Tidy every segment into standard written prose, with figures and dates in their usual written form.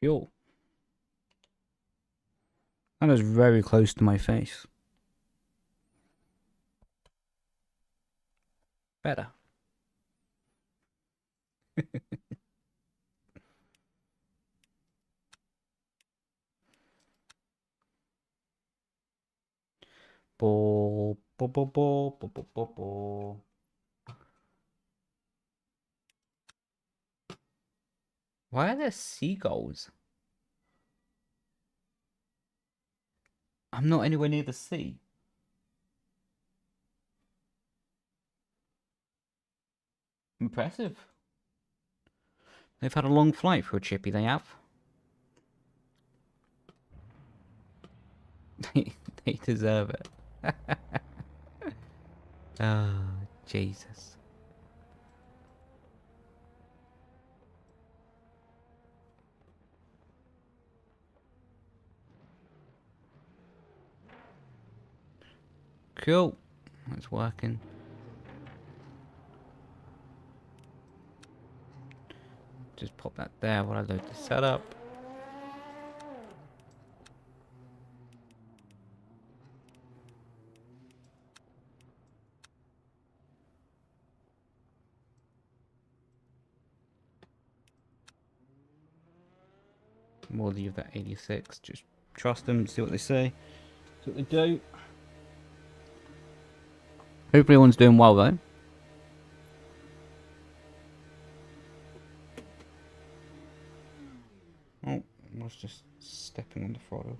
Cool. That is very close to my face. Better. Ball, ball, ball, ball, ball, ball, ball, ball. Why are there seagulls? I'm not anywhere near the sea. Impressive. They've had a long flight for a chippy, they have. They deserve it. Oh, Jesus. Cool. It's working. Just pop that there while I load the setup. We'll leave that 86. Just trust them, see what they say. See what they do. Hopefully everyone's doing well though. Oh, I was just stepping on the throttle.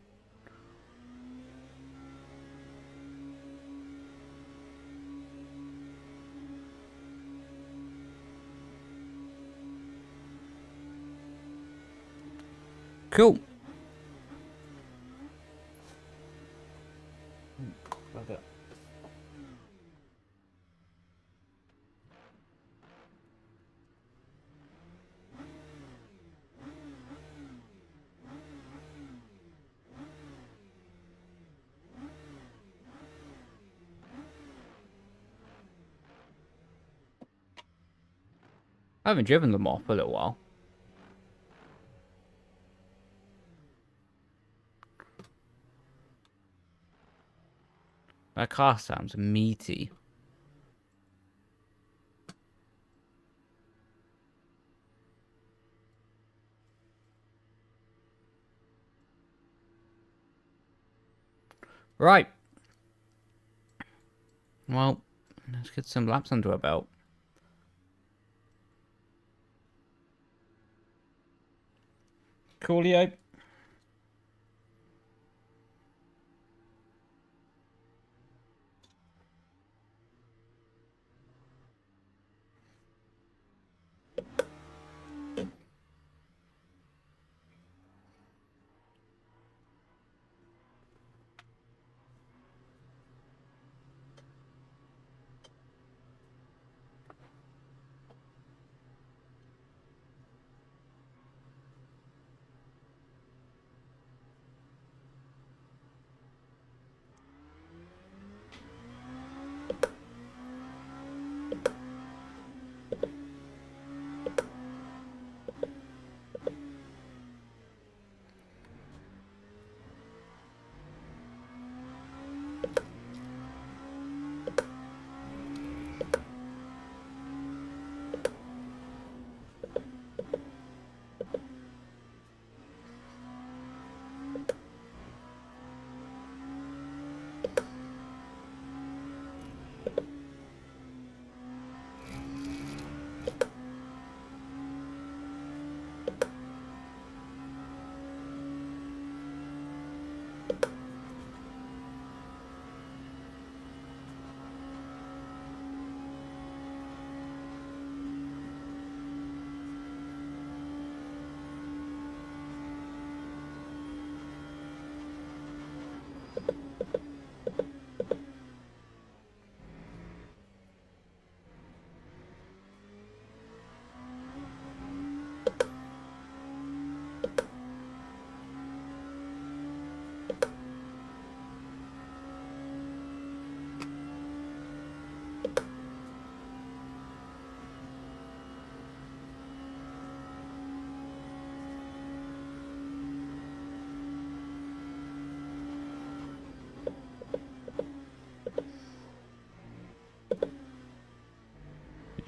Cool. Love it. I haven't driven them off for a little while. That car sounds meaty. Right. Well, let's get some laps under our belt. Coolio.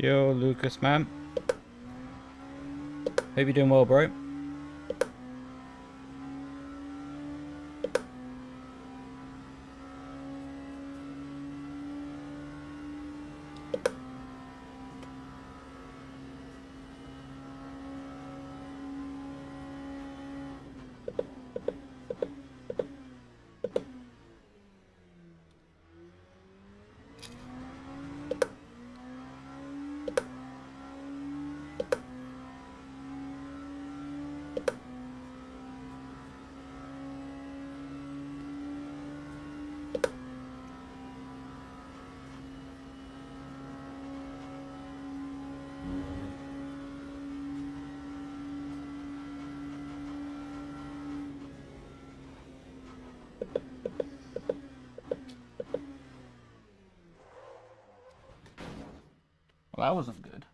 Yo, Lucas, man. Hope you're doing well, bro. Well, that wasn't good.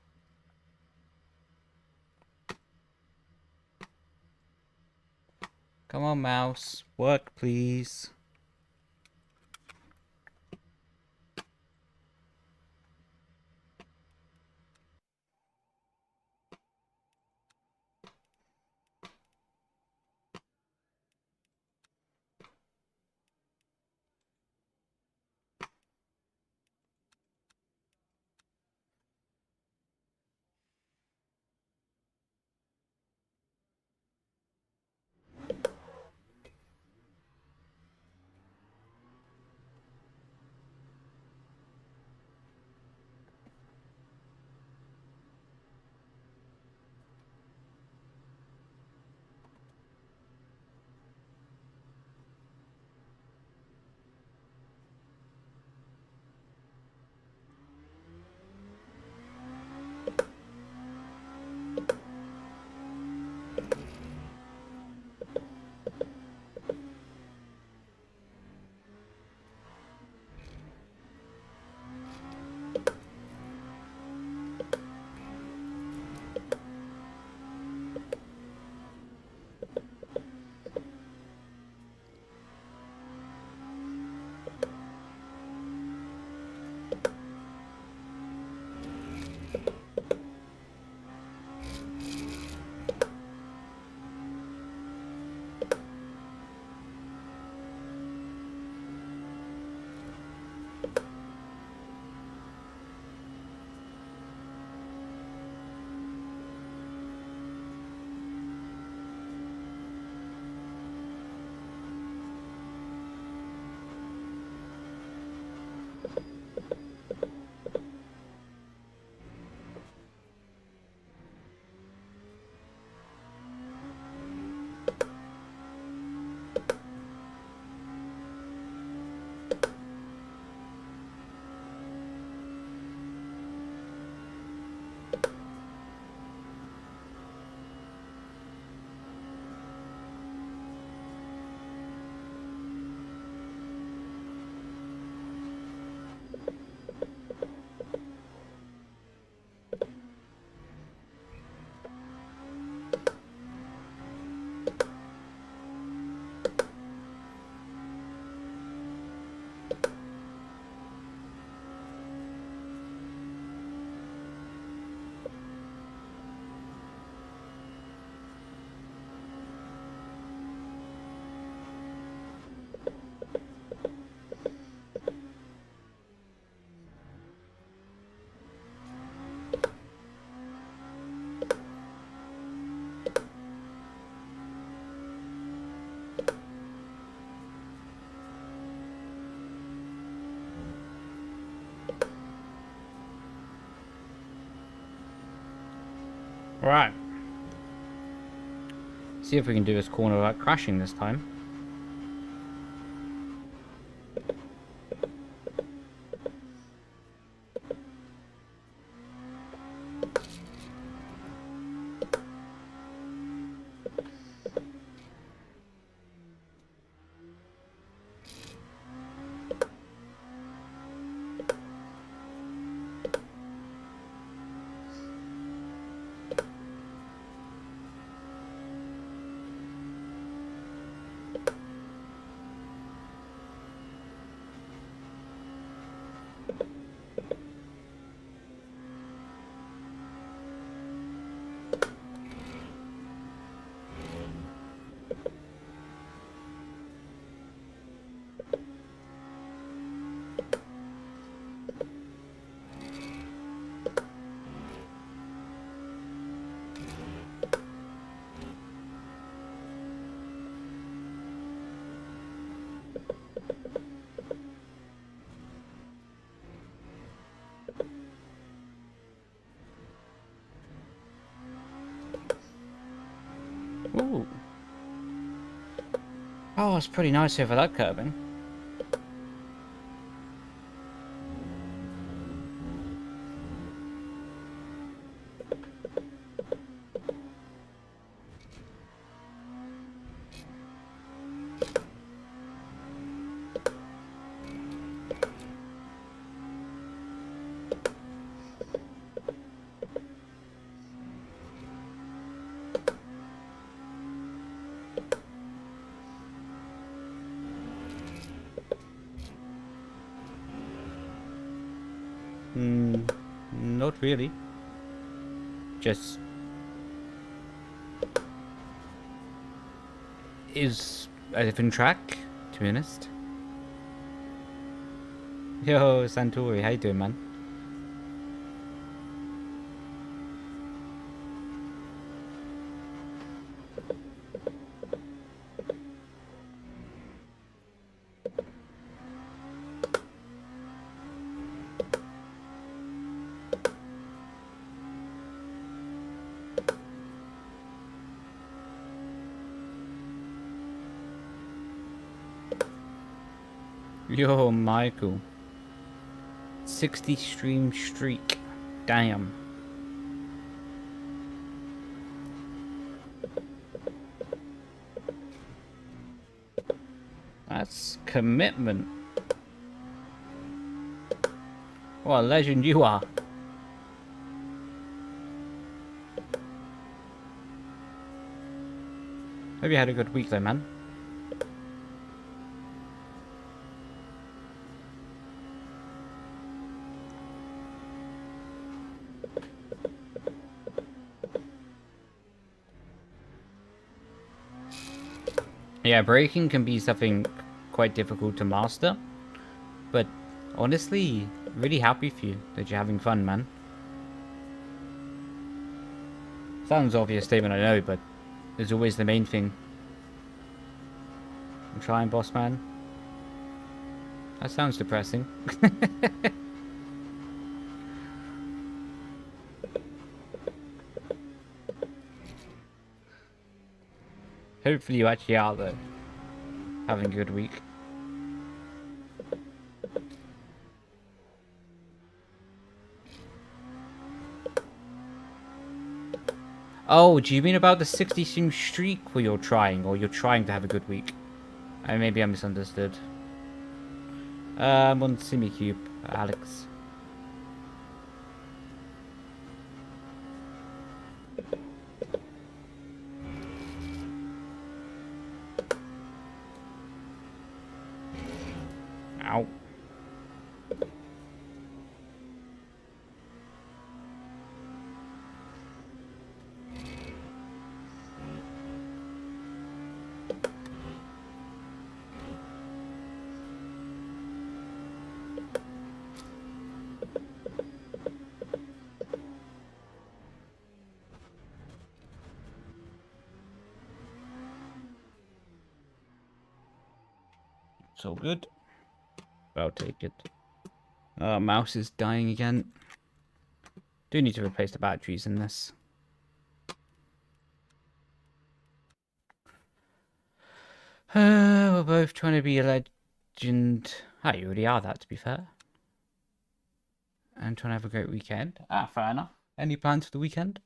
Come on, mouse. Work, please. Right. See if we can do this corner without crashing this time. Ooh. Oh, it's pretty nice over that curbing. Not really. Just is a different track, to be honest. Yo, Santori, how you doing, man? Yo, Michael. 60 stream streak. Damn. That's commitment. What a legend you are. Hope you had a good week though, man. Yeah, braking can be something quite difficult to master. But honestly, really happy for you that you're having fun, man. Sounds obvious statement, I know, but it's always the main thing. I'm trying, boss man. That sounds depressing. Hopefully you actually are, though. Having a good week. Oh, do you mean about the 60 stream streak where you're trying, or you're trying to have a good week? Maybe I misunderstood. I'm on Simucube, Alex. Ow. It's all good. I'll take it. Mouse is dying again. Do need to replace the batteries in this. We're both trying to be a legend. Ah, you already are that, to be fair. And trying to have a great weekend. Ah, fair enough. Any plans for the weekend?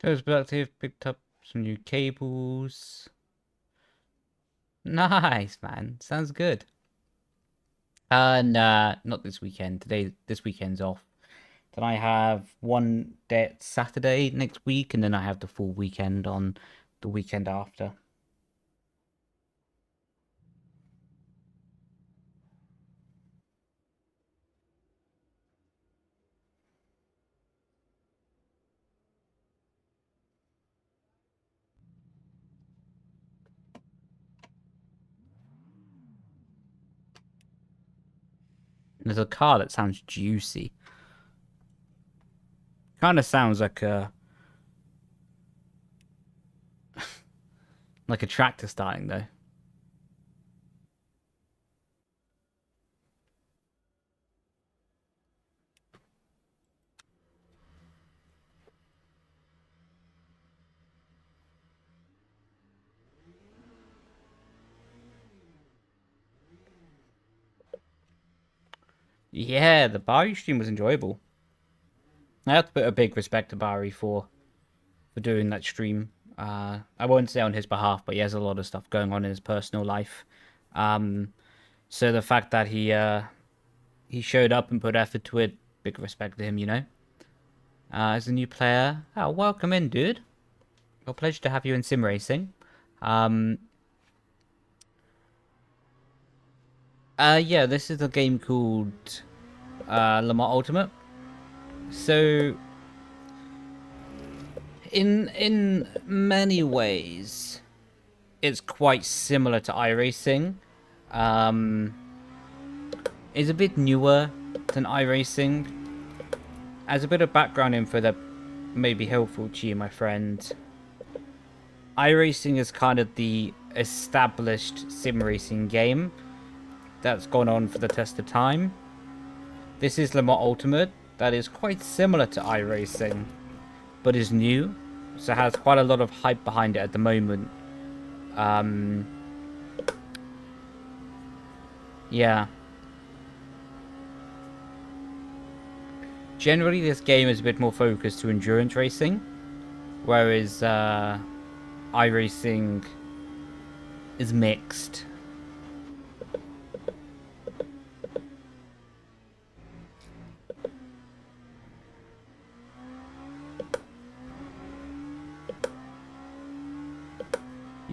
That was productive. Picked up some new cables. Nice, man. Sounds good. Nah, not this weekend. This weekend's off. Then I have one day Saturday next week, and then I have the full weekend on the weekend after. There's a car that sounds juicy. Kind of sounds like a like a tractor starting though. Yeah, the Bari stream was enjoyable. I have to put a big respect to Bari for doing that stream. I won't say on his behalf, but he has a lot of stuff going on in his personal life. So the fact that he showed up and put effort to it, big respect to him, you know. As a new player, oh, welcome in, dude. A pleasure to have you in sim racing. Yeah, this is a game called Le Mans Ultimate. So, in many ways, it's quite similar to iRacing. It's a bit newer than iRacing. As a bit of background info that may be helpful to you, my friend, iRacing is kind of the established sim racing game that's gone on for the test of time. This is Le Mans Ultimate, that is quite similar to iRacing, but is new, so has quite a lot of hype behind it at the moment. Yeah. Generally, this game is a bit more focused to endurance racing, whereas iRacing is mixed.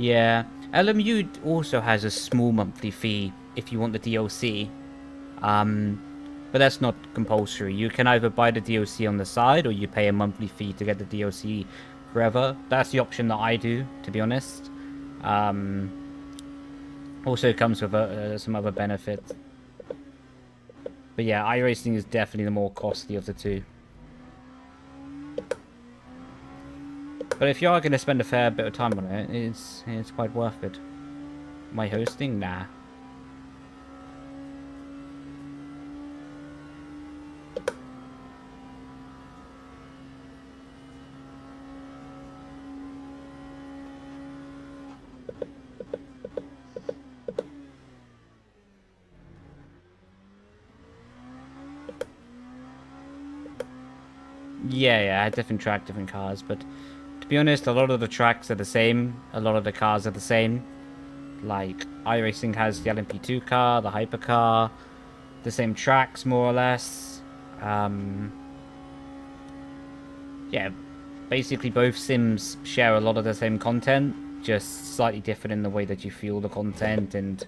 Yeah, LMU also has a small monthly fee if you want the DLC, but that's not compulsory. You can either buy the DLC on the side or you pay a monthly fee to get the DLC forever. That's the option that I do, to be honest. Also comes with some other benefits. But yeah, iRacing is definitely the more costly of the two. But if you are going to spend a fair bit of time on it, it's quite worth it. Am I hosting? Nah. Yeah, I different track, different cars, but to be honest, a lot of the tracks are the same. A lot of the cars are the same. Like, iRacing has the LMP2 car, the hypercar, the same tracks, more or less. Yeah, basically both sims share a lot of the same content, just slightly different in the way that you feel the content and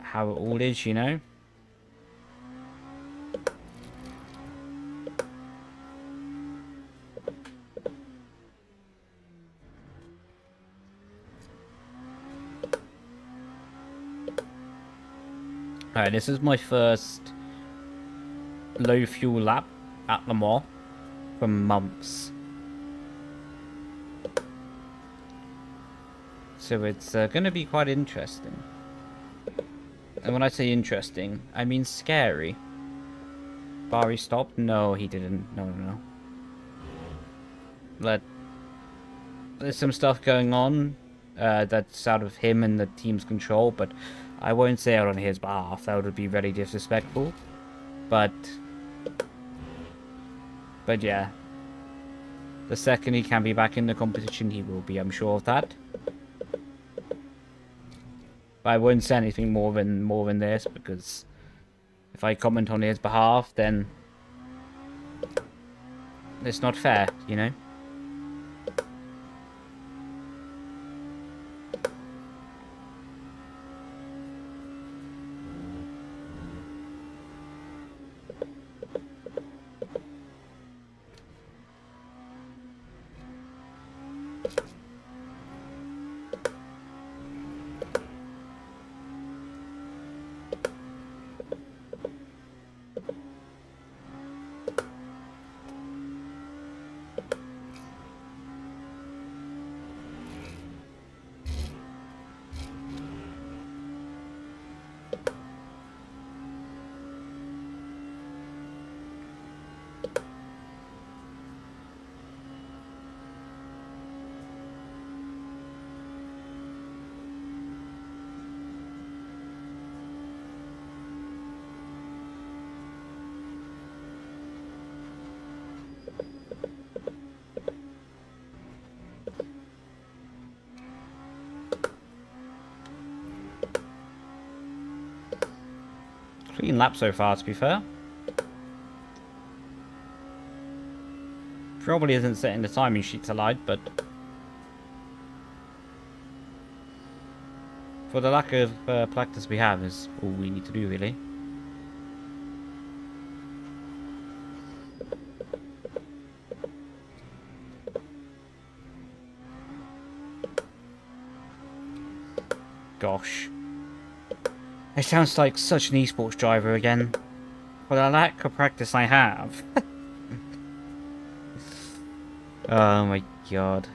how it all is, you know? Alright, this is my first low fuel lap at Le Mans for months. So it's going to be quite interesting. And when I say interesting, I mean scary. Bari stopped? No, he didn't. No. But there's some stuff going on that's out of him and the team's control, but I won't say it on his behalf. That would be very disrespectful. But yeah. The second he can be back in the competition, he will be, I'm sure of that. But I won't say anything more than this, because if I comment on his behalf, then it's not fair, you know? Clean lap so far, to be fair. Probably isn't setting the timing sheet to light, but for the lack of practice we have is all we need to do, really. Gosh. It sounds like such an esports driver again. For the lack of practice I have. Oh my god.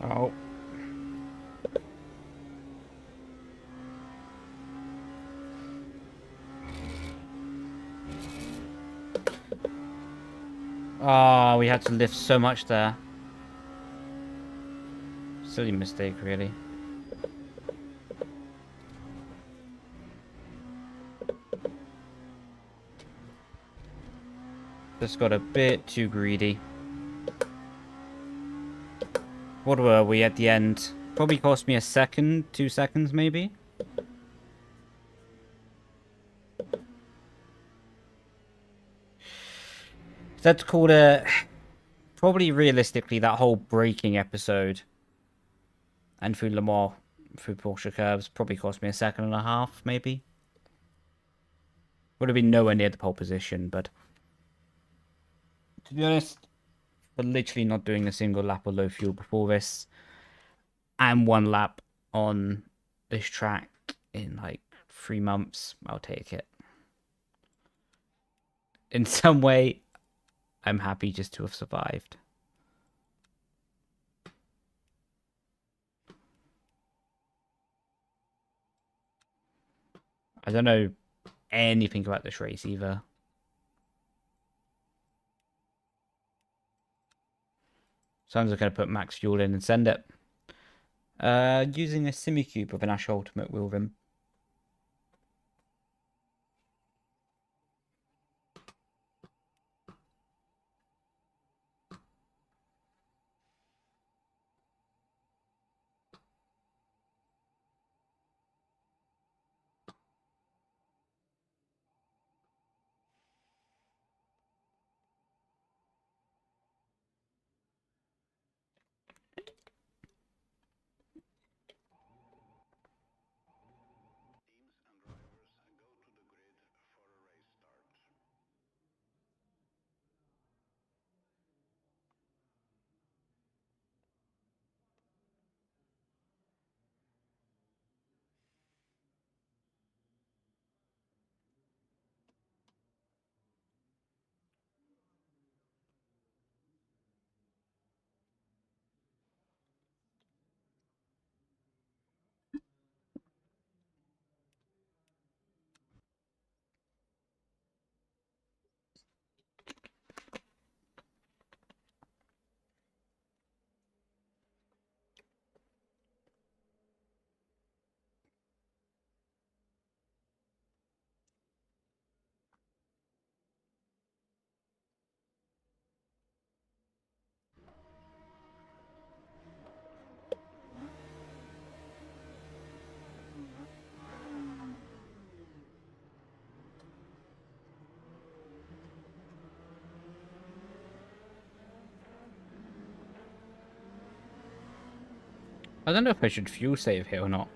Oh. Oh, we had to lift so much there. Silly mistake, really. Just got a bit too greedy. What were we at the end? Probably cost me a second, 2 seconds maybe? That's called a... Probably realistically, that whole braking episode and through Le Mans, through Porsche curves, probably cost me a second and a half, maybe. Would have been nowhere near the pole position, but... To be honest, for literally not doing a single lap of low fuel before this, and 1 lap on this track in like 3 months, I'll take it. In some way, I'm happy just to have survived. I don't know anything about this race either. So I'm just going to put max fuel in and send it. Using a Simucube with an Ascher Ultimate wheel rim. I don't know if I should fuel save here or not.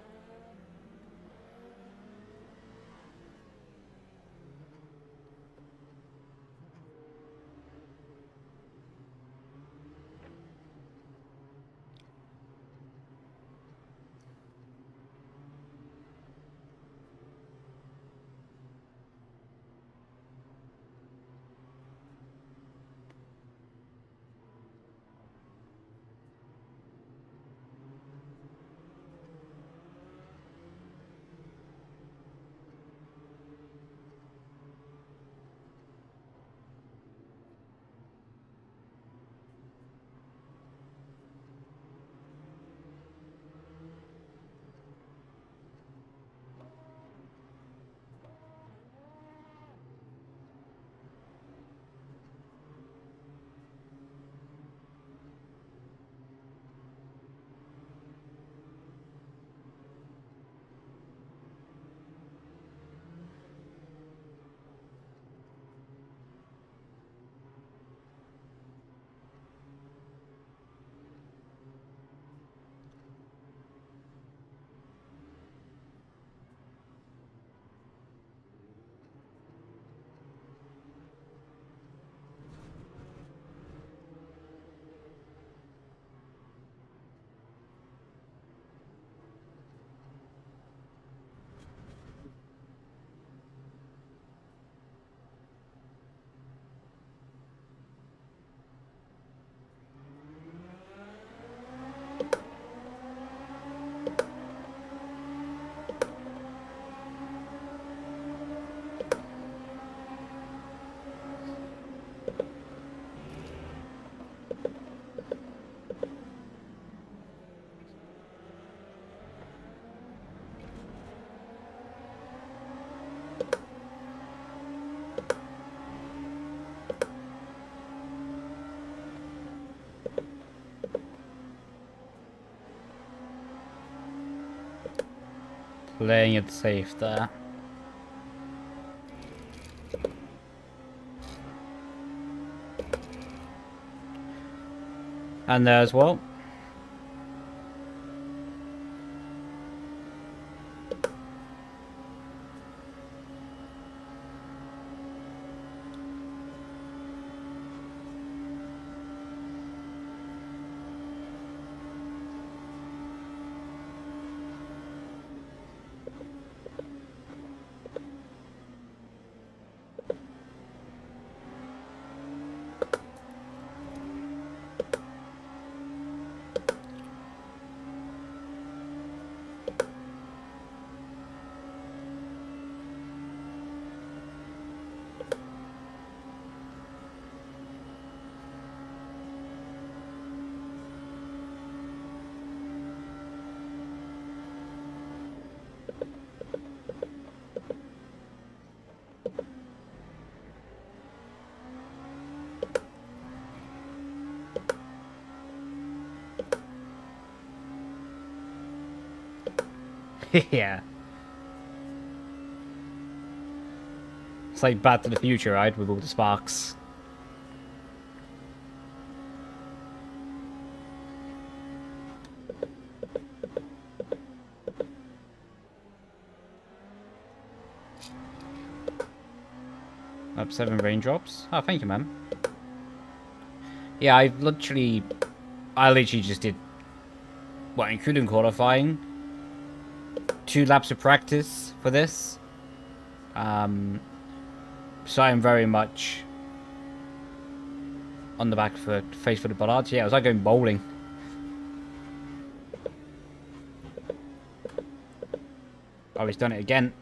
Playing it safe there. And there as well. Yeah. It's like Back to the Future, right? With all the sparks. Up 7 raindrops. Oh, thank you, man. Yeah, I literally just did, well, including qualifying, 2 laps of practice for this. So I'm very much on the back foot, face for the bollards. Yeah, it was like going bowling. Oh, he's done it again.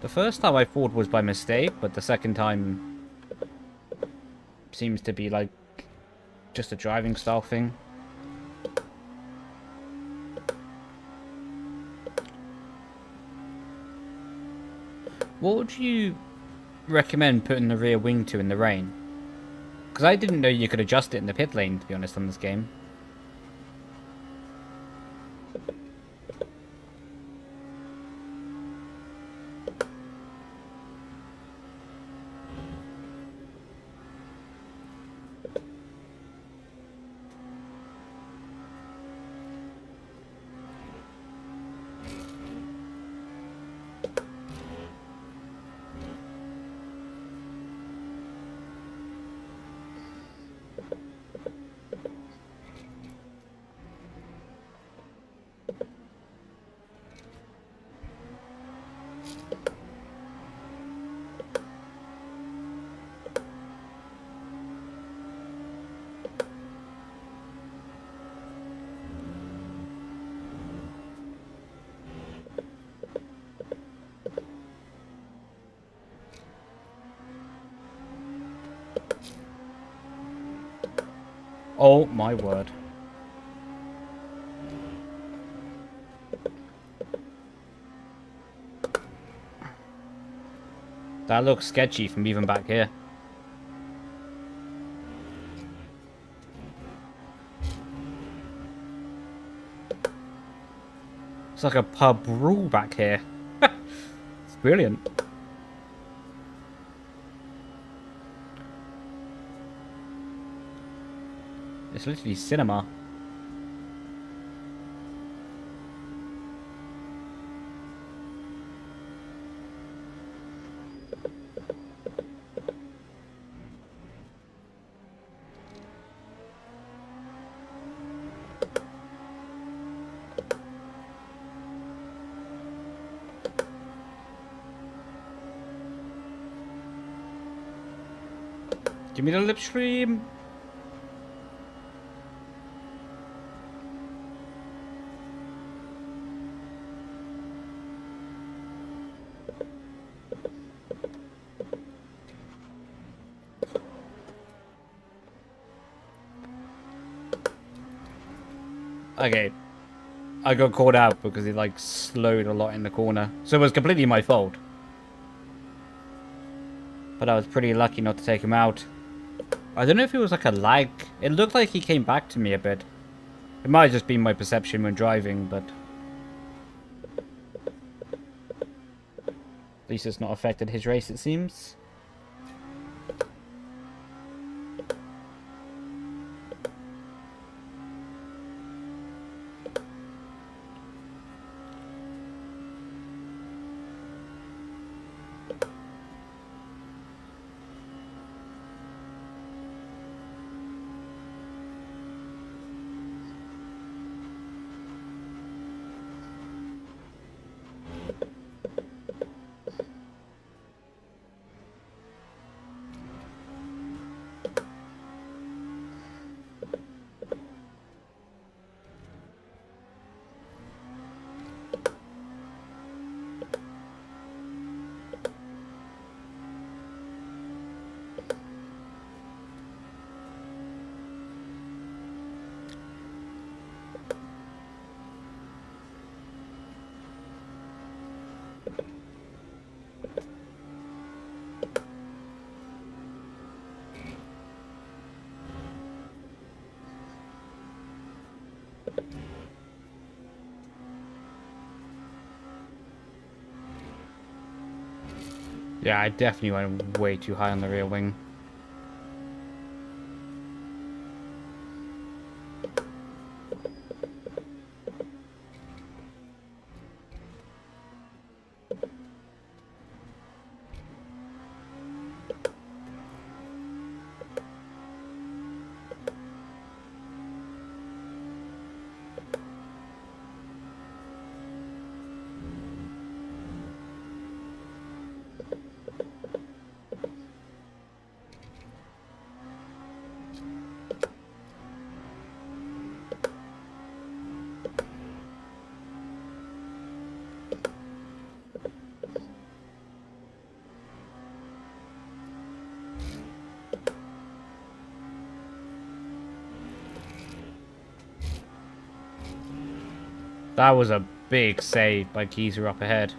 The first time I thought was by mistake, but the second time seems to be like just a driving style thing. What would you recommend putting the rear wing to in the rain? Because I didn't know you could adjust it in the pit lane, to be honest, on this game. Oh my word. That looks sketchy from even back here. It's like a pub brawl back here. It's brilliant. It's literally cinema. Give me the lip stream. Okay. I got caught out because he like slowed a lot in the corner. So it was completely my fault. But I was pretty lucky not to take him out. I don't know if it was like a lag. It looked like he came back to me a bit. It might have just been my perception when driving, but at least it's not affected his race, it seems. Yeah, I definitely went way too high on the rear wing. That was a big save by Geezer up ahead.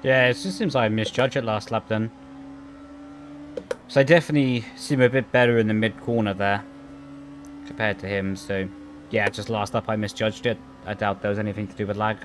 Yeah, it just seems like I misjudged it last lap then. So I definitely seem a bit better in the mid corner there compared to him. So yeah, just last lap I misjudged it. I doubt there was anything to do with lag.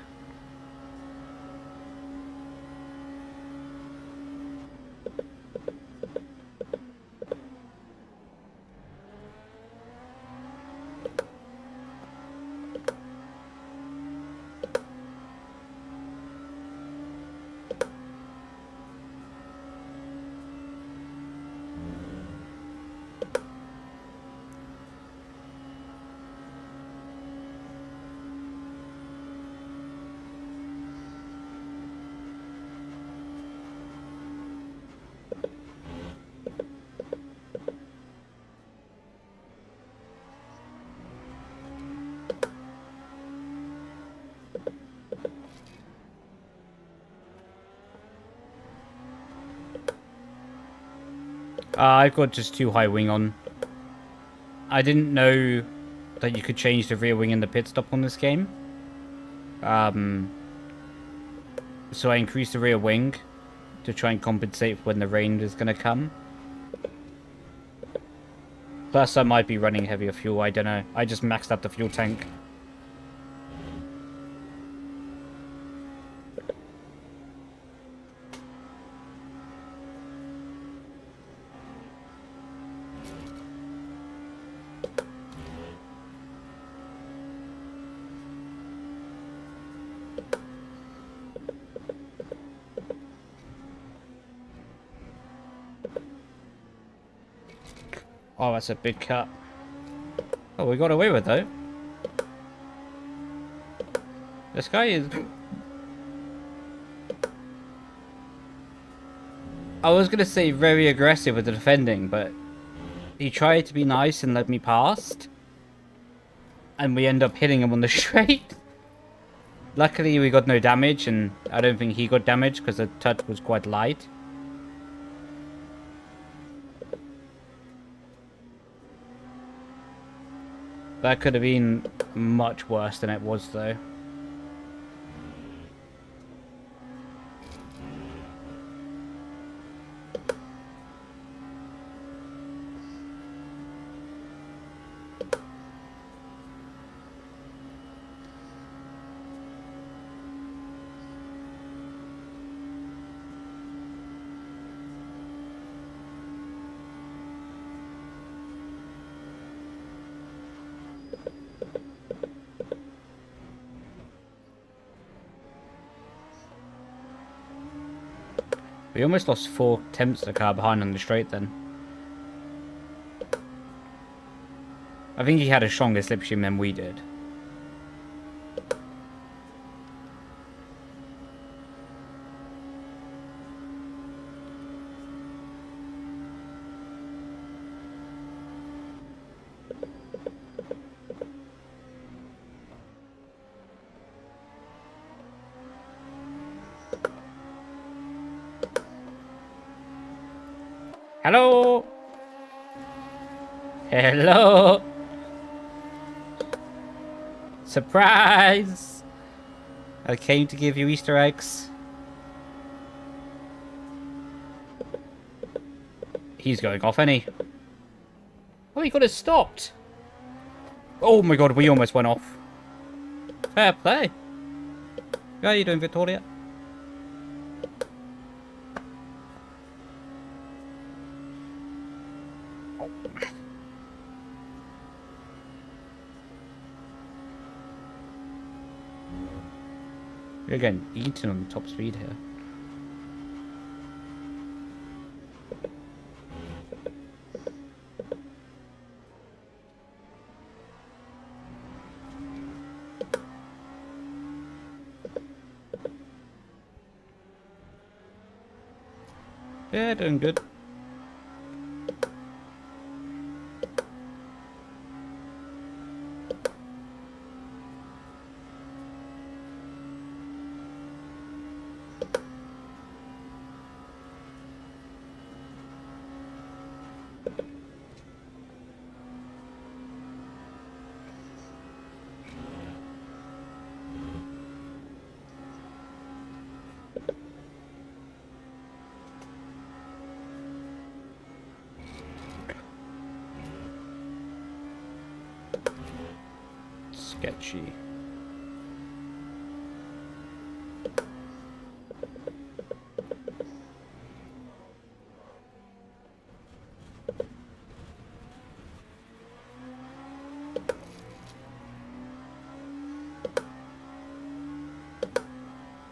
I've got just too high wing on. I didn't know that you could change the rear wing in the pit stop on this game. So I increased the rear wing to try and compensate for when the rain is going to come. Plus, I might be running heavier fuel, I don't know. I just maxed out the fuel tank. Oh, that's a big cut. Oh, we got away with it, though. This guy is... I was going to say very aggressive with the defending, but he tried to be nice and let me past. And we end up hitting him on the straight. Luckily, we got no damage, and I don't think he got damage because the touch was quite light. That could have been much worse than it was, though. We almost lost 4 tenths of the car behind on the straight then. I think he had a stronger slipstream than we did. Hello! Hello! Surprise! I came to give you Easter eggs. He's going off, any? Oh, he got it stopped! Oh my god, we almost went off. Fair play. How are you doing, Victoria? We're getting eaten on top speed here. Yeah, doing good. Sketchy.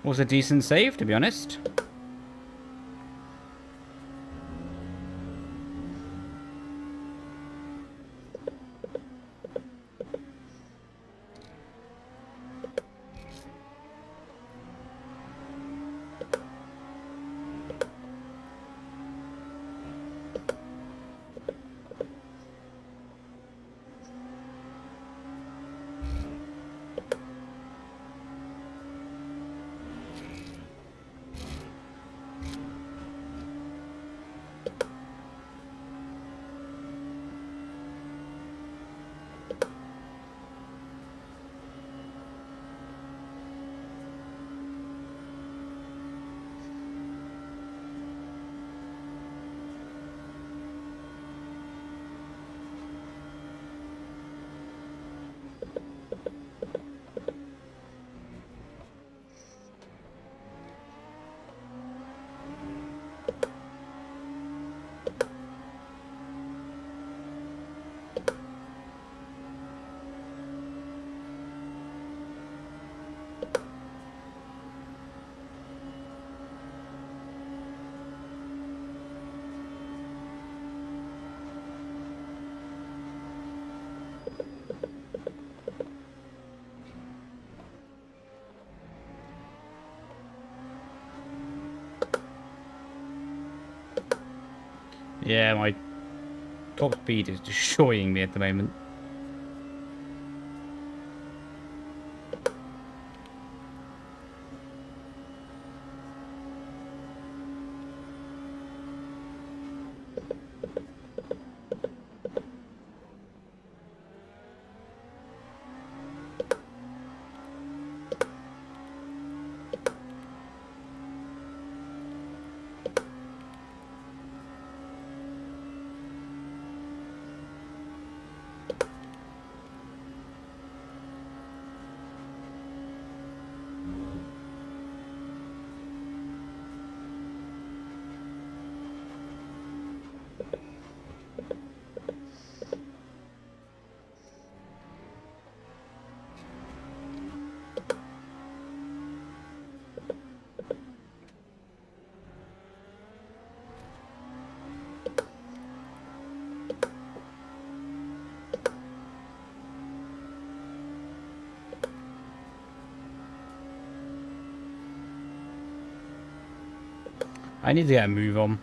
Was a decent save, to be honest. Yeah, my top speed is destroying me at the moment. I need to get a move on.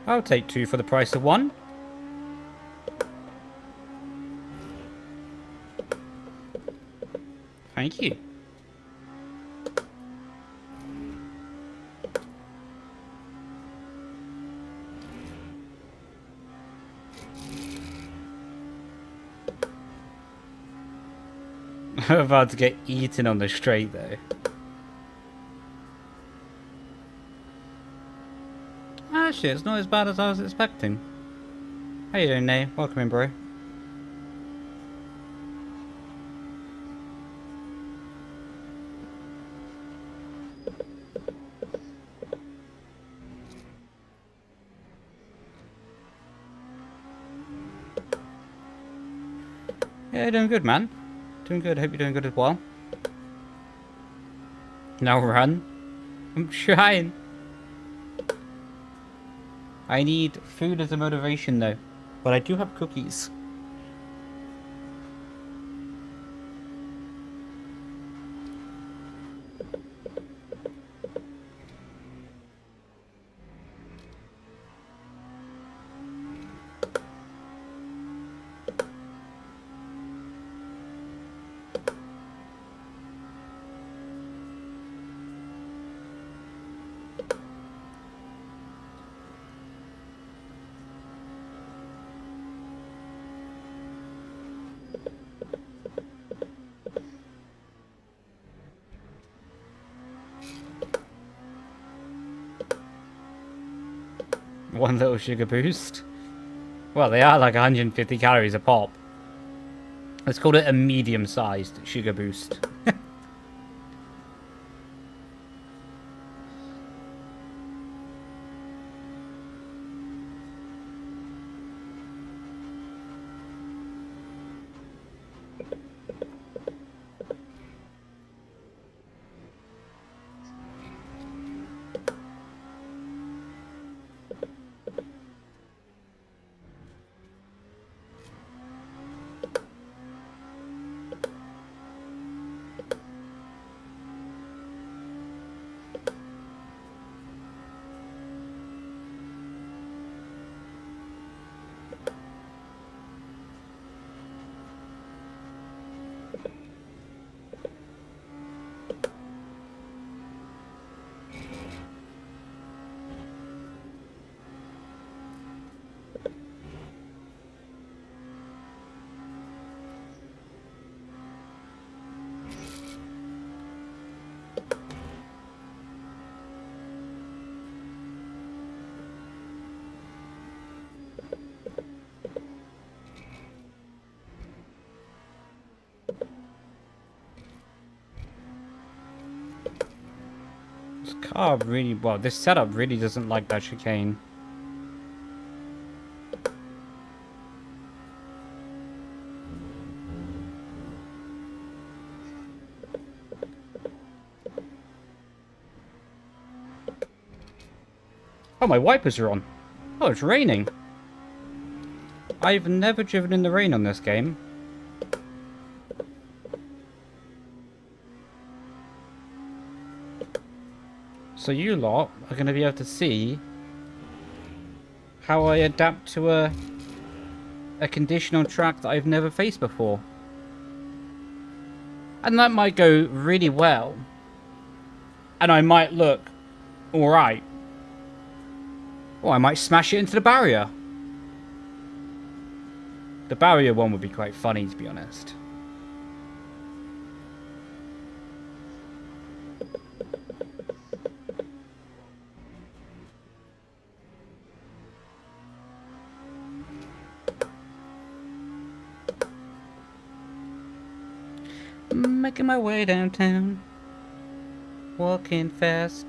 I'll take 2 for the price of 1. Thank you. I'm about to get eaten on the straight though. Actually, it's not as bad as I was expecting. How you doing, Leigh? Welcome in, bro. Yeah, doing good, man. Doing good. Hope you're doing good as well. Now run. I'm trying. I need food as a motivation though. But I do have cookies. one little sugar boost. Well, they are like 150 calories a pop. Let's call it a medium-sized sugar boost. This car really, well, this setup really doesn't like that chicane. Oh, my wipers are on. Oh, it's raining. I've never driven in the rain on this game. So you lot are going to be able to see how I adapt to a condition on track that I've never faced before. And that might go really well. And I might look alright. Or I might smash it into the barrier. The barrier one would be quite funny, to be honest. Making my way downtown, walking fast.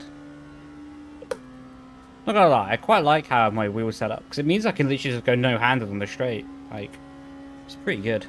Not gonna lie, I quite like how my wheels set up, because it means I can literally just go no-handed on the straight. Like, it's pretty good.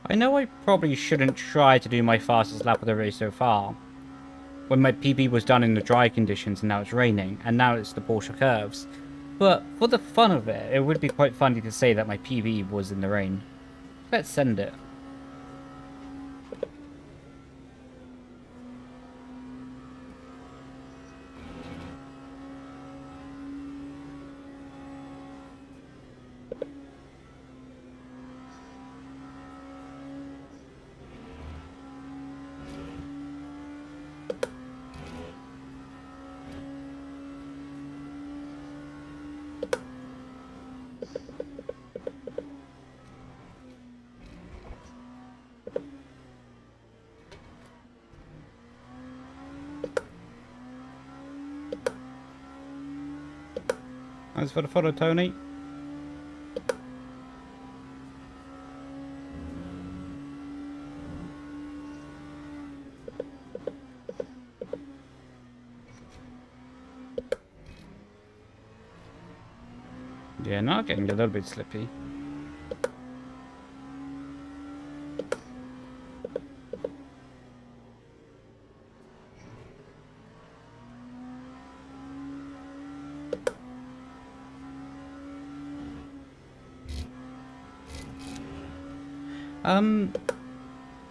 I know I probably shouldn't try to do my fastest lap of the race so far, when my PB was done in the dry conditions and now it's raining, and now it's the Porsche curves. But for the fun of it, it would be quite funny to say that my PB was in the rain. Let's send it. Thanks for the follow, Tony. Yeah, now getting a little bit slippy.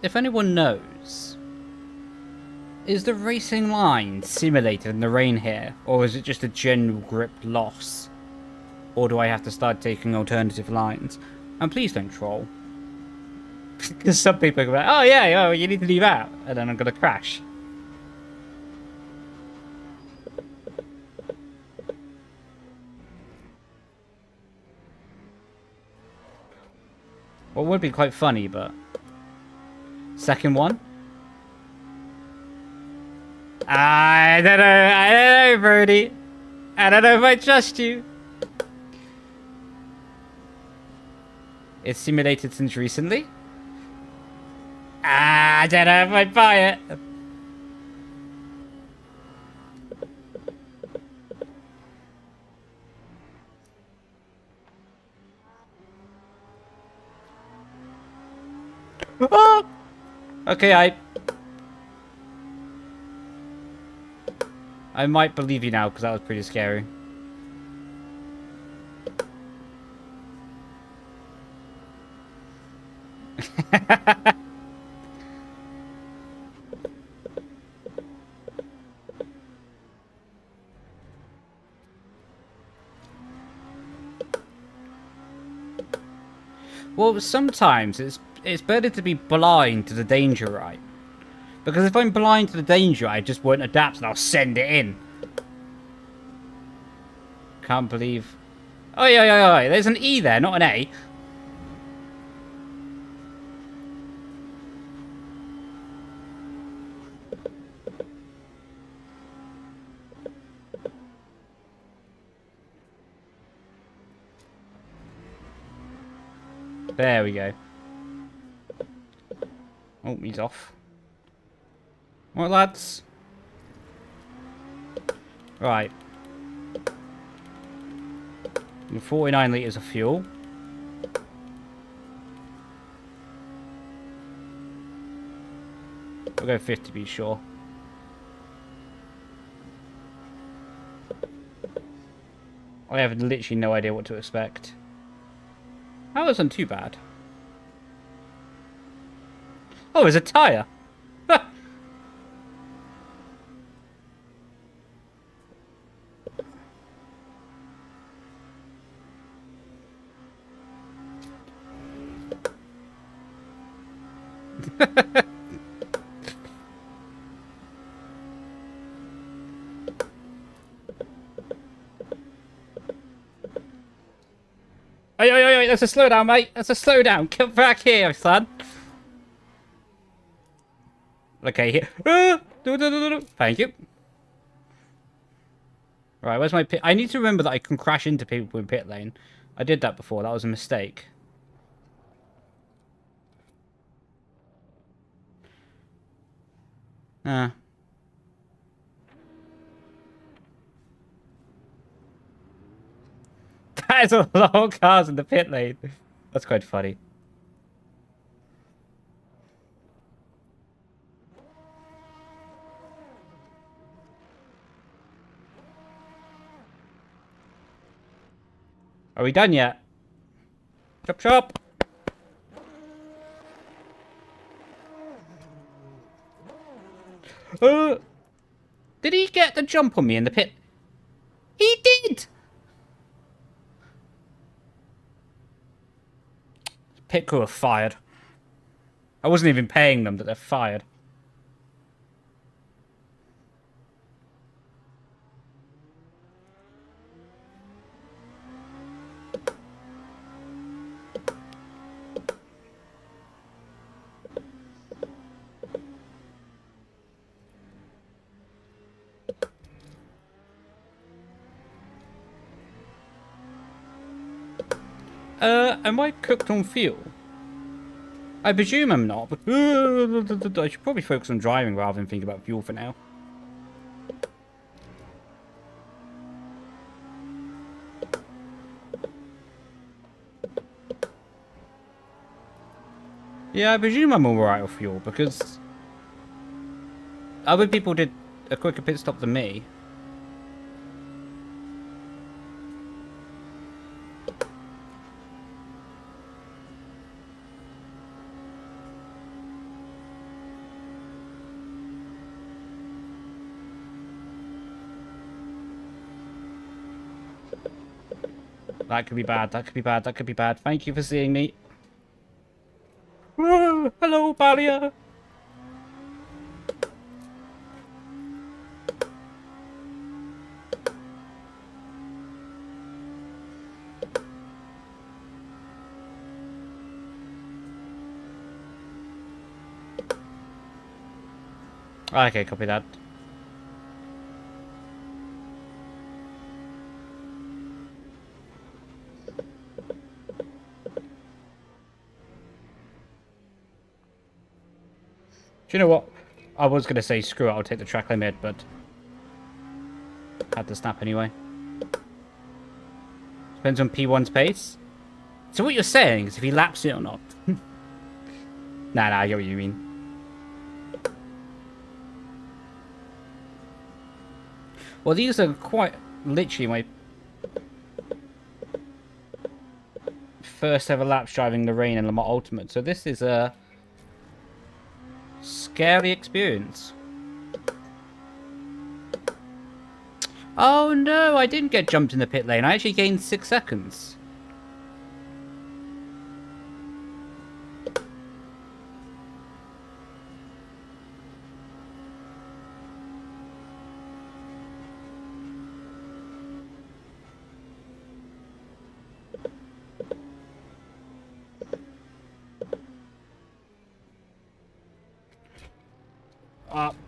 If anyone knows, is the racing line simulated in the rain here, or is it just a general grip loss? Or do I have to start taking alternative lines? And please don't troll. Because some people are like, oh yeah, you need to leave out, and then I'm going to crash. Well, it would be quite funny, but... Second one? I don't know, Brody. I don't know if I trust you. It's simulated since recently? I don't know if I buy it. Oh! Okay, I might believe you now, because that was pretty scary. Well, sometimes it's better to be blind to the danger, right? Because if I'm blind to the danger, I just won't adapt and I'll send it in. Can't believe... Oh, yeah. There's an E there, not an A. There we go. Oh, he's off. Right, lads. Right. 49 litres of fuel. We'll go 50 to be sure. I have literally no idea what to expect. That wasn't too bad. Oh, there's a tyre. Oi, that's a slowdown, mate. That's a slowdown. Come back here, son. Okay, here. Thank you. Right, where's my pit? I need to remember that I can crash into people in pit lane. I did that before. That was a mistake. There's a lot of cars in the pit lane. That's quite funny. Are we done yet? Chop chop. Did he get the jump on me in the pit? He did! Pit crew are fired. I wasn't even paying them, but they're fired. Am I cooked on fuel? I presume I'm not, but I should probably focus on driving rather than think about fuel for now. Yeah, I presume I'm alright with fuel, because other people did a quicker pit stop than me. That could be bad, that could be bad, that could be bad. Thank you for seeing me. Hello, Balia. Okay, copy that. Do you know what? I was going to say screw it, I'll take the track limit, but had to snap anyway. Depends on P1's pace. So what you're saying is if he laps it or not? Nah, I get what you mean. Well, these are quite literally my first ever laps driving the Rain and Lamar Ultimate, so this is a scary experience. Oh no, I didn't get jumped in the pit lane. I actually gained 6 seconds.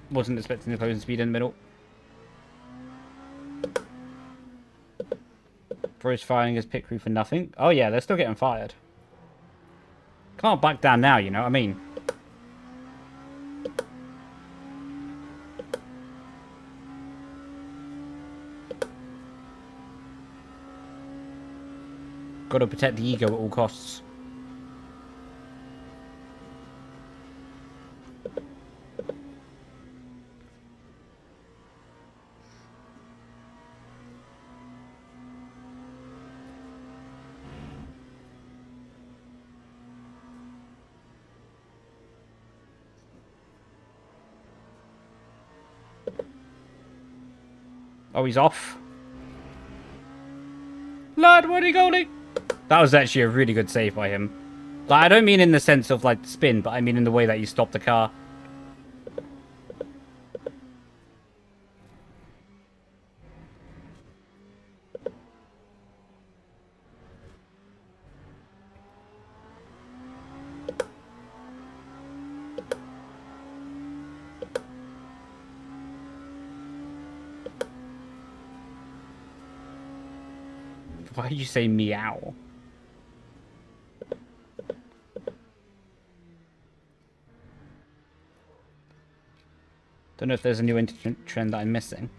Wasn't expecting the closing speed in the middle. Bro's firing his pit crew for nothing. Oh yeah, they're still getting fired. Can't back down now, you know what I mean? Gotta protect the ego at all costs. Oh, he's off. Lad, where'd he go, Leigh? That was actually a really good save by him. Like, I don't mean in the sense of, like, spin, but I mean in the way that you stopped the car. Why did you say meow? Don't know if there's a new trend that I'm missing.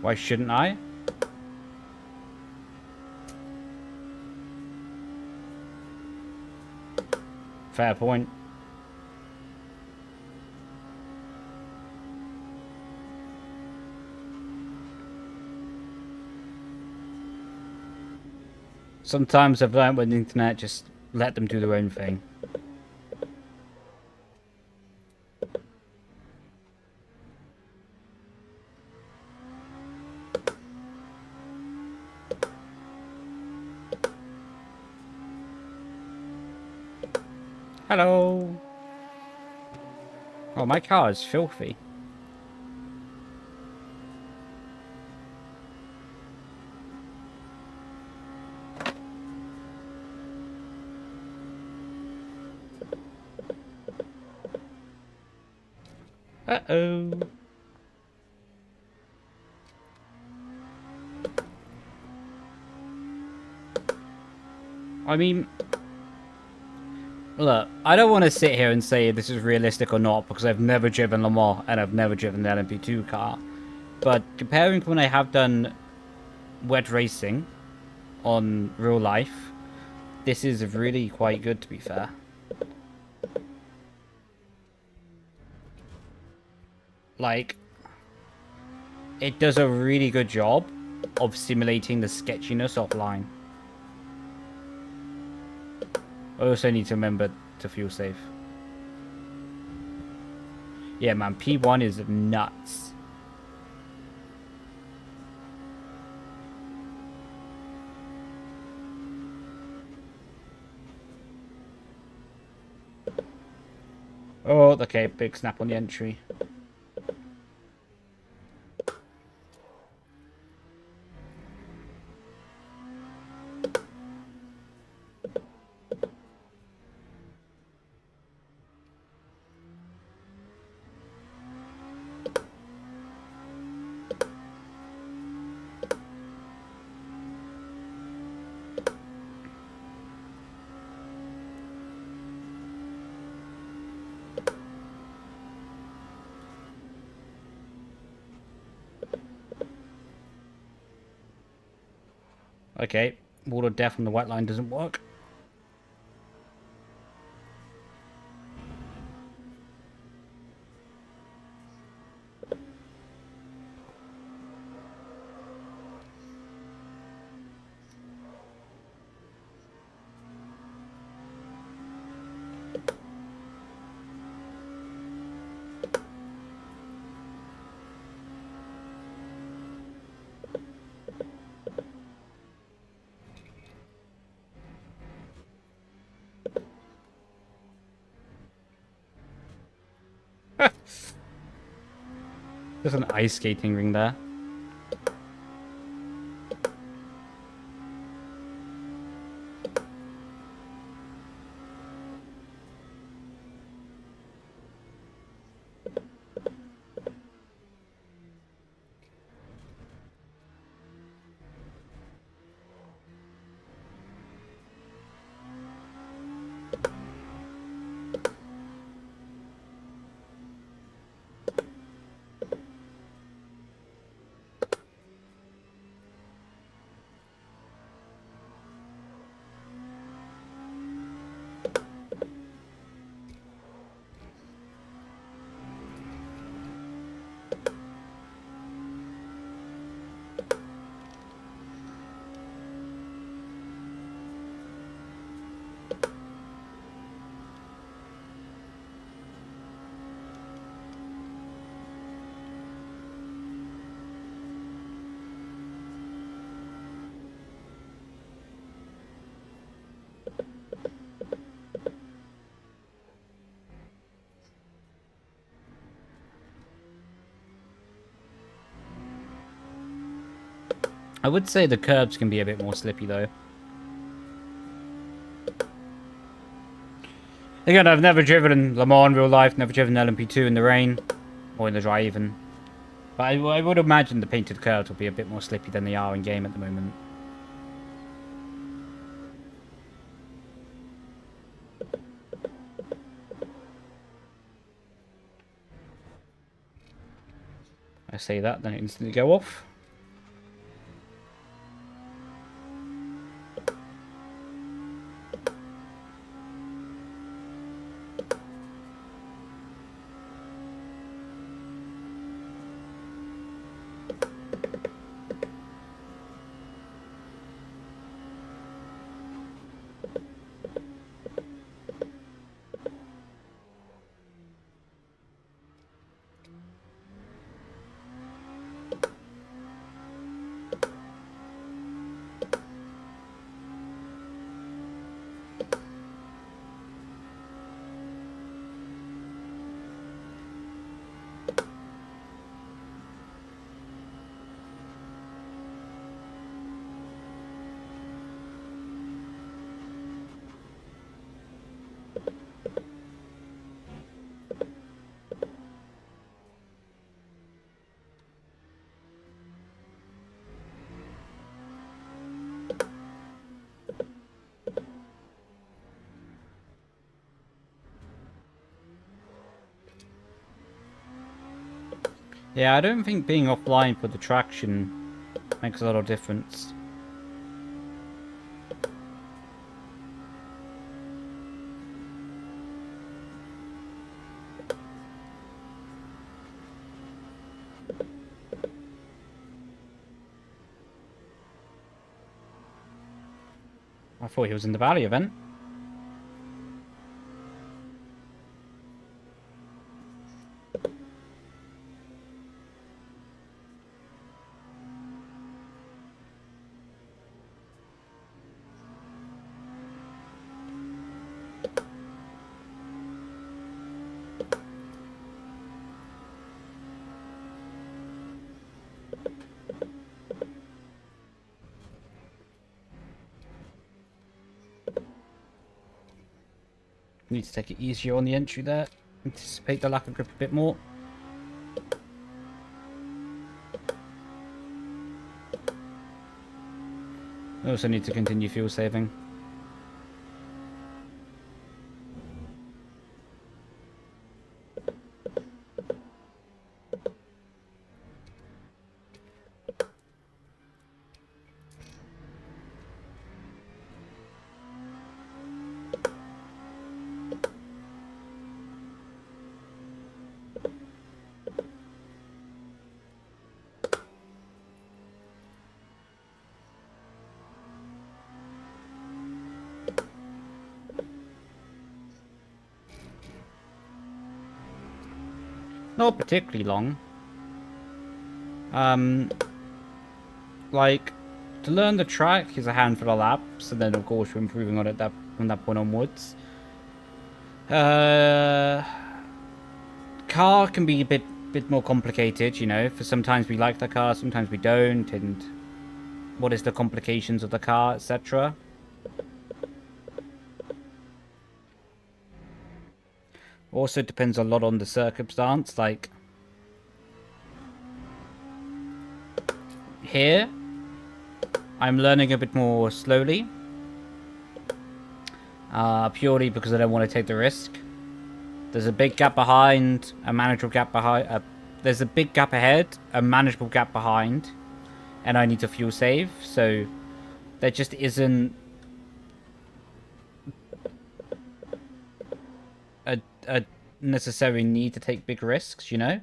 Why shouldn't I? Fair point. Sometimes I've learned with the internet, just let them do their own thing. Hello. Oh, my car is filthy. Uh-oh. I mean, look, I don't want to sit here and say this is realistic or not because I've never driven Le Mans and I've never driven the LMP2 car. But comparing to when I have done wet racing on real life, this is really quite good, to be fair. Like, it does a really good job of simulating the sketchiness offline. I also need to remember to fuel safe. Yeah, man, P1 is nuts. Oh, okay, big snap on the entry. Okay, wall of death on the white line doesn't work. There's an ice skating ring there. I would say the curbs can be a bit more slippy, though. Again, I've never driven Le Mans in real life, never driven LMP2 in the rain, or in the dry even. But I would imagine the painted curbs will be a bit more slippy than they are in game at the moment. I say that, then it instantly go off. Yeah, I don't think being offline for the traction makes a lot of difference. I thought he was in the Valley event. Need to take it easier on the entry there. Anticipate the lack of grip a bit more. I also need to continue fuel saving. Not particularly long. Like, to learn the track is a handful of laps, and then of course you're improving on it from that point onwards. Car can be a bit more complicated, you know. For sometimes we like the car, sometimes we don't, and what is the complications of the car, etc. Also depends a lot on the circumstance, like here I'm learning a bit more slowly, purely because I don't want to take the risk. There's a big gap behind, a manageable gap behind, there's a big gap ahead, a manageable gap behind, and I need to fuel save, so there just isn't a necessary need to take big risks, you know?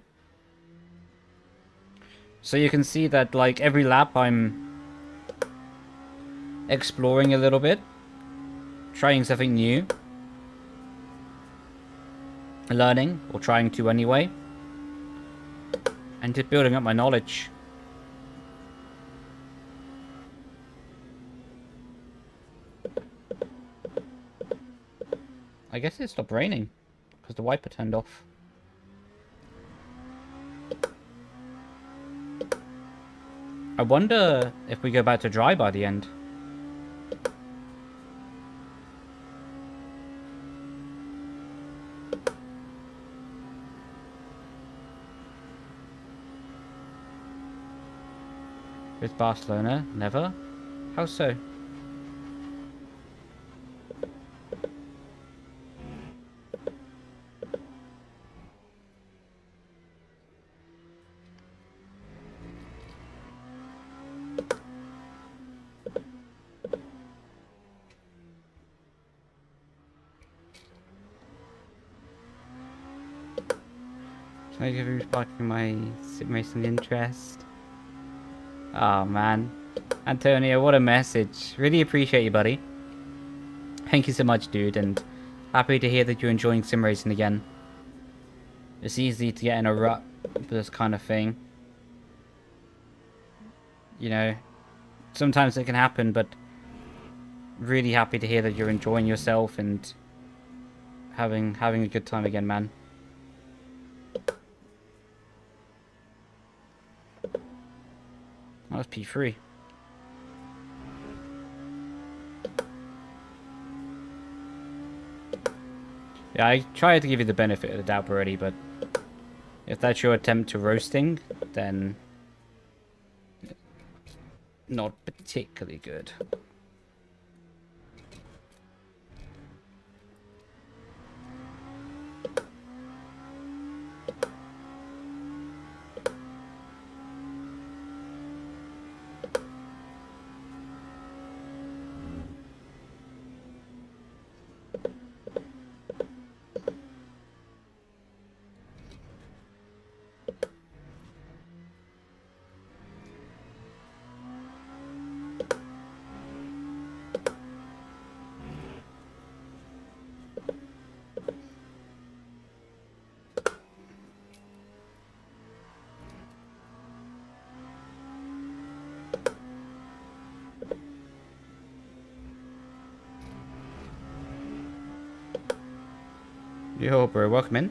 So you can see that, like, every lap I'm exploring a little bit, trying something new, learning, or trying to anyway, and just building up my knowledge. I guess it stopped raining because the wiper turned off. I wonder if we go back to dry by the end. With Barcelona? Never? How so? Thank you for sparking my sim racing interest. Oh man, Antonio, what a message. Really appreciate you, buddy. Thank you so much, dude, and happy to hear that you're enjoying sim racing again. It's easy to get in a rut with this kind of thing. You know, sometimes it can happen, but really happy to hear that you're enjoying yourself and having a good time again, man. That was P3. Yeah, I tried to give you the benefit of the doubt already, but if that's your attempt to roasting, then not particularly good. Yo, bro, welcome in.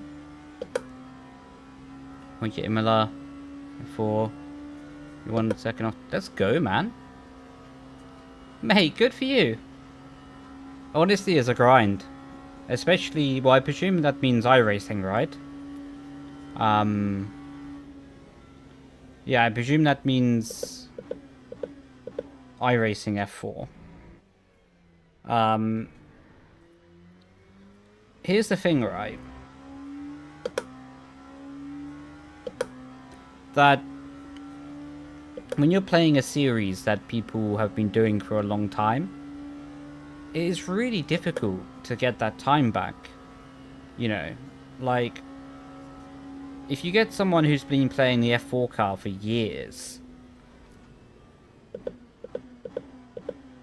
Want you Miller for you 1 second off. Let's go, man. Mate, good for you. Honestly, it's a grind. Especially, well, I presume that means iRacing, right? Yeah, I presume that means iRacing F4. Here's the thing, right? That when you're playing a series that people have been doing for a long time, it is really difficult to get that time back. You know, like, if you get someone who's been playing the F4 car for years,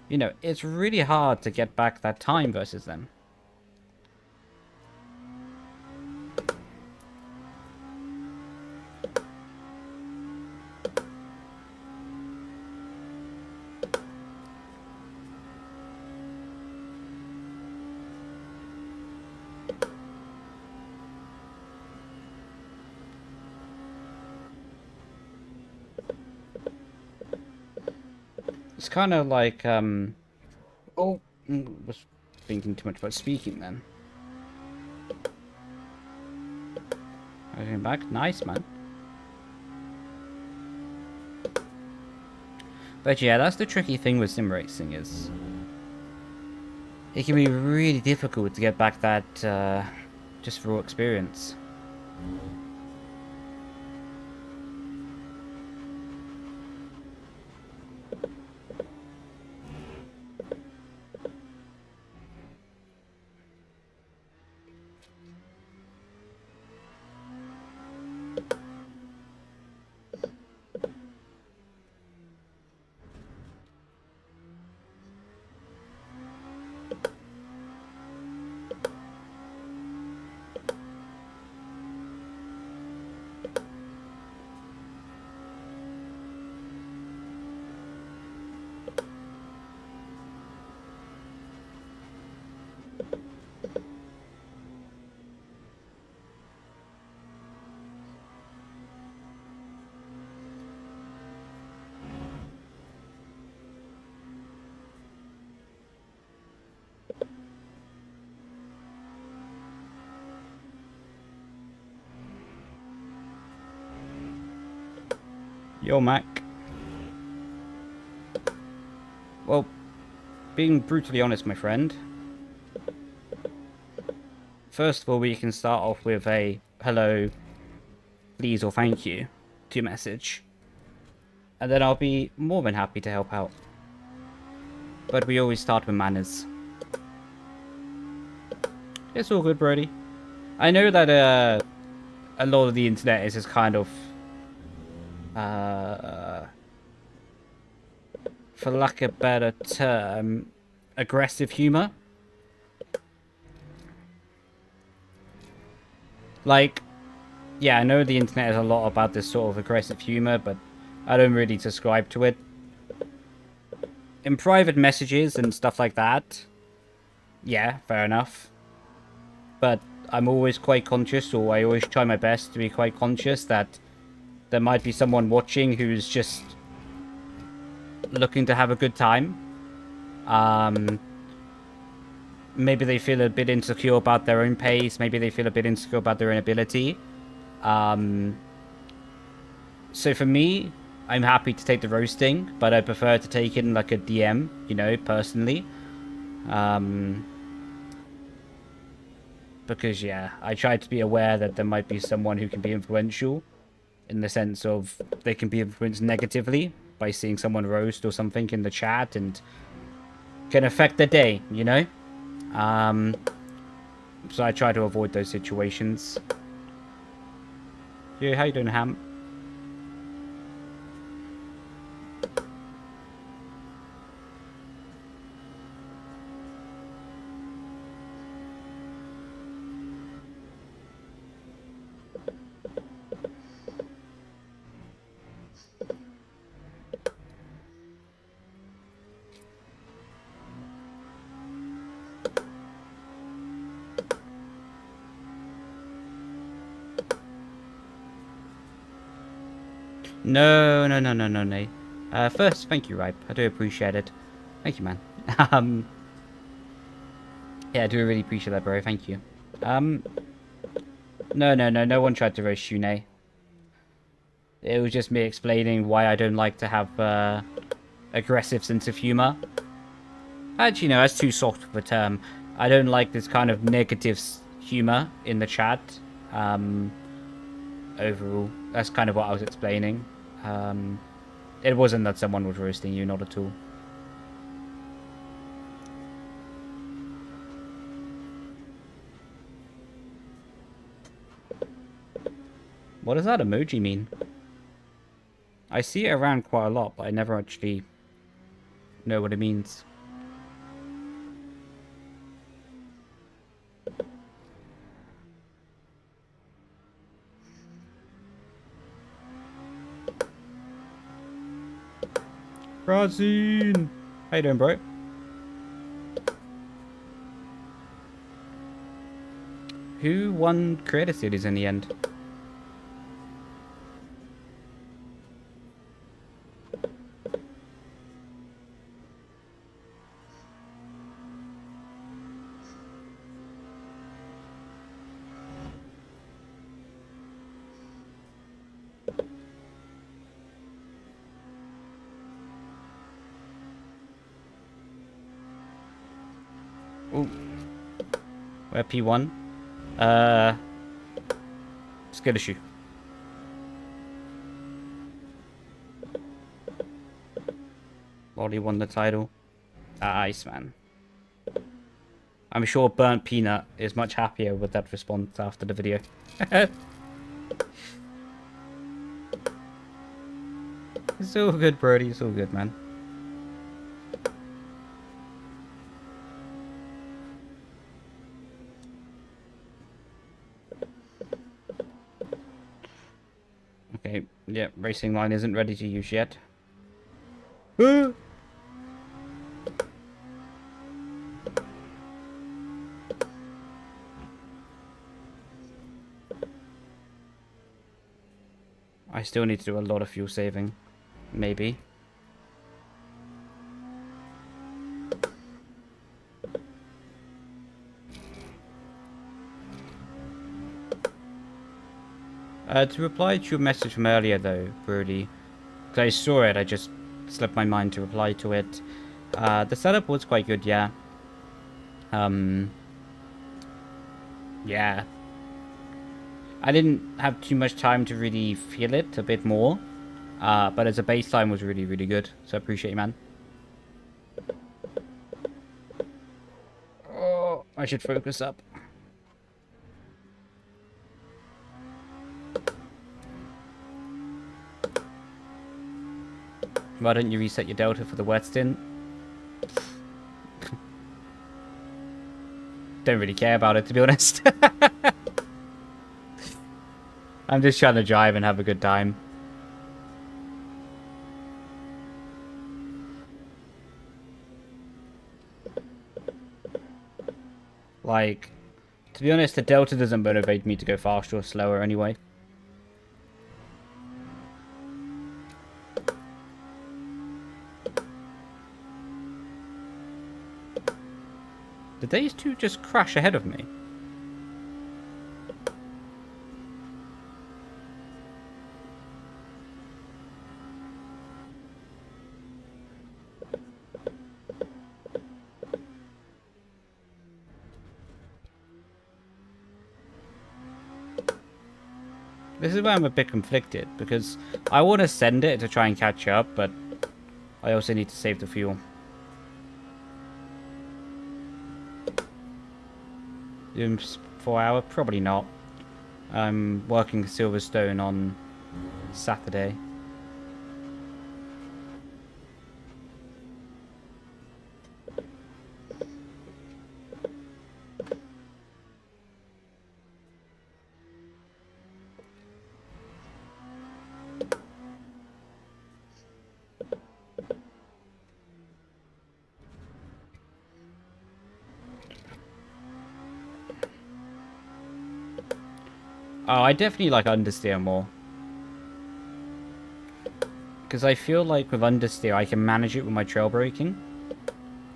you know, it's really hard to get back that time versus them. It's kind of like, oh, was thinking too much about speaking then. I came back. Nice, man. But yeah, that's the tricky thing with sim racing is it can be really difficult to get back that just raw experience. Yo, Mac. Well, being brutally honest, my friend. First of all, we can start off with a hello, please, or thank you to message. And then I'll be more than happy to help out. But we always start with manners. It's all good, Brody. I know that a lot of the internet is just kind of for lack of a better term, aggressive humor. Like, yeah, I know the internet is a lot about this sort of aggressive humor, but I don't really subscribe to it. In private messages and stuff like that, yeah, fair enough. But I'm always quite conscious, or I always try my best to be quite conscious that there might be someone watching who's just looking to have a good time. Maybe they feel a bit insecure about their own pace. Maybe they feel a bit insecure about their own ability. So for me, I'm happy to take the roasting, but I prefer to take it in like a DM, you know, personally. Because, yeah, I try to be aware that there might be someone who can be influential in the sense of they can be influenced negatively by seeing someone roast or something in the chat and can affect their day, you know? So I try to avoid those situations. Yeah, how you doing, Ham? No, no, no, no, no, no. First, thank you, Ripe. I do appreciate it. Thank you, man. Yeah, I do really appreciate that, bro. Thank you. No, no, no. No one tried to roast Shune. It was just me explaining why I don't like to have aggressive sense of humor. Actually, no, that's too soft of a term. I don't like this kind of negative humor in the chat. Overall, that's kind of what I was explaining. It wasn't that someone was roasting you, not at all. What does that emoji mean? I see it around quite a lot, but I never actually know what it means. Razine! How you doing, bro? Who won Creator Series in the end? Ooh. We're P1. Skill issue. Already won the title. Iceman. I'm sure Burnt Peanut is much happier with that response after the video. It's all good, Brody. It's all good, man. Okay, yeah, racing line isn't ready to use yet. I still need to do a lot of fuel saving. Maybe. To reply to your message from earlier, though, Brody, because I saw it, I just slipped my mind to reply to it. The setup was quite good, yeah. Yeah. I didn't have too much time to really feel it a bit more, but as a baseline was really, really good, so I appreciate you, man. Oh, I should focus up. Why don't you reset your delta for the wet stint? Don't really care about it, to be honest. I'm just trying to drive and have a good time. Like, to be honest, the delta doesn't motivate me to go faster or slower anyway. Did these two just crash ahead of me? This is where I'm a bit conflicted, because I want to send it to try and catch up, but I also need to save the fuel. Doing 4 hour? Probably not. I'm working Silverstone on Saturday. Oh, I definitely like understeer more. Because I feel like with understeer, I can manage it with my trail braking.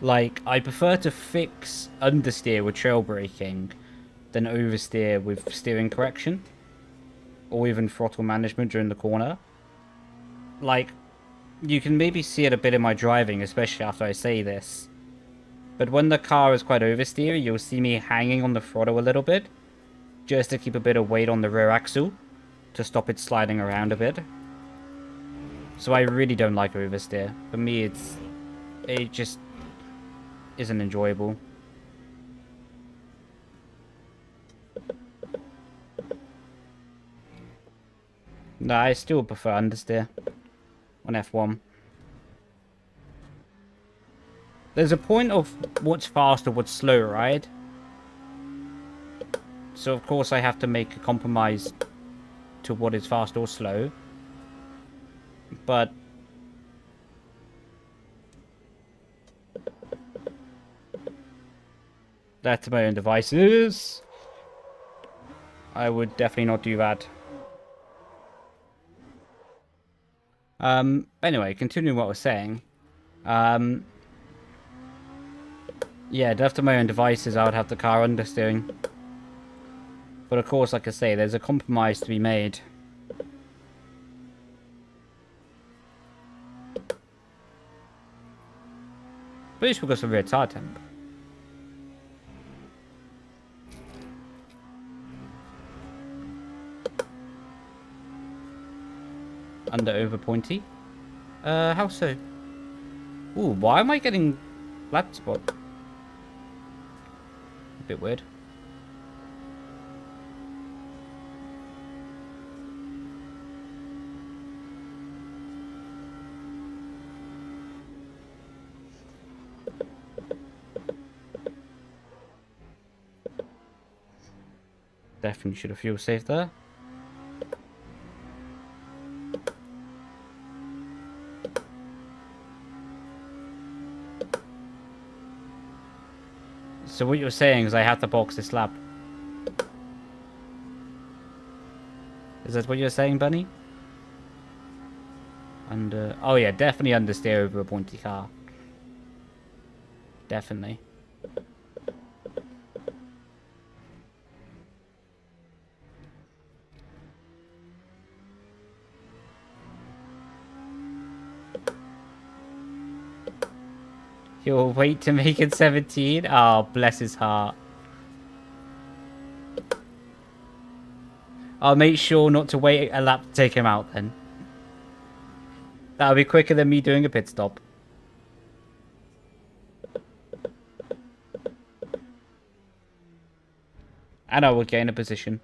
Like, I prefer to fix understeer with trail braking than oversteer with steering correction. Or even throttle management during the corner. Like, you can maybe see it a bit in my driving, especially after I say this. But when the car is quite oversteer, you'll see me hanging on the throttle a little bit. Just to keep a bit of weight on the rear axle. To stop it sliding around a bit. So I really don't like oversteer. For me, it just isn't enjoyable. No, I still prefer understeer on F1. There's a point of what's fast or what's slow, right? So of course I have to make a compromise to what is fast or slow. But that's my own devices. I would definitely not do that. Anyway, continuing what I was saying. Yeah, after my own devices, I would have the car understeering. But of course, like I say, there's a compromise to be made. But it's because of rear tire temp. Under over pointy. How so? Ooh, why am I getting flat spot? A bit weird. Definitely should have fuel saved there. So what you're saying is I have to box this lap. Is that what you're saying, Bunny? Under... Oh yeah, definitely understeer over a pointy car. Definitely. He'll wait to make it 17? Oh, bless his heart. I'll make sure not to wait a lap to take him out then. That'll be quicker than me doing a pit stop. And I will gain a position.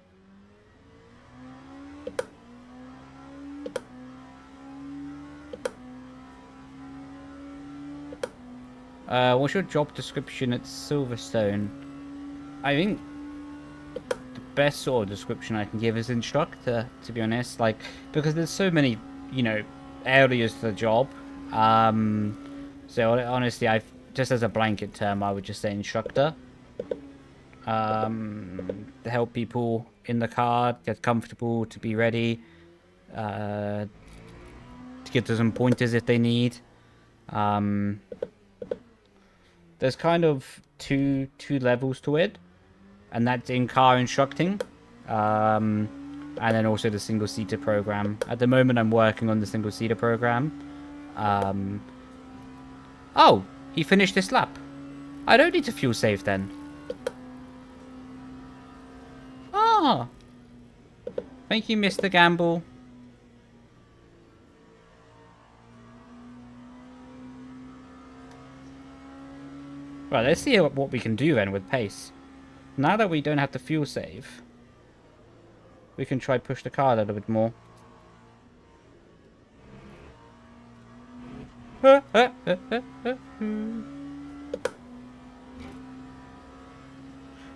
What's your job description at Silverstone? I think the best sort of description I can give is instructor, to be honest. Like, because there's so many, you know, areas to the job. So honestly, just as a blanket term, I would just say instructor. To help people in the car get comfortable, to be ready, to give them some pointers if they need. There's kind of two levels to it, and that's in-car instructing, and then also the single-seater program. At the moment, I'm working on the single-seater program. Oh, he finished this lap. I don't need to fuel save then. Ah, thank you, Mr. Gamble. Right, let's see what we can do then with pace. Now that we don't have to fuel save, we can try push the car a little bit more.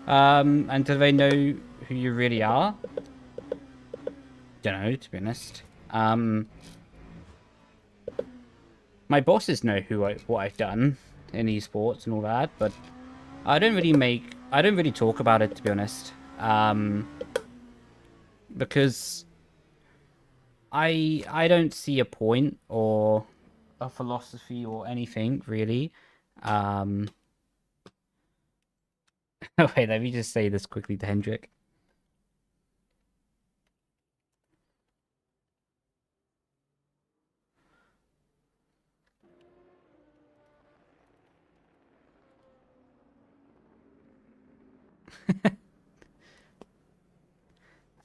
And do they know who you really are? Don't know, to be honest. My bosses know what I've done in esports and all that, but I don't really talk about it, to be honest. Because I don't see a point or a philosophy or anything really. Um, wait, let me just say this quickly to Hendrik.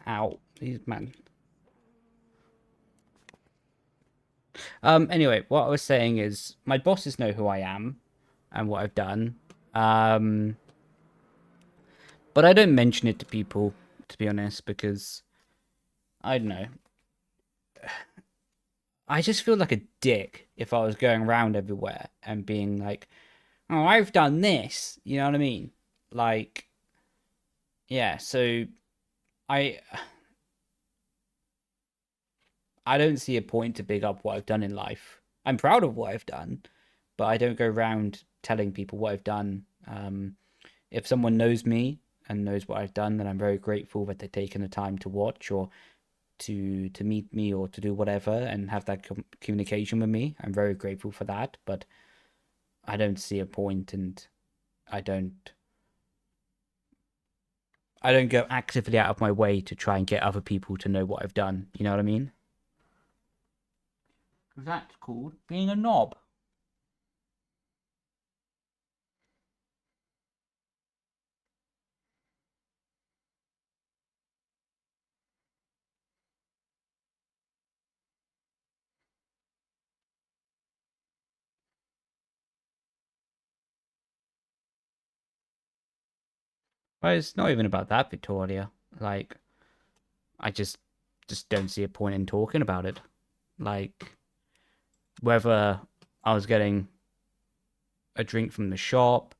Ow, these man. Anyway, what I was saying is my bosses know who I am and what I've done. Um, but I don't mention it to people, to be honest, because I don't know. I just feel like a dick if I was going around everywhere and being like, "Oh, I've done this." You know what I mean? Like, yeah. So I I don't see a point to big up what I've done in life. I'm proud of what I've done, but I don't go around telling people what I've done. If someone knows me and knows what I've done, then I'm very grateful that they've taken the time to watch or to meet me or to do whatever and have that communication with me. I'm very grateful for that, but I don't see a point, and I don't I don't go actively out of my way to try and get other people to know what I've done. You know what I mean? That's called being a knob. But it's not even about that, Victoria. Like, I just don't see a point in talking about it. Like, whether I was getting a drink from the shop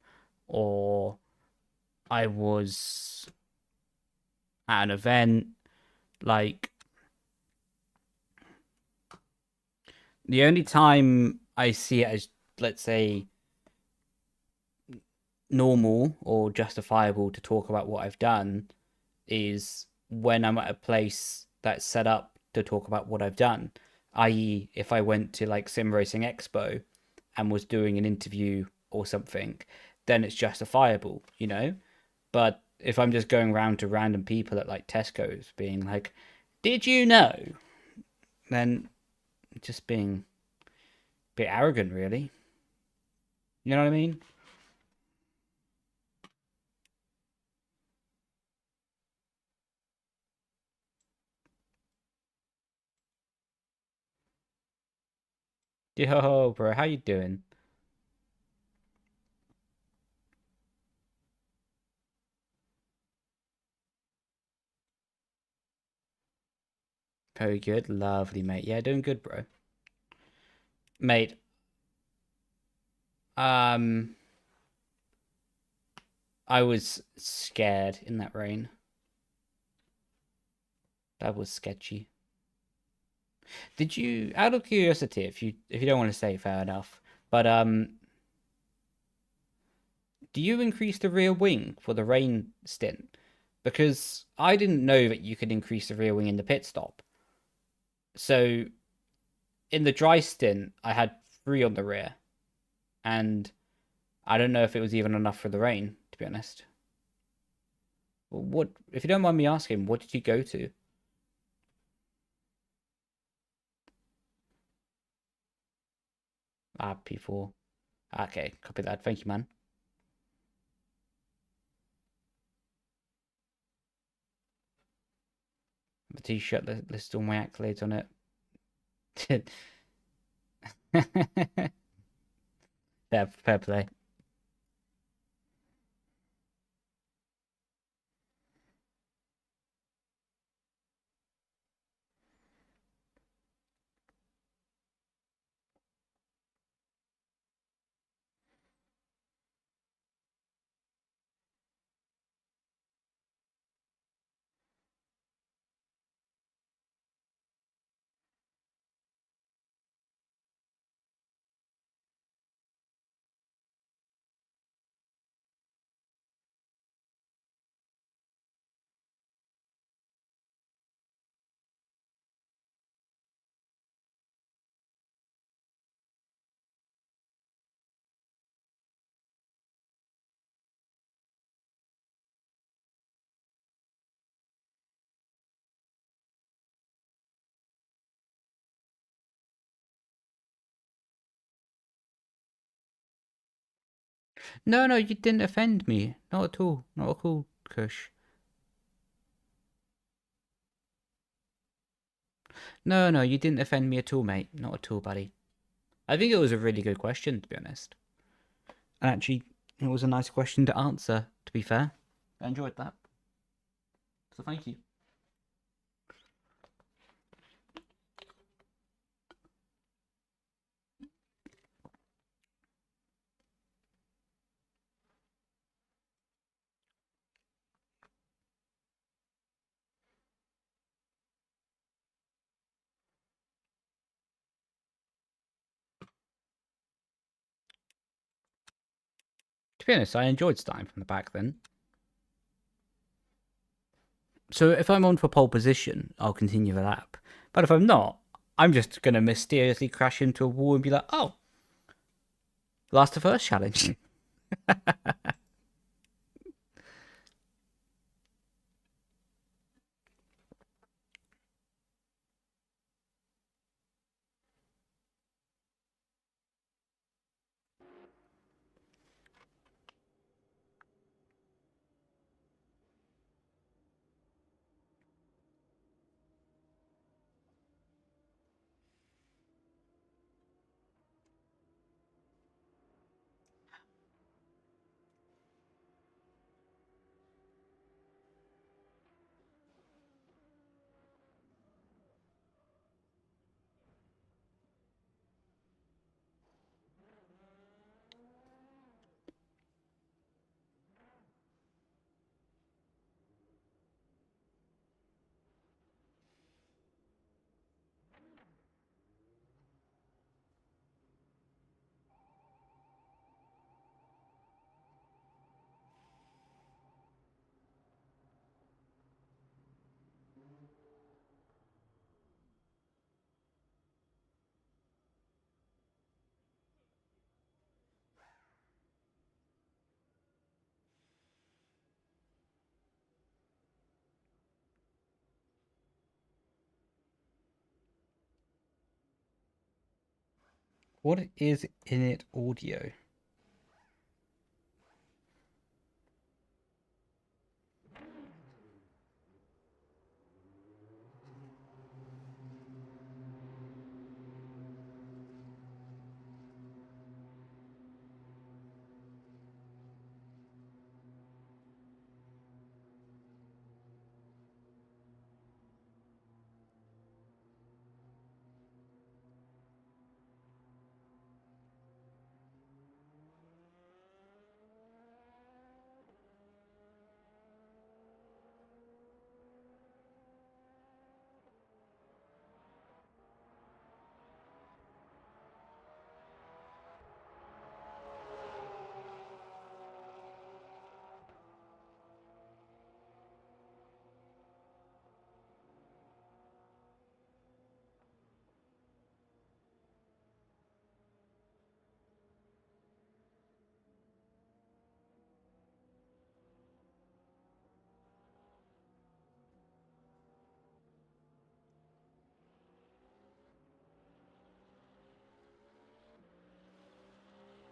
or I was at an event, like, the only time I see it as, let's say, normal or justifiable to talk about what I've done is when I'm at a place that's set up to talk about what I've done. I.e., if I went to like Sim Racing Expo and was doing an interview or something, then it's justifiable, you know? But if I'm just going around to random people at like Tesco's being like, did you know? Then just being a bit arrogant, really. You know what I mean? Yo, bro, how you doing? Very good. Lovely, mate. Yeah, doing good, bro. Mate, um, I was scared in that rain. That was sketchy. Did you, out of curiosity, if you don't want to say, fair enough, but do you increase the rear wing for the rain stint? Because I didn't know that you could increase the rear wing in the pit stop. So in the dry stint, I had three on the rear, and I don't know if it was even enough for the rain, to be honest. What, if you don't mind me asking, what did you go to? Ah, P4. Okay, copy that. Thank you, man. The t-shirt that lists all my accolades on it. Yeah, fair play. No, no, you didn't offend me. Not at all. Not at all, Kush. No, no, you didn't offend me at all, mate. Not at all, buddy. I think it was a really good question, to be honest. And actually, it was a nice question to answer, to be fair. I enjoyed that. So thank you. To be honest, I enjoyed starting from the back then. So if I'm on for pole position, I'll continue the lap. But if I'm not, I'm just going to mysteriously crash into a wall and be like, oh, last to first challenge. What is in it audio?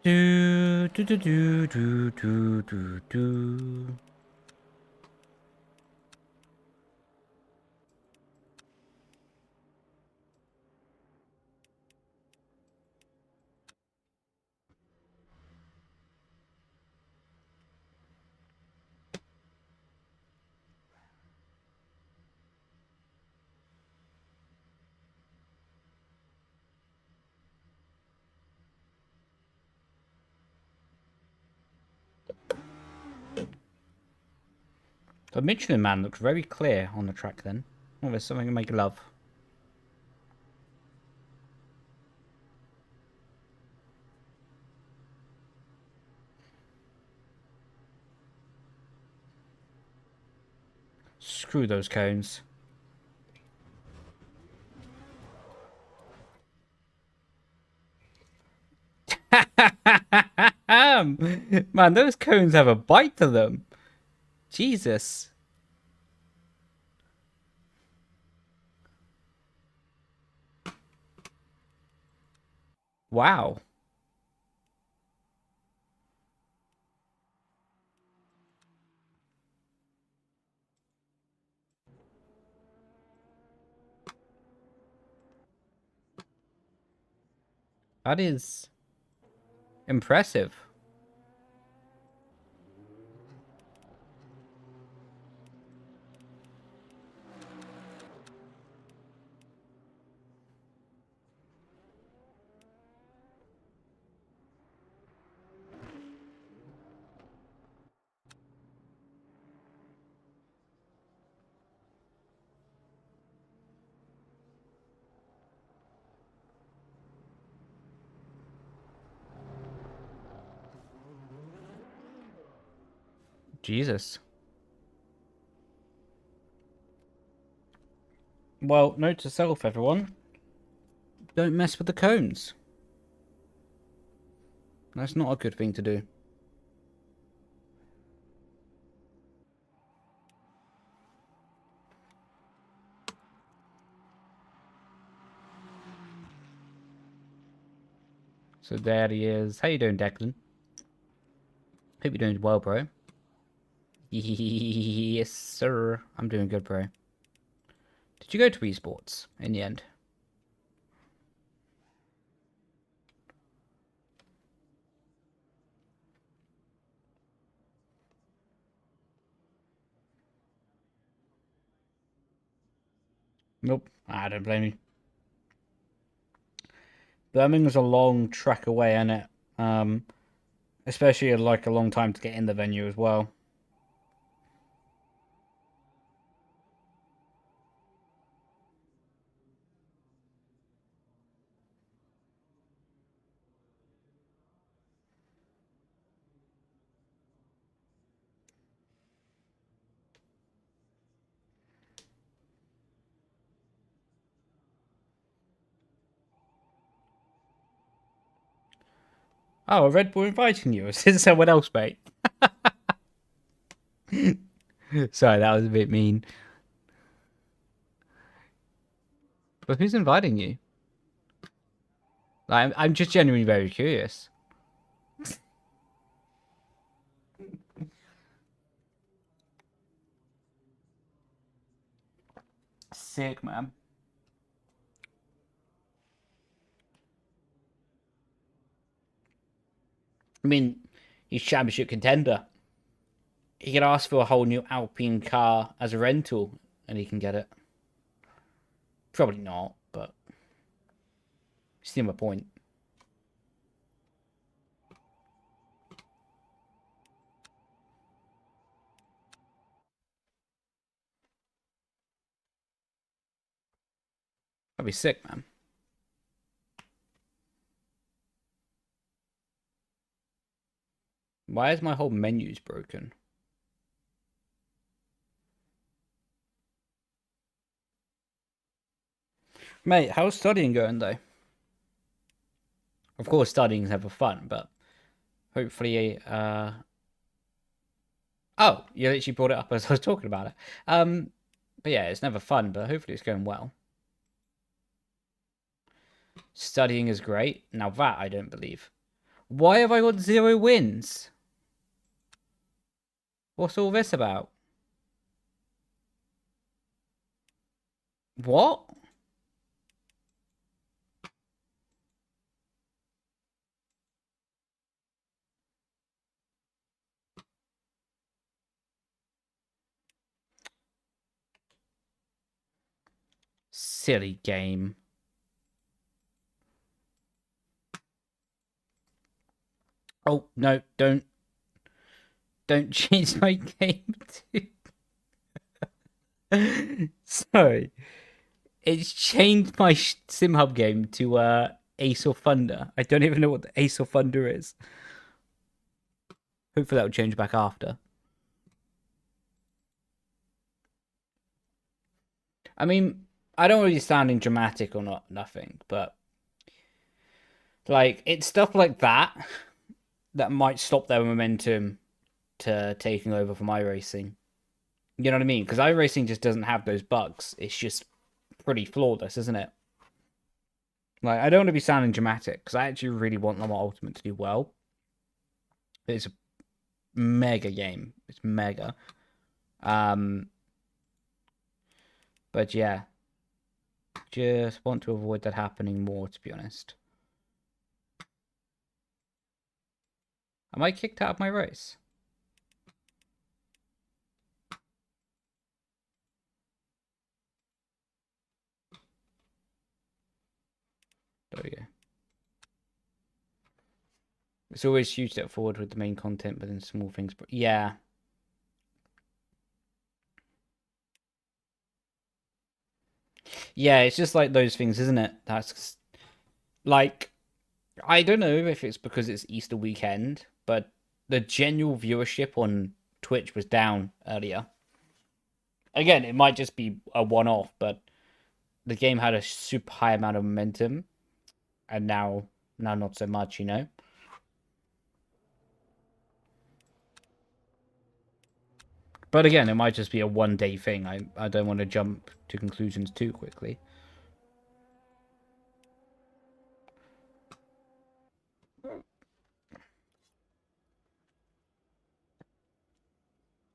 Do do do do do do do do. The Michelin Man looks very clear on the track then. Oh, there's something to make love. Screw those cones. Man, those cones have a bite to them. Jesus. Wow. That is impressive. Jesus. Well, note to self, everyone. Don't mess with the cones. That's not a good thing to do. So there he is. How you doing, Declan? Hope you're doing well, bro. Yes, sir. I'm doing good, bro. Did you go to esports in the end? Nope. I don't blame you. Birmingham's a long trek away, isn't it? Especially like a long time to get in the venue as well. Oh, Red Bull inviting you. Is it someone else, mate? Sorry, that was a bit mean. But who's inviting you? I'm just genuinely very curious. Sick, man. I mean, he's championship contender. He could ask for a whole new Alpine car as a rental, and he can get it. Probably not, but see my point. That'd be sick, man. Why is my whole menus broken? Mate, how's studying going, though? Of course, studying is never fun, but hopefully, Oh, you literally brought it up as I was talking about it. But yeah, it's never fun, but hopefully it's going well. Studying is great. Now that I don't believe. Why have I got 0 wins? What's all this about? What? Silly game. Oh, no, don't change my game to... Sorry. It's changed my SimHub game to Ace or Thunder. I don't even know what the Ace or Thunder is. Hopefully that will change back after. I mean, I don't really sounding dramatic or not, nothing, but like it's stuff like that that might stop their momentum to taking over from iRacing. You know what I mean? Because iRacing just doesn't have those bugs. It's just pretty flawless, isn't it? Like, I don't want to be sounding dramatic because I actually really want Llama Ultimate to do well. It's a mega game. It's mega. But yeah, just want to avoid that happening more, to be honest. Am I kicked out of my race? There we go. It's always huge step forward with the main content, but then small things. But yeah. Yeah, it's just like those things, isn't it? That's like, I don't know if it's because it's Easter weekend, but the general viewership on Twitch was down earlier. Again, it might just be a one-off, but the game had a super high amount of momentum, and now not so much, you know? But again, it might just be a one-day thing. I don't want to jump to conclusions too quickly.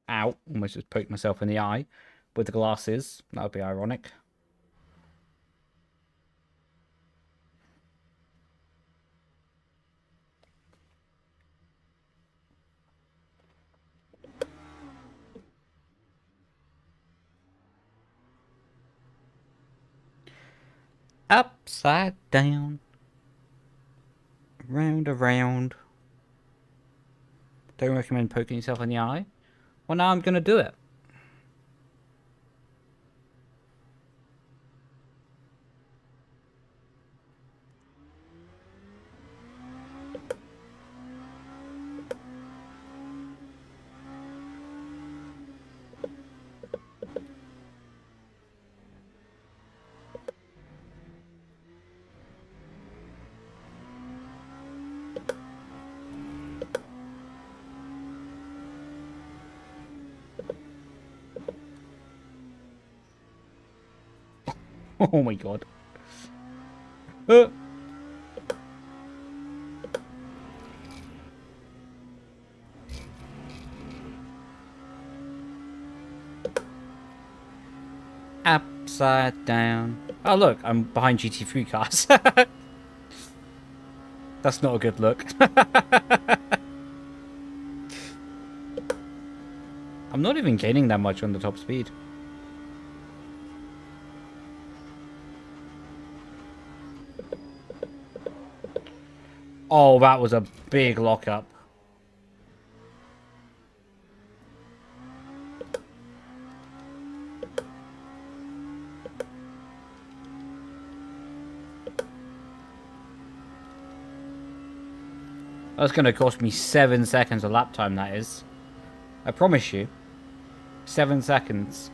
Ow, almost just poked myself in the eye with the glasses. That would be ironic. Upside down. Round around. Don't recommend poking yourself in the eye. Well, now I'm going to do it. Oh my god. Upside down. Oh look, I'm behind GT3 cars. That's not a good look. I'm not even gaining that much on the top speed. Oh, that was a big lockup. That's going to cost me 7 seconds of lap time, that is. I promise you. 7 seconds.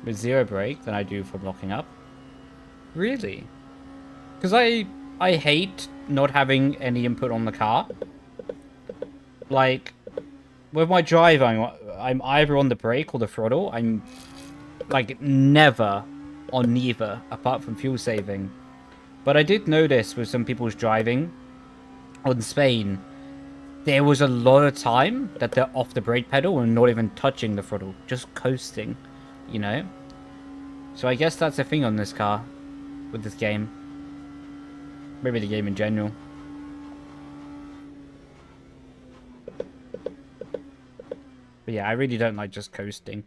With 0 brake than I do from locking up. Really? Because I hate not having any input on the car. Like, with my driving, I'm either on the brake or the throttle. I'm, like, never on neither, apart from fuel saving. But I did notice with some people's driving on Spain, there was a lot of time that they're off the brake pedal and not even touching the throttle, just coasting, you know? So I guess that's a thing on this car, with this game. Maybe the game in general. But yeah, I really don't like just coasting.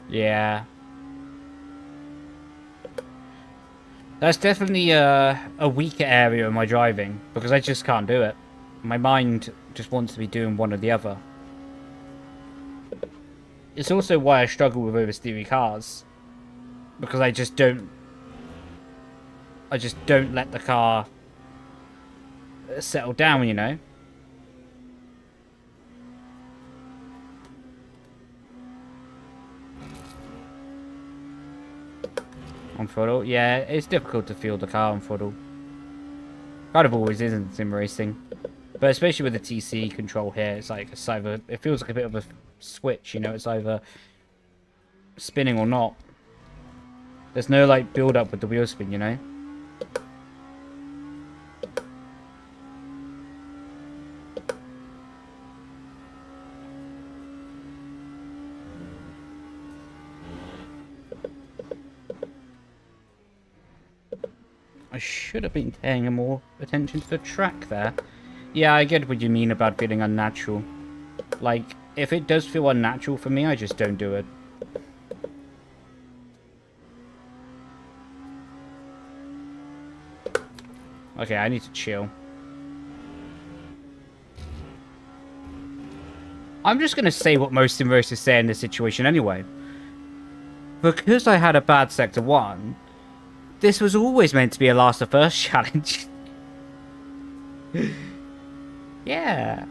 Yeah. That's definitely a weaker area in my driving, because I just can't do it. My mind just wants to be doing one or the other. It's also why I struggle with oversteering cars. Because I just don't let the car settle down, you know? On throttle? Yeah, it's difficult to feel the car on throttle. Kind of always is in sim racing. But especially with the TC control here, it's like it's either, it feels like a bit of a switch, you know, it's either spinning or not. There's no like build up with the wheel spin, you know? I should have been paying more attention to the track there. Yeah, I get what you mean about feeling unnatural. Like, if it does feel unnatural for me, I just don't do it. Okay, I need to chill. I'm just going to say what most sim racers say in this situation anyway. Because I had a bad Sector 1, this was always meant to be a last to first challenge. Yeah.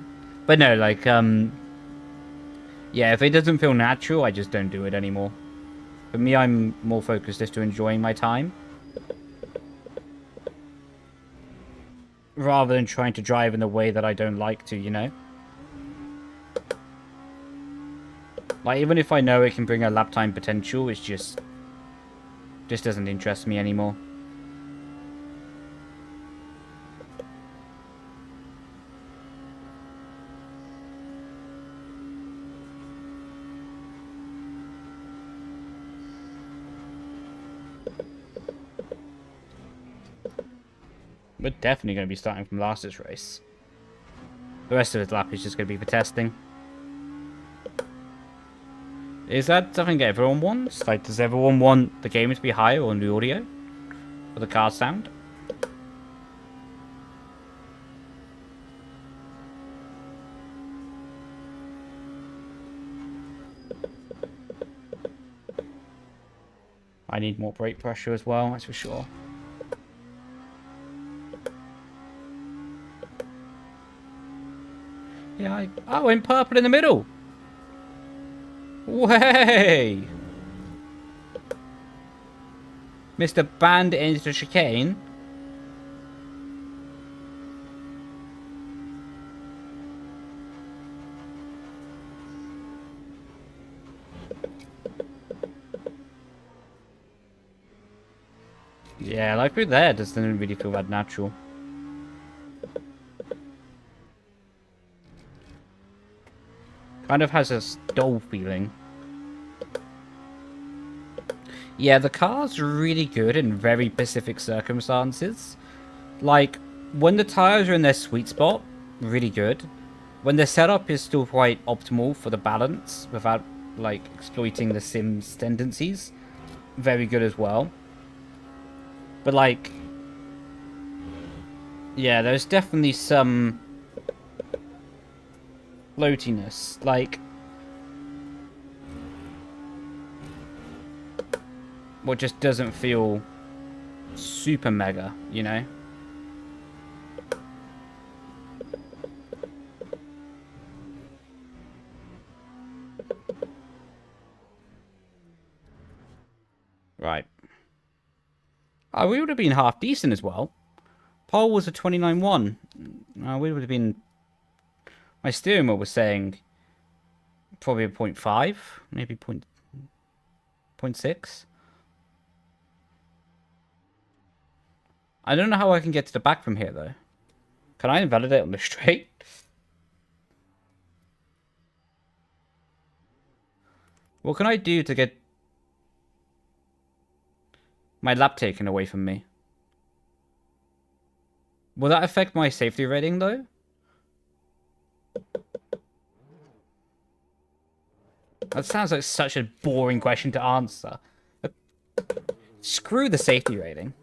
But no, like, yeah, if it doesn't feel natural, I just don't do it anymore. For me, I'm more focused as to enjoying my time. Rather than trying to drive in a way that I don't like to, you know? Like, even if I know it can bring a lap time potential, it's just doesn't interest me anymore. We're definitely going to be starting from last this race. The rest of his lap is just going to be for testing. Is that something everyone wants? Like, does everyone want the game to be higher on the audio? For the car sound? I need more brake pressure as well, that's for sure. Yeah, I went purple in the middle. Way! Mr. Band into the chicane. Yeah, like through there, it doesn't really feel that natural. Kind of has a dull feeling. Yeah, the car's really good in very specific circumstances. Like, when the tires are in their sweet spot, really good. When the setup is still quite optimal for the balance, without, like, exploiting the sim's tendencies, very good as well. But, like, yeah, there's definitely some floatiness. Like, what just doesn't feel super mega, you know? Right. Oh, we would have been half decent as well. Pole was a 29.1. We would have been... My steering wheel was saying probably a 0.5, maybe 0.6. I don't know how I can get to the back from here, though. Can I invalidate on the straight? What can I do to get my lap taken away from me? Will that affect my safety rating, though? That sounds like such a boring question to answer. Screw the safety rating.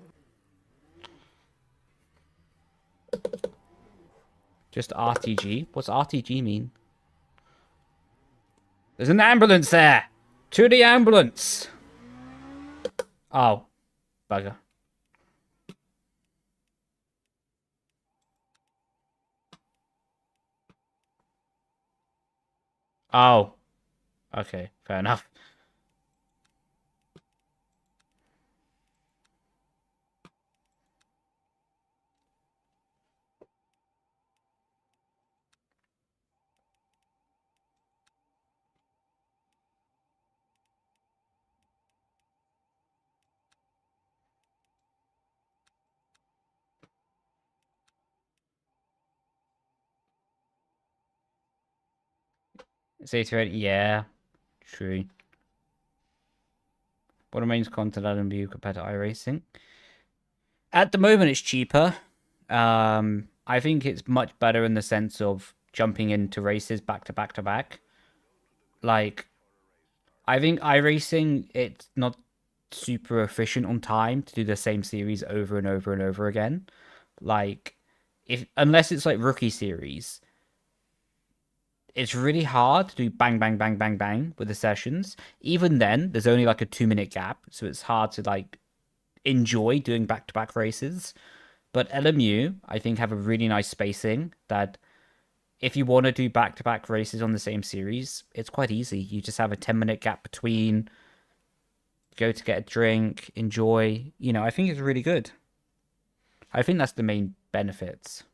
Just RTG? What's RTG mean? There's an ambulance there! To the ambulance! Oh. Bugger. Oh. Okay, fair enough. Say to it, yeah, true. What remains content item view compared to iRacing? At the moment, it's cheaper. I think it's much better in the sense of jumping into races back to back to back. Like, I think iRacing, it's not super efficient on time to do the same series over and over and over again. Like, if unless it's like rookie series, it's really hard to do bang bang bang bang bang with the sessions. Even then, there's only like a 2 minute gap, so it's hard to like enjoy doing back to back races. But LMU, I think, have a really nice spacing that if you want to do back to back races on the same series, it's quite easy. You just have a 10 minute gap between, go to get a drink, enjoy. You know, I think it's really good. I think that's the main benefits.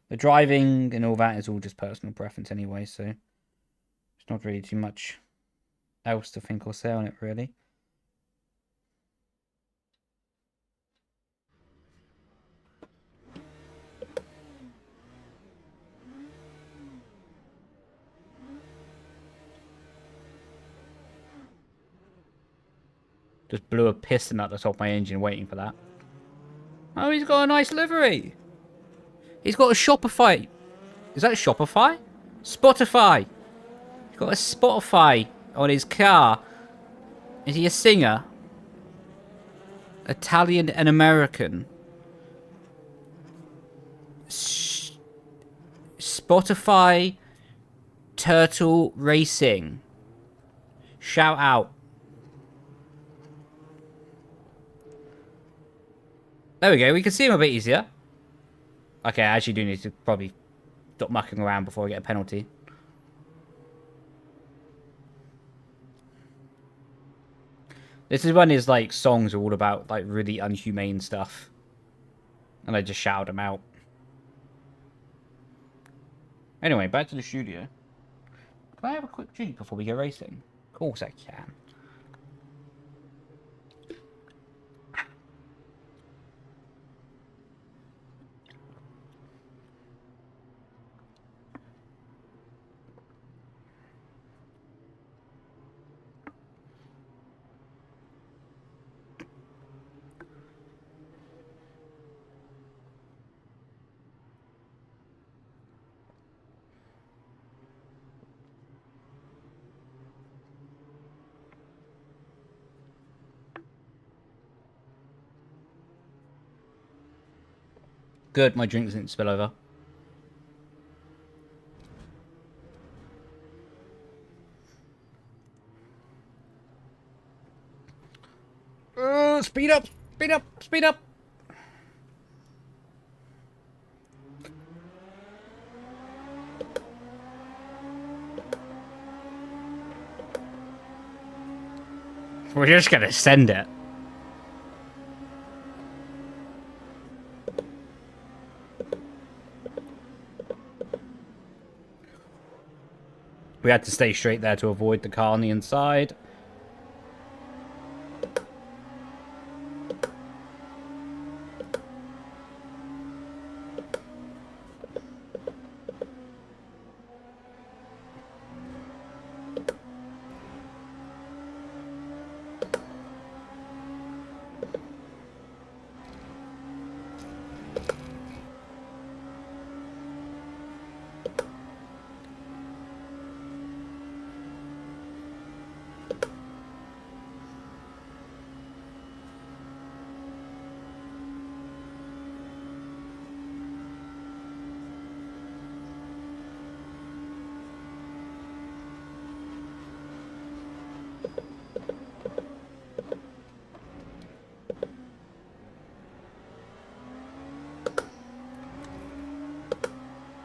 The driving and all that is all just personal preference anyway, so it's not really too much else to think or say on it, really. Just blew a piston out the top of my engine waiting for that. Oh, he's got a nice livery. He's got a Shopify. Is that Shopify? Spotify. He's got a Spotify on his car. Is he a singer? Italian and American. Spotify Turtle Racing. Shout out. There we go. We can see him a bit easier. Okay, I actually do need to probably stop mucking around before I get a penalty. This is when his like songs are all about like really unhumane stuff, and I just shout them out. Anyway, back to the studio. Can I have a quick drink before we go racing? Of course I can. Good, my drink doesn't spill over. Speed up! Speed up! Speed up! We're just gonna send it. We had to stay straight there to avoid the car on the inside.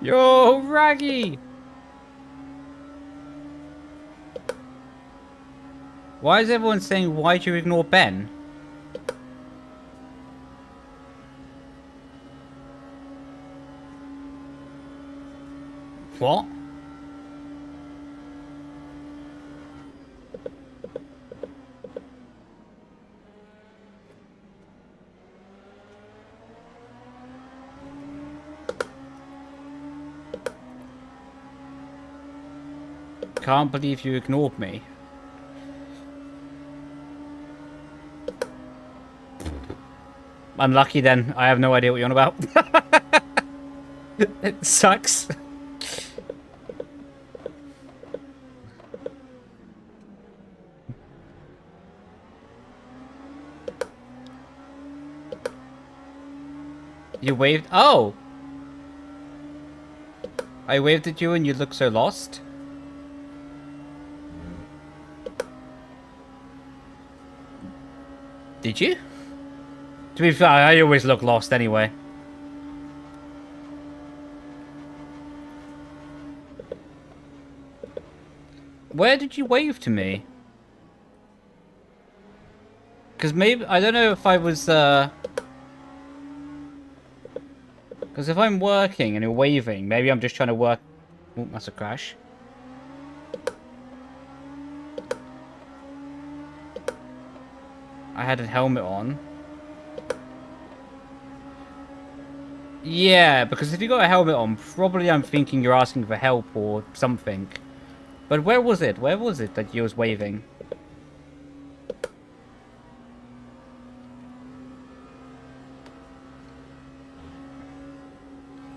Yo, Raggy! Why is everyone saying, why'd you ignore Ben? What? can't believe you ignored me. Unlucky then. I have no idea what you're on about. It sucks. You waved? Oh! I waved at you and you look so lost. Did you? To be fair, I always look lost anyway. Where did you wave to me? Because maybe... I don't know if I was... Because if I'm working and you're waving, maybe I'm just trying to work... Oh, that's a crash. I had a helmet on. Yeah, because if you got a helmet on, probably I'm thinking you're asking for help or something. But where was it? Where was it that you was waving?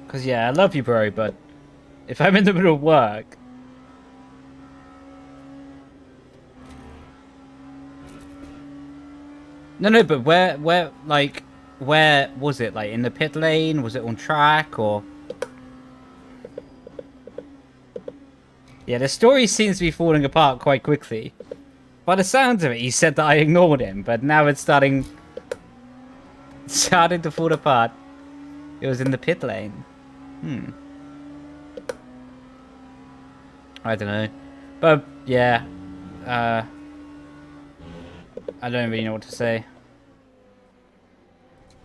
Because, yeah, I love you, bro, but if I'm in the middle of work... No, but where, like, where was it? Like, in the pit lane? Was it on track, or... Yeah, the story seems to be falling apart quite quickly. By the sounds of it, he said that I ignored him, but now it's starting to fall apart. It was in the pit lane. I don't know. But, yeah. I don't really know what to say.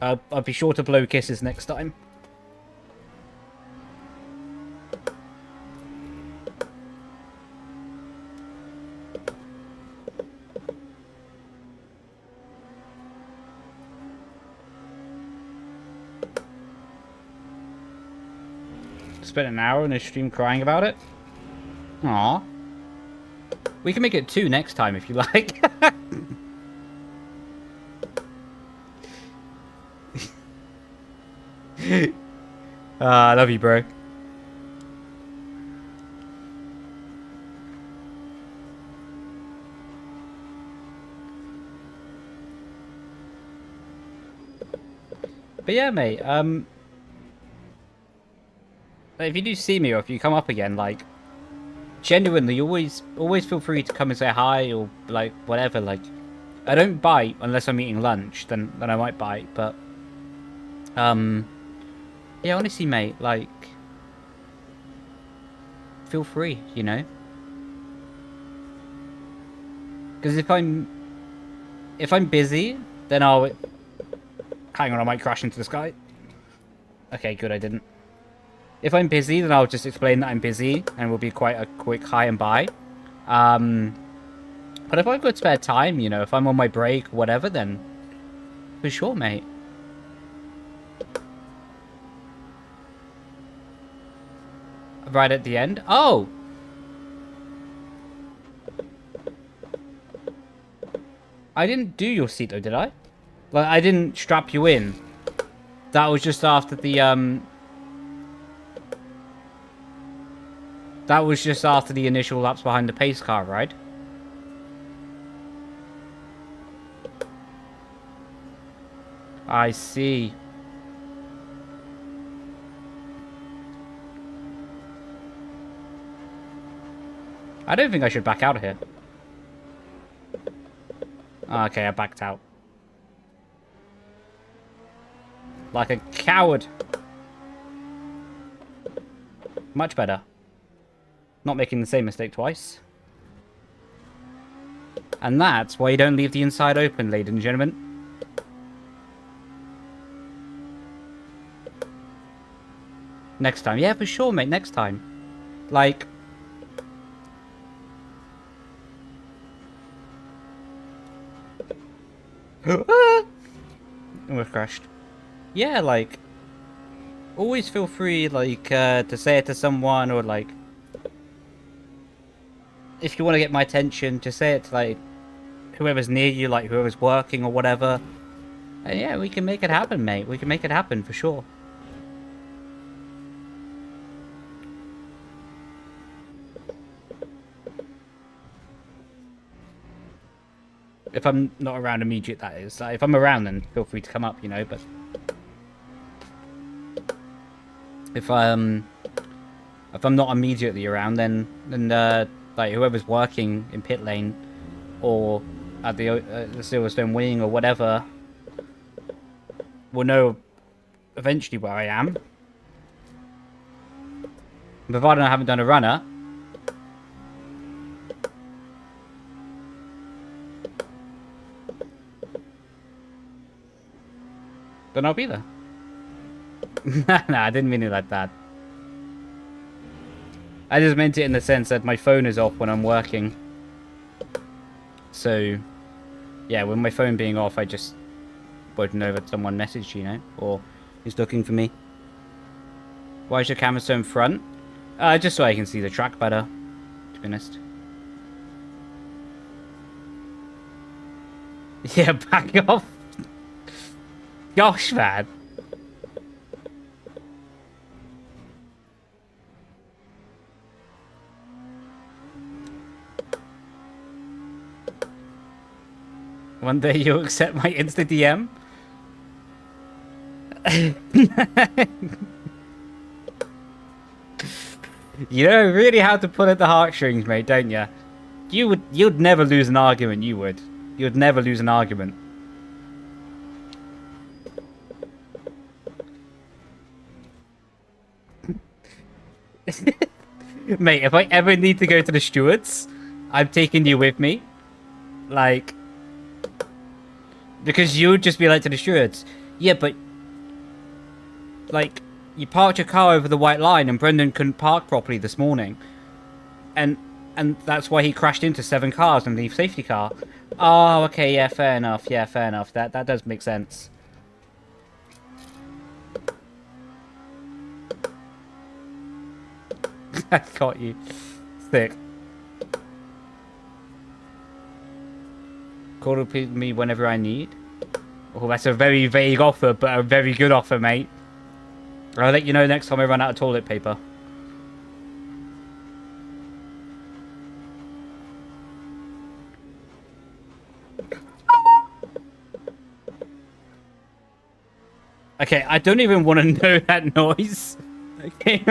I'll be sure to blow kisses next time. Spent an hour in a stream crying about it. Aww. We can make it 2 next time if you like. I love you, bro. But yeah, mate, if you do see me or if you come up again, like, genuinely, always feel free to come and say hi or, like, whatever. Like, I don't bite unless I'm eating lunch, then I might bite, but, yeah, honestly, mate, like, feel free, you know? Because if I'm busy, then I'll... Hang on, I might crash into the sky. Okay, good, I didn't. If I'm busy, then I'll just explain that I'm busy, and will be quite a quick hi and bye. But if I've got spare time, you know, if I'm on my break, whatever, then for sure, mate. Right at the end? Oh! I didn't do your seat, though, did I? Like, I didn't strap you in. That was just after the, That was just after the initial laps behind the pace car, right? I see. I don't think I should back out of here. Okay, I backed out. Like a coward. Much better. Not making the same mistake twice. And that's why you don't leave the inside open, ladies and gentlemen. Next time. Yeah, for sure, mate. Next time. Like... Almost crashed. Yeah, like... Always feel free, like, to say it to someone, or, like... if you want to get my attention, just say it to, like, whoever's near you, like, whoever's working or whatever. And yeah, we can make it happen, mate. We can make it happen, for sure. If I'm not around immediate, that is. Like, if I'm around, then feel free to come up, you know, but... If I'm not immediately around, then like, whoever's working in pit lane or at the Silverstone wing or whatever will know eventually where I am. Provided I haven't done a runner. Then I'll be there. Nah, I didn't mean it like that. I just meant it in the sense that my phone is off when I'm working. So, yeah, with my phone being off, I just wouldn't know that someone messaged, you know, or is looking for me. Why is your camera so in front? Just so I can see the track better, to be honest. Yeah, back off. Gosh, man. One day you'll accept my Insta DM. You know really how to pull at the heartstrings, mate, don't you? You'd never lose an argument, you would. You'd never lose an argument. Mate, if I ever need to go to the stewards, I'm taking you with me. Like, because you would just be like to the stewards, yeah, but, like, you parked your car over the white line and Brendon couldn't park properly this morning. And that's why he crashed into 7 cars in the safety car. Oh, okay, yeah, fair enough. Yeah, fair enough. That does make sense. I got you. Sick. Call up me whenever I need. Oh, that's a very vague offer, but a very good offer, mate. I'll let you know next time I run out of toilet paper. Okay, I don't even want to know that noise. It came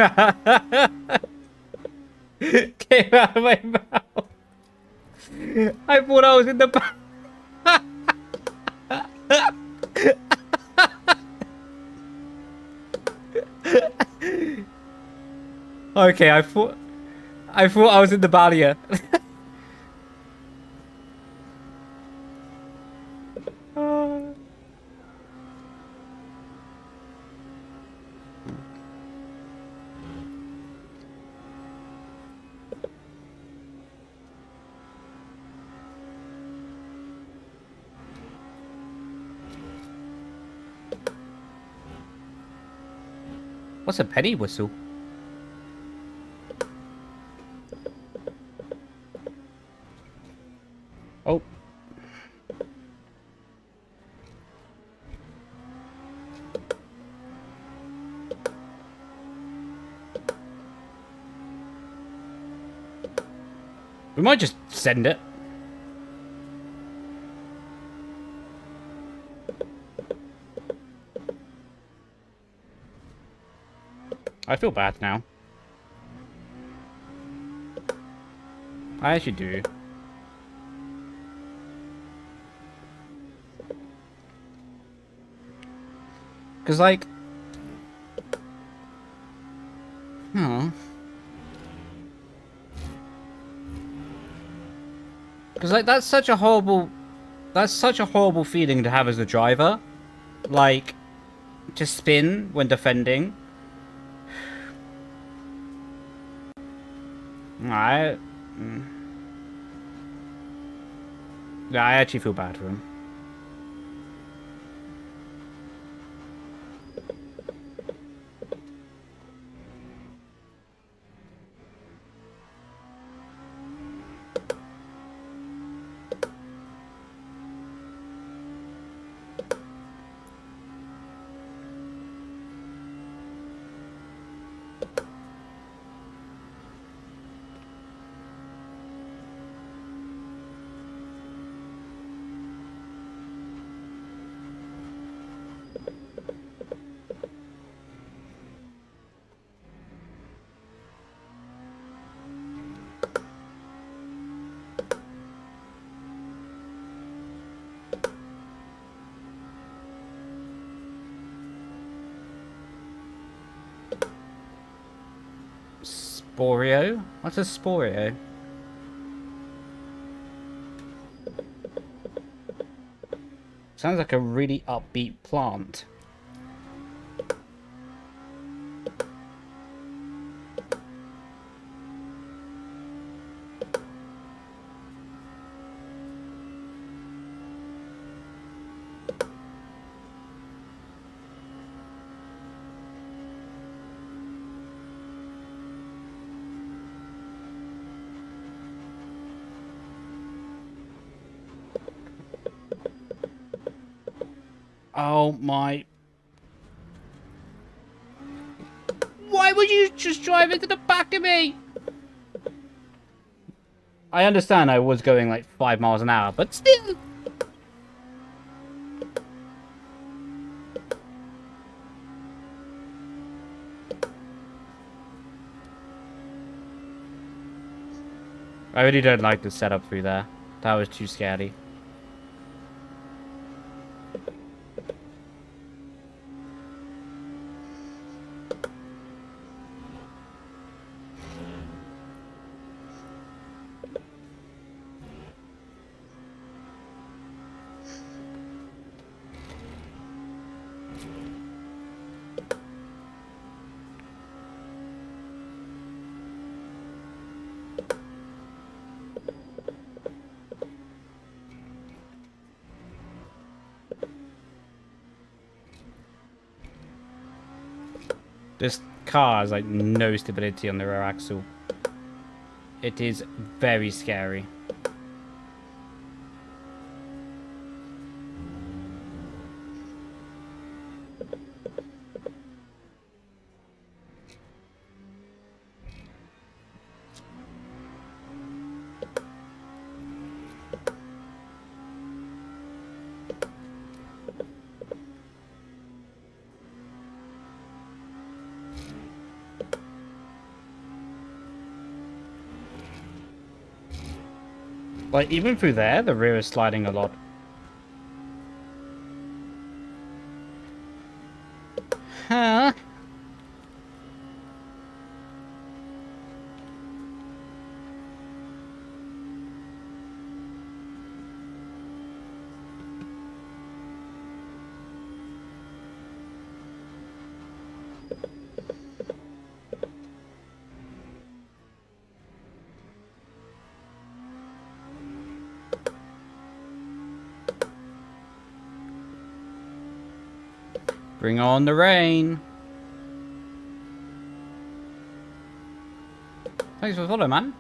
out of my mouth. I thought I was in the back. Okay, I thought I was in the barrier. What's a penny whistle? Oh. We might just send it. I feel bad now. I actually do. Because, like... Because, like, that's such a horrible feeling to have as a driver. Like, to spin when defending. I actually feel bad for him. Sporeo? What's a Sporeo? Sounds like a really upbeat plant. Oh my... Why would you just drive into the back of me? I understand I was going like 5 miles an hour, but still... I really don't like the setup through there. That was too scary. This car has like no stability on the rear axle. It is very scary. Like, even through there, the rear is sliding a lot. Huh? Bring on the rain. Thanks for the follow, man.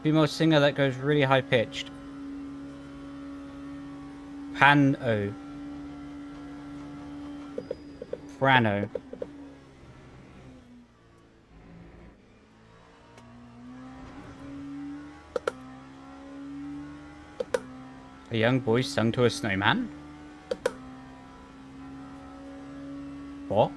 Female singer that goes really high pitched. Pano. Frano. A young boy sung to a snowman? What?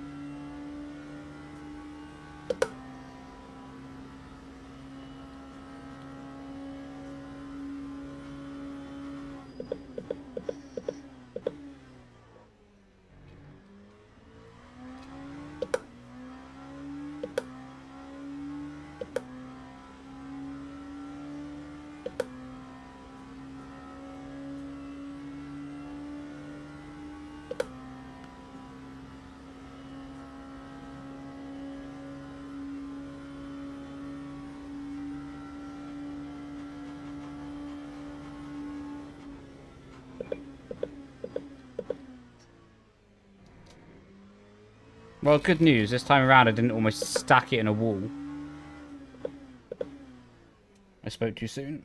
Well, good news. This time around, I didn't almost stack it in a wall. I spoke too soon.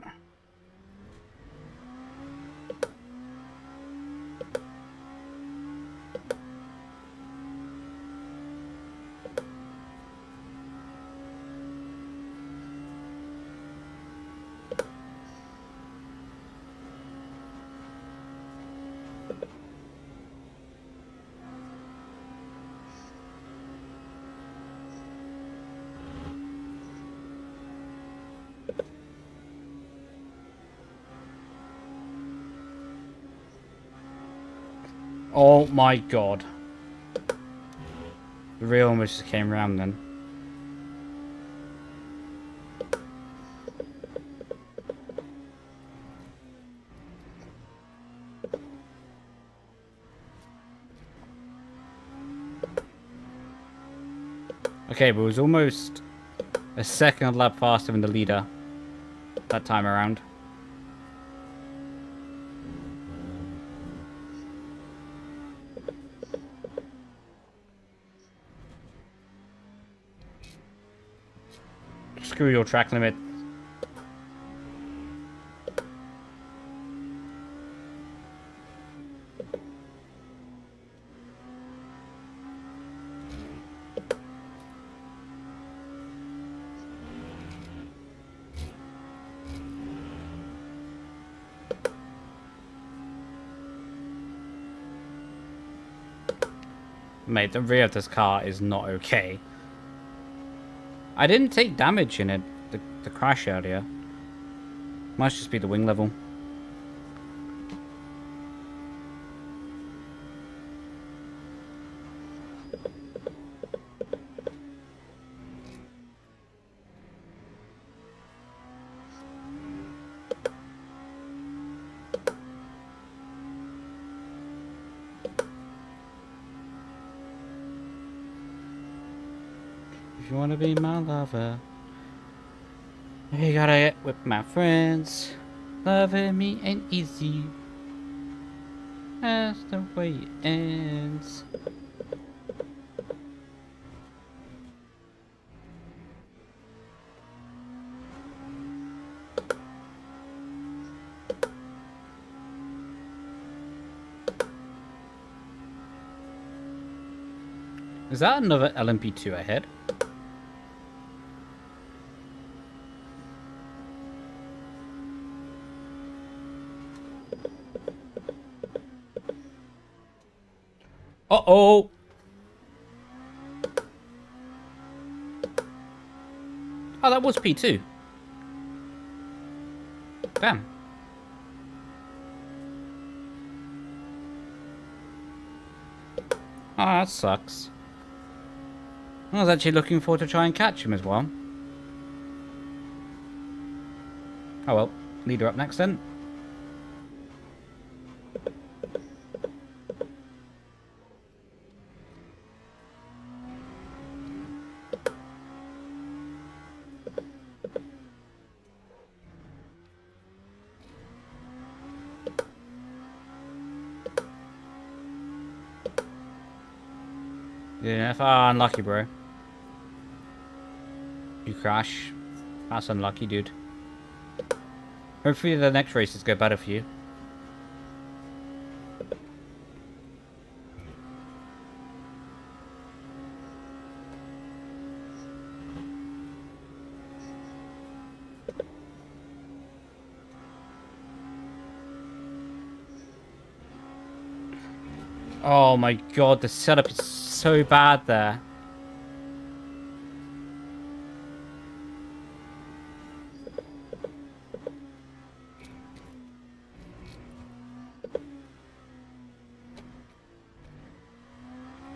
Oh my god. The real almost just came around then. Okay, but it was almost a second lap faster than the leader that time around. Screw your track limit. Mate, the rear of this car is not okay. I didn't take damage in it, the crash earlier. Must just be the wing level. If you wanna be my lover, you gotta get with my friends. Loving me ain't easy. That's the way it ends. Is that another LMP2 ahead? Uh-oh! Oh, that was P2. Damn. Oh, that sucks. I was actually looking forward to try and catch him as well. Oh well, leader up next then. Yeah, unlucky, bro. You crash. That's unlucky, dude. Hopefully the next races go better for you. Oh my god, the setup is so bad there.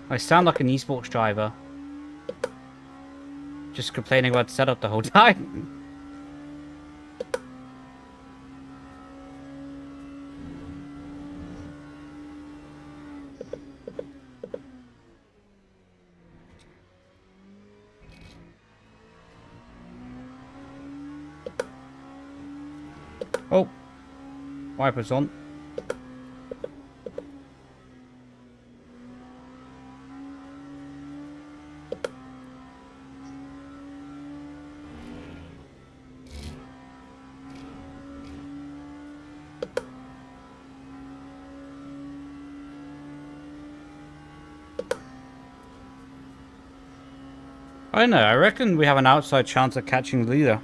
I sound like an esports driver. Just complaining about setup the whole time. Oh, wipers on. I don't know, I reckon we have an outside chance of catching the leader.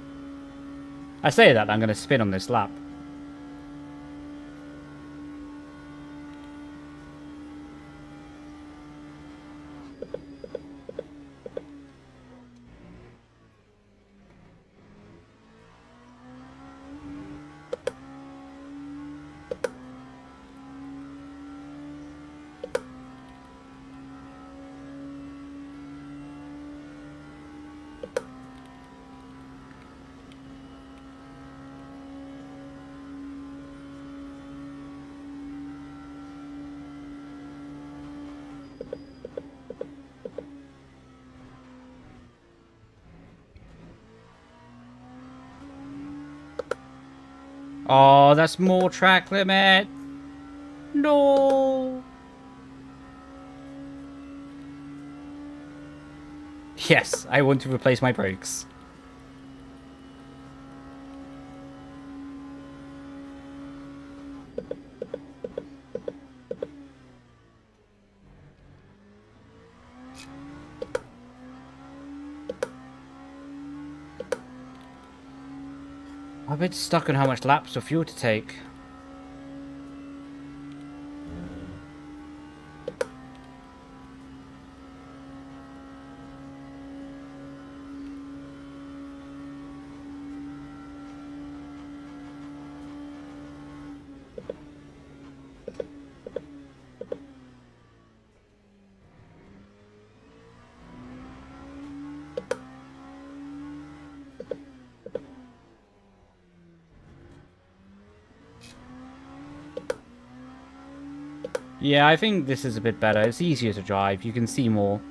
I say that, I'm going to spin on this lap. Oh, that's more track limit. No. Yes, I want to replace my brakes. I'm a bit stuck on how much laps of fuel to take. Yeah, I think this is a bit better. It's easier to drive. You can see more.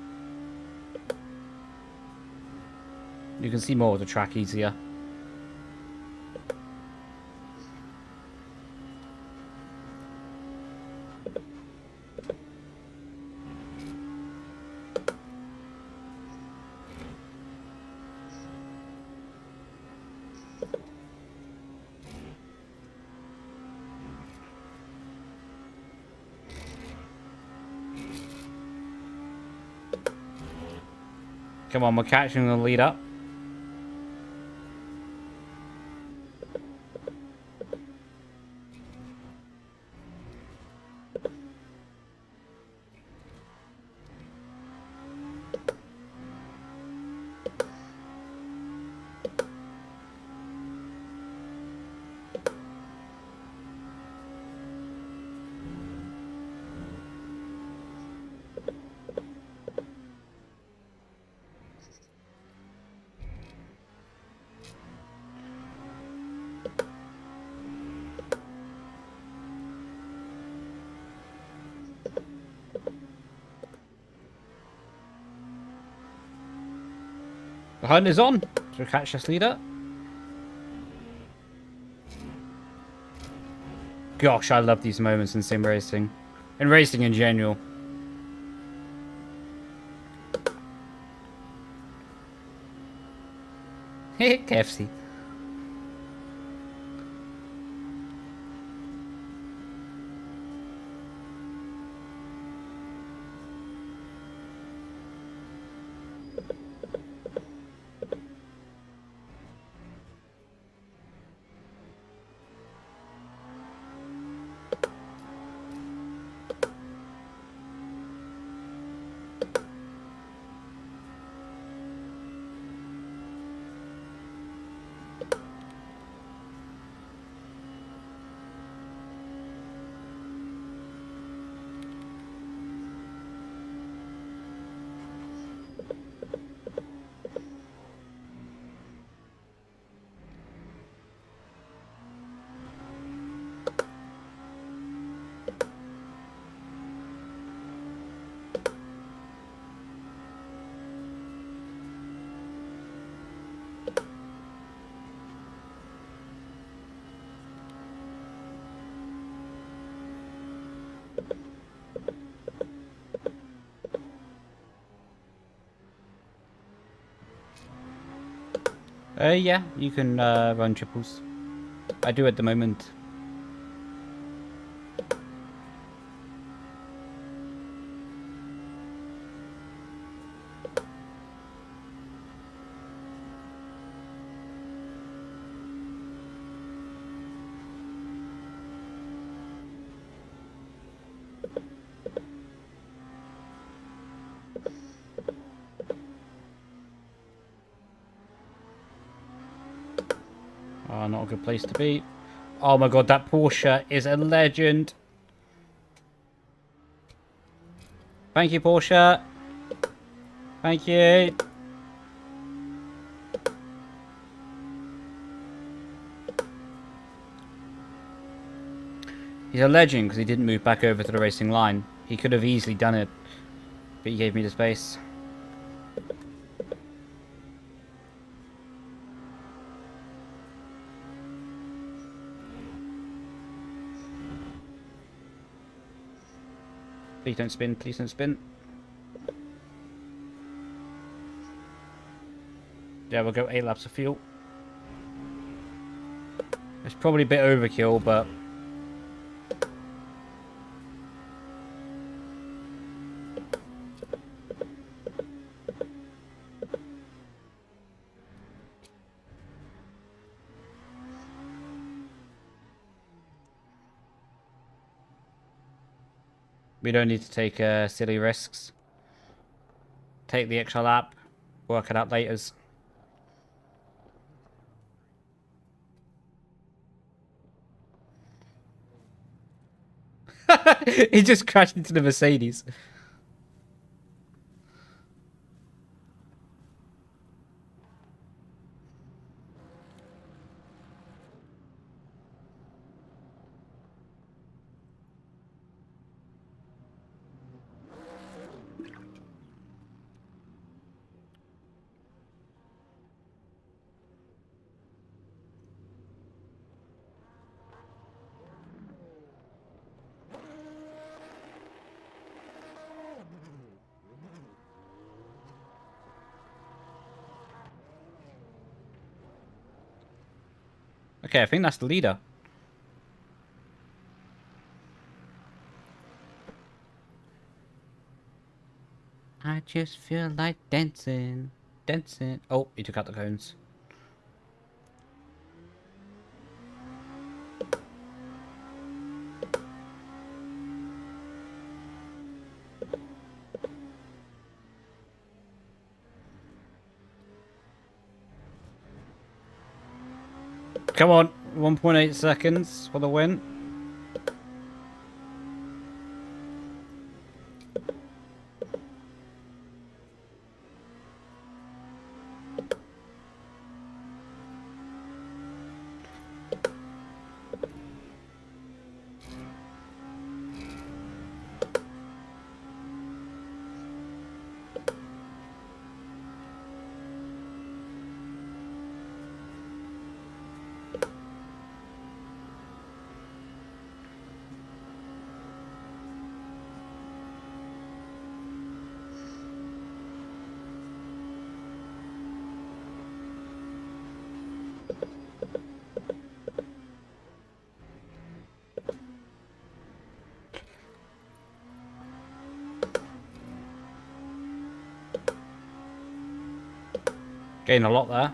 You can see more of the track easier. Come on, we're catching the lead up. The hunt is on to catch this leader. Gosh, I love these moments in sim racing. And racing in general. KFC. Yeah, you can run triples. I do at the moment. Oh, not a good place to be. Oh my god, that Porsche is a legend. Thank you, Porsche. Thank you. He's a legend because he didn't move back over to the racing line. He could have easily done it, but he gave me the space. Please don't spin, please don't spin. Yeah, we'll go 8 laps of fuel. It's probably a bit overkill, but... we don't need to take silly risks. Take the extra lap, work it out later. He just crashed into the Mercedes. Okay, I think that's the leader. I just feel like dancing. Dancing. Oh, he took out the cones. Come on, 1.8 seconds for the win. Gain a lot there.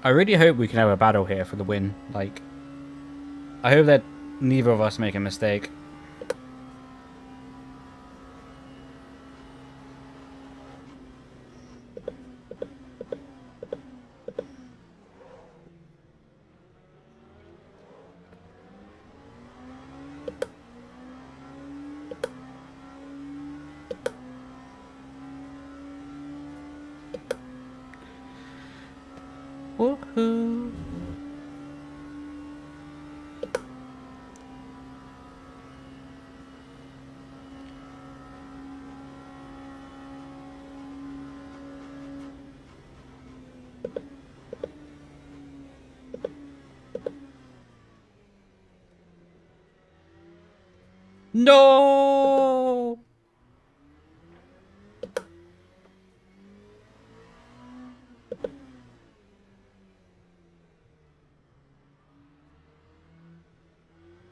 I really hope we can have a battle here for the win. Like, I hope that neither of us make a mistake. Woohoo! No!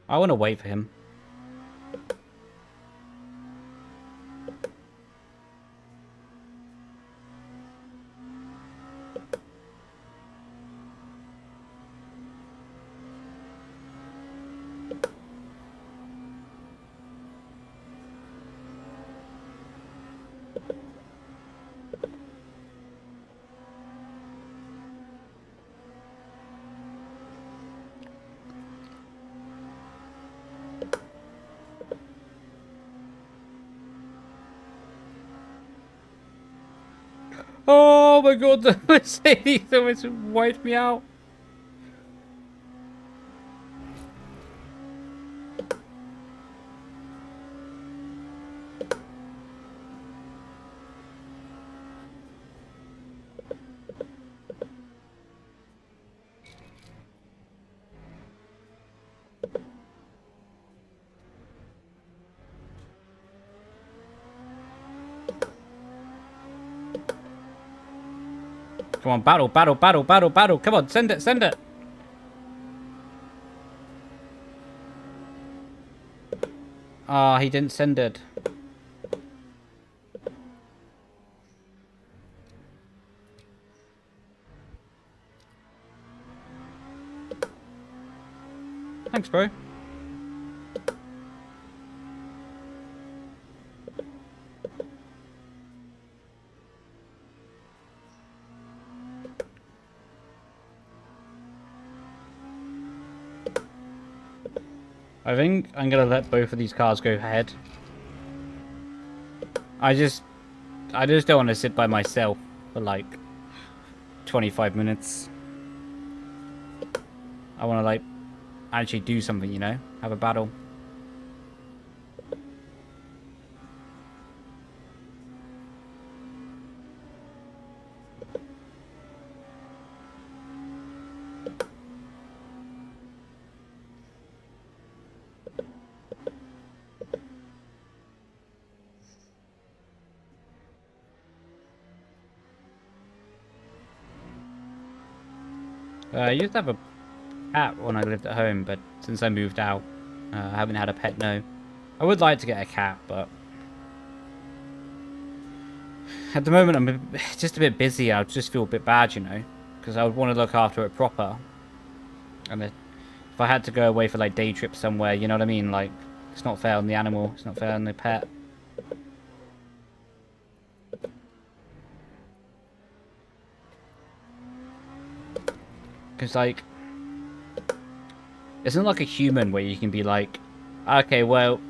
I want to wait for him. Oh my god, the Mercedes almost wiped me out. Come on, battle, battle, battle, battle, battle. Come on, send it, send it. Ah, he didn't send it. Thanks, bro. I think I'm gonna let both of these cars go ahead. I just don't want to sit by myself for like 25 minutes. I want to like actually do something, you know, have a battle. I used to have a cat when I lived at home, but since I moved out, I haven't had a pet, no. I would like to get a cat, but at the moment I'm just a bit busy. I just feel a bit bad, you know, because I would want to look after it proper. And if I had to go away for like day trips somewhere, you know what I mean? Like, it's not fair on the animal, it's not fair on the pet. Because, like, it's not like a human where you can be like, okay, well,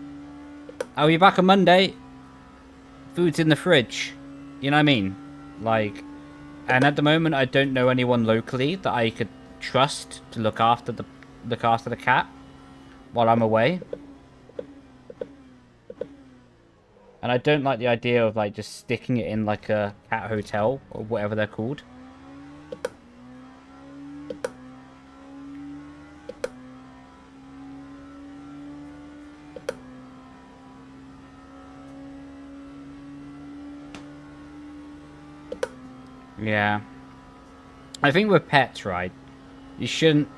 I'll be back on Monday. Food's in the fridge. You know what I mean? Like, and at the moment, I don't know anyone locally that I could trust to look after the cat while I'm away. And I don't like the idea of like just sticking it in like a cat hotel or whatever they're called. Yeah. I think with pets, right, you shouldn't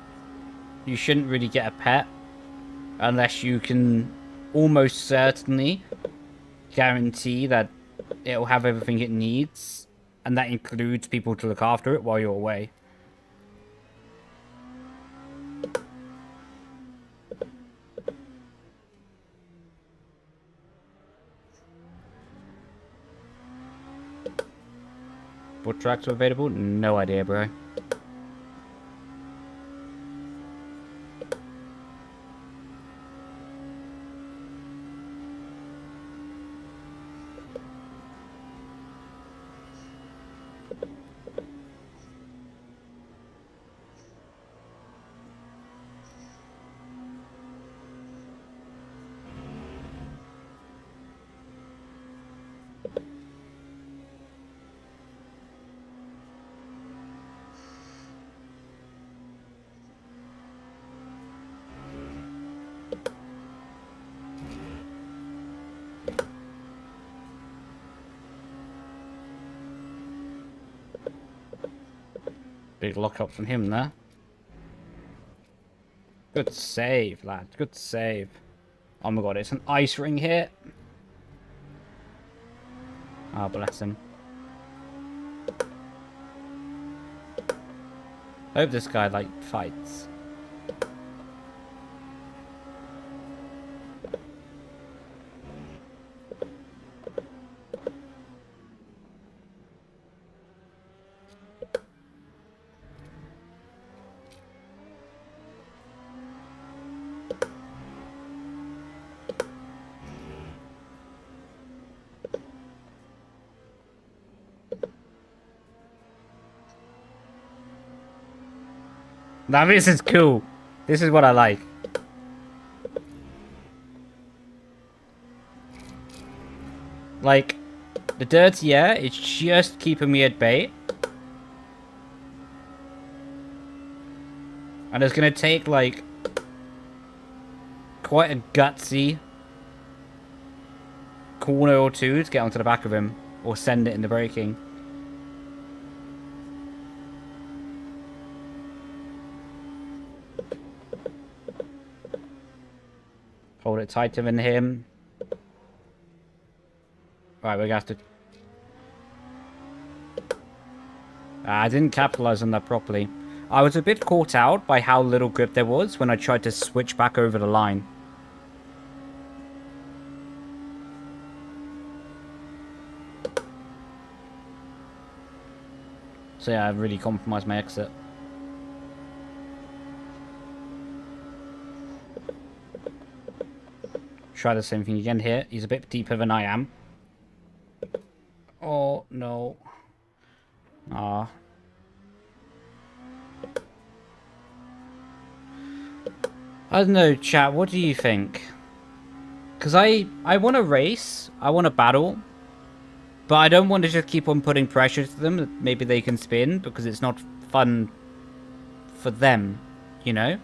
really get a pet unless you can almost certainly guarantee that it'll have everything it needs, and that includes people to look after it while you're away. What tracks are available? No idea, bro. Big lockup from him there. Good save, lad. Good save. Oh my god, it's an ice ring here. Oh, bless him. I hope this guy, like, fights. Now this is cool. This is what I like. Like, the dirty air is just keeping me at bay. And it's gonna take, like, quite a gutsy corner or two to get onto the back of him. Or send it in the braking. Hold it tighter than him. Right, we're gonna have to... I didn't capitalize on that properly. I was a bit caught out by how little grip there was when I tried to switch back over the line. So yeah, I really compromised my exit. Try the same thing again here. He's a bit deeper than I am. Oh, no. Ah. I don't know, chat. What do you think? Because I want to race. I want to battle. But I don't want to just keep on putting pressure to them that maybe they can spin. Because it's not fun for them. You know?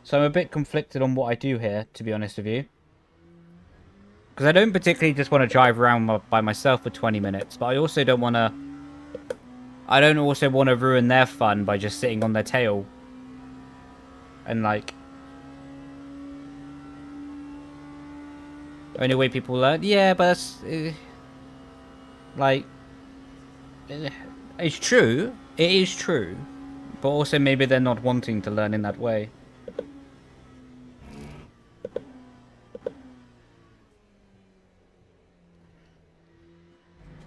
So I'm a bit conflicted on what I do here, to be honest with you. Because I don't particularly just want to drive around by myself for 20 minutes. But I also don't want to... I don't also want to ruin their fun by just sitting on their tail. And like... Only way people learn? Yeah, but that's... like... it's true. It is true. But also maybe they're not wanting to learn in that way.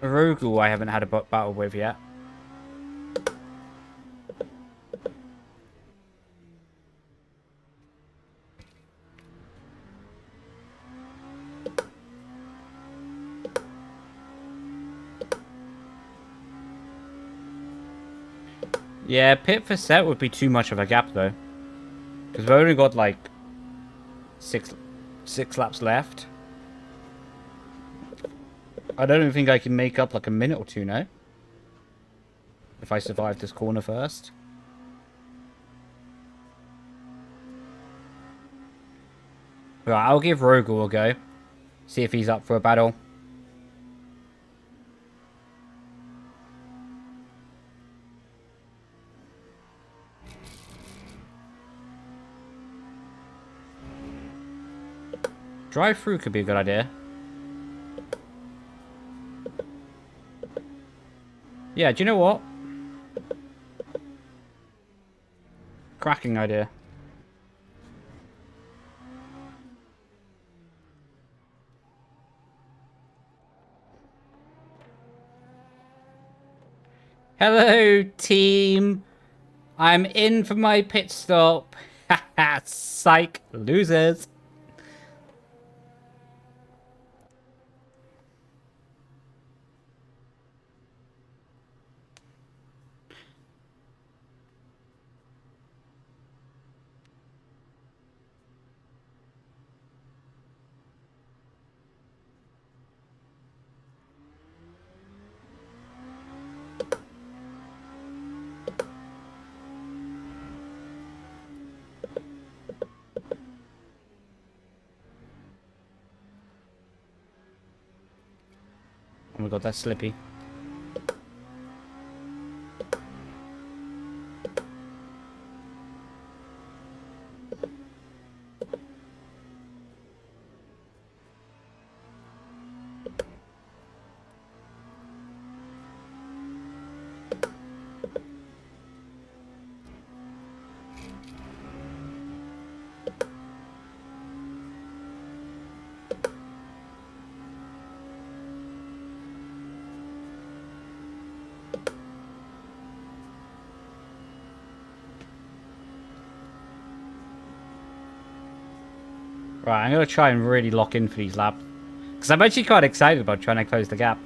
Rogu I haven't had a battle with yet. Yeah, pit for set would be too much of a gap though. Because we've only got like six laps left. I don't even think I can make up like a minute or two now. If I survive this corner first. Right, I'll give Rogu a go. See if he's up for a battle. Drive through could be a good idea. Yeah, do you know what? Cracking idea. Hello, team. I'm in for my pit stop. Haha, psych, losers. Oh my god, that's slippy. Right, I'm going to try and really lock in for these laps. Because I'm actually quite excited about trying to close the gap.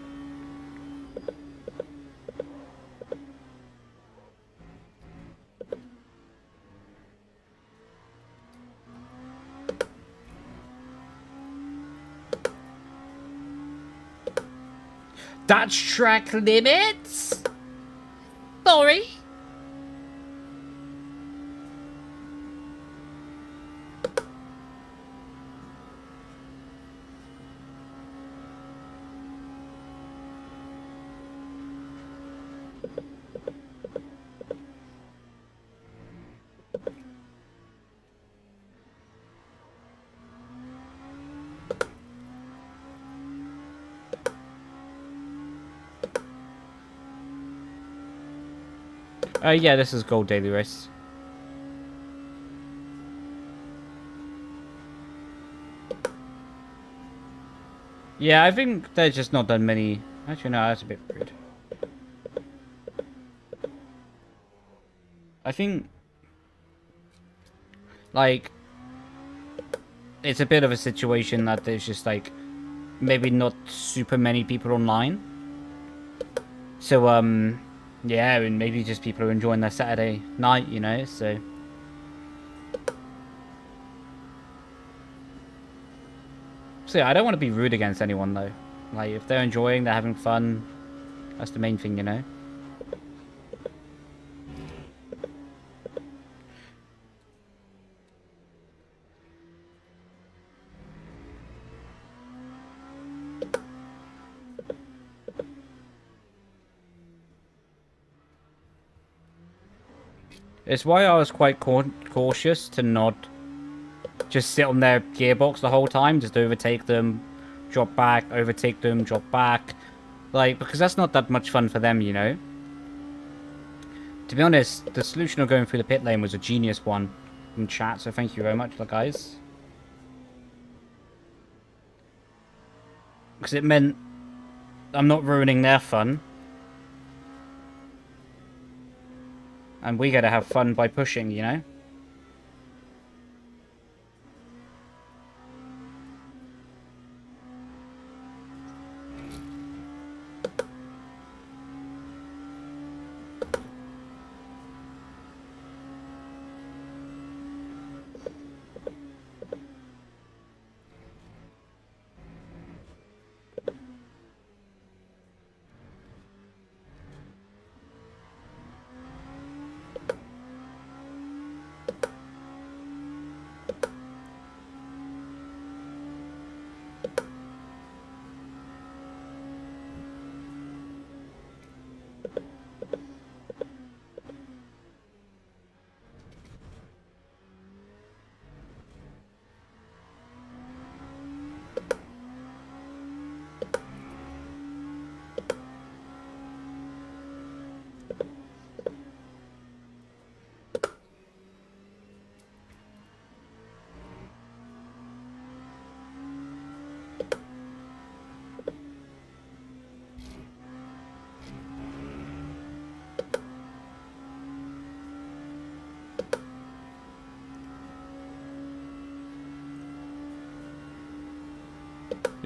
That's track limits? Sorry? Yeah, this is Gold Daily Race. Yeah, I think they're just not done many. Actually, no, that's a bit rude. I think, like, it's a bit of a situation that there's just, like, maybe not super many people online. So, yeah, and maybe just people are enjoying their Saturday night, you know, so. So, yeah, I don't want to be rude against anyone, though. Like, if they're enjoying, they're having fun, that's the main thing, you know? It's why I was quite cautious to not just sit on their gearbox the whole time, just overtake them, drop back, overtake them, drop back. Like, because that's not that much fun for them, you know? To be honest, the solution of going through the pit lane was a genius one in chat, so thank you very much, guys. Because it meant I'm not ruining their fun. And we gotta have fun by pushing, you know?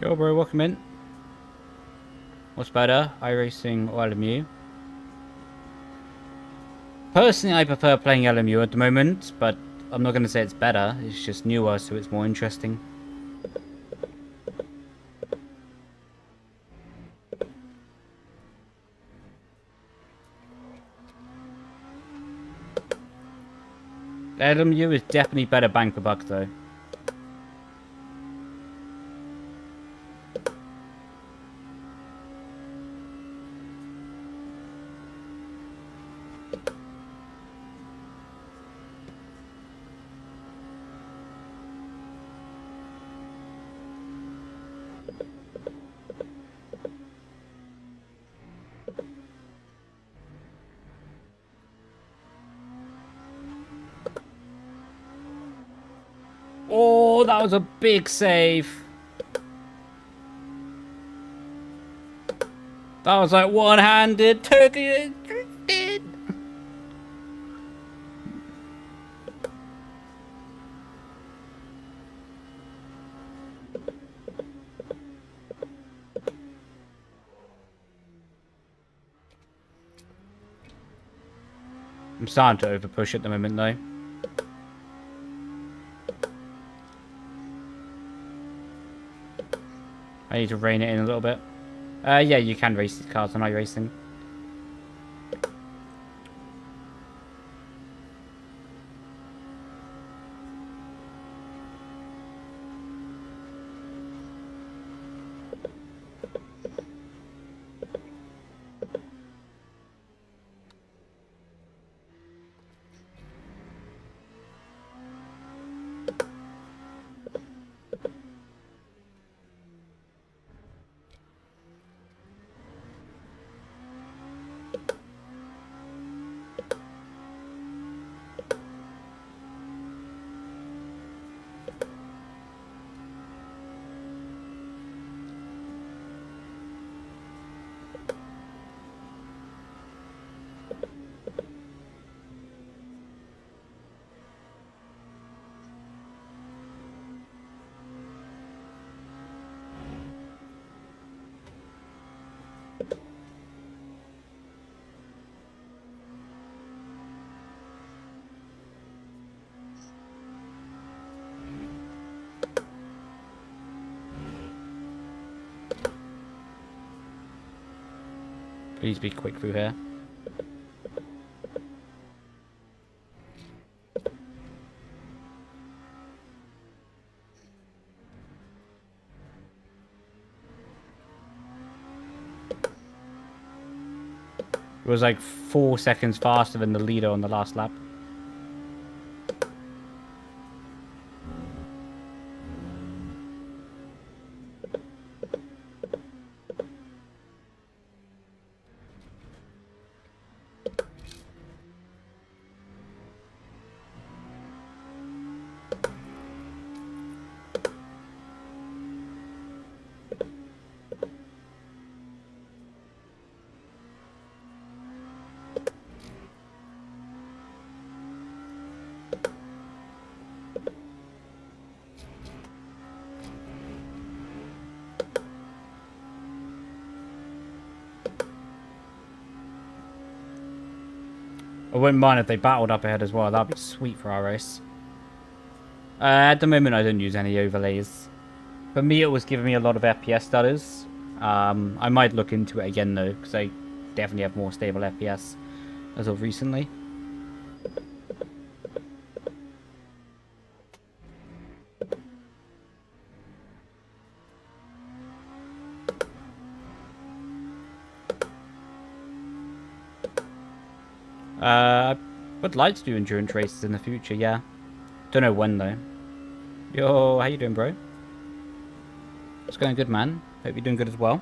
Yo, bro, welcome in. What's better, iRacing or LMU? Personally, I prefer playing LMU at the moment, but I'm not going to say it's better. It's just newer, so it's more interesting. LMU is definitely better bang for buck, though. Oh, that was a big save. That was like one-handed turkey. I'm starting to overpush at the moment, though. I need to rein it in a little bit. Yeah, you can race these cars on iRacing. Please be quick through here. It was like 4 seconds faster than the leader on the last lap. I wouldn't mind if they battled up ahead as well. That'd be sweet for our race. At the moment, I don't use any overlays. For me, it was giving me a lot of FPS stutters. I might look into it again, though, because I definitely have more stable FPS as of recently. I would like to do endurance races in the future, yeah. Don't know when, though. Yo, how you doing, bro? It's going good, man. Hope you're doing good as well.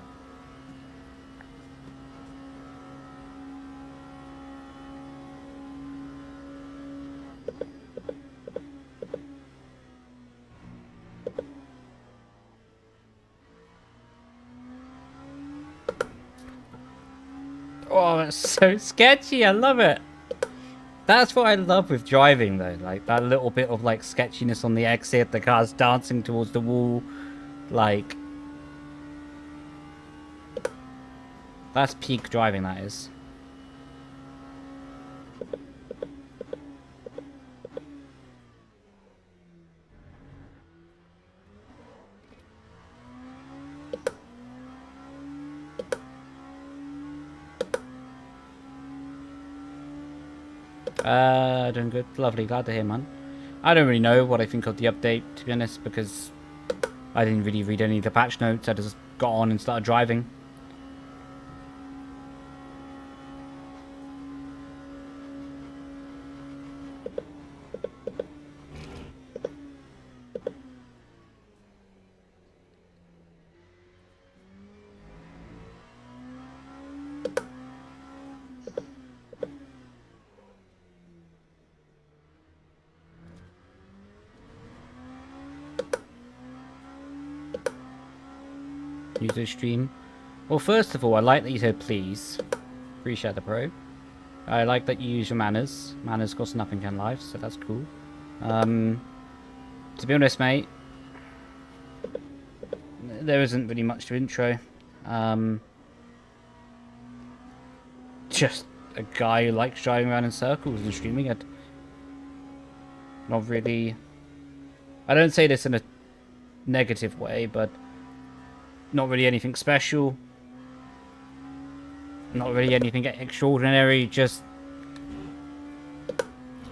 Oh, it's so sketchy. I love it. That's what I love with driving, though. Like, that little bit of, like, sketchiness on the exit. The car's dancing towards the wall. Like, that's peak driving, that is. Doing good. Lovely. Glad to hear, man. I don't really know what I think of the update, to be honest, because I didn't really read any of the patch notes. I just got on and started driving. User stream. Well, first of all, I like that you said please. Appreciate the pro. I like that you use your manners. Manners cost nothing in life, so that's cool. To be honest, mate, there isn't really much to intro. Just a guy who likes driving around in circles and streaming it. Not really... I don't say this in a negative way, but not really anything special. Not really anything extraordinary, just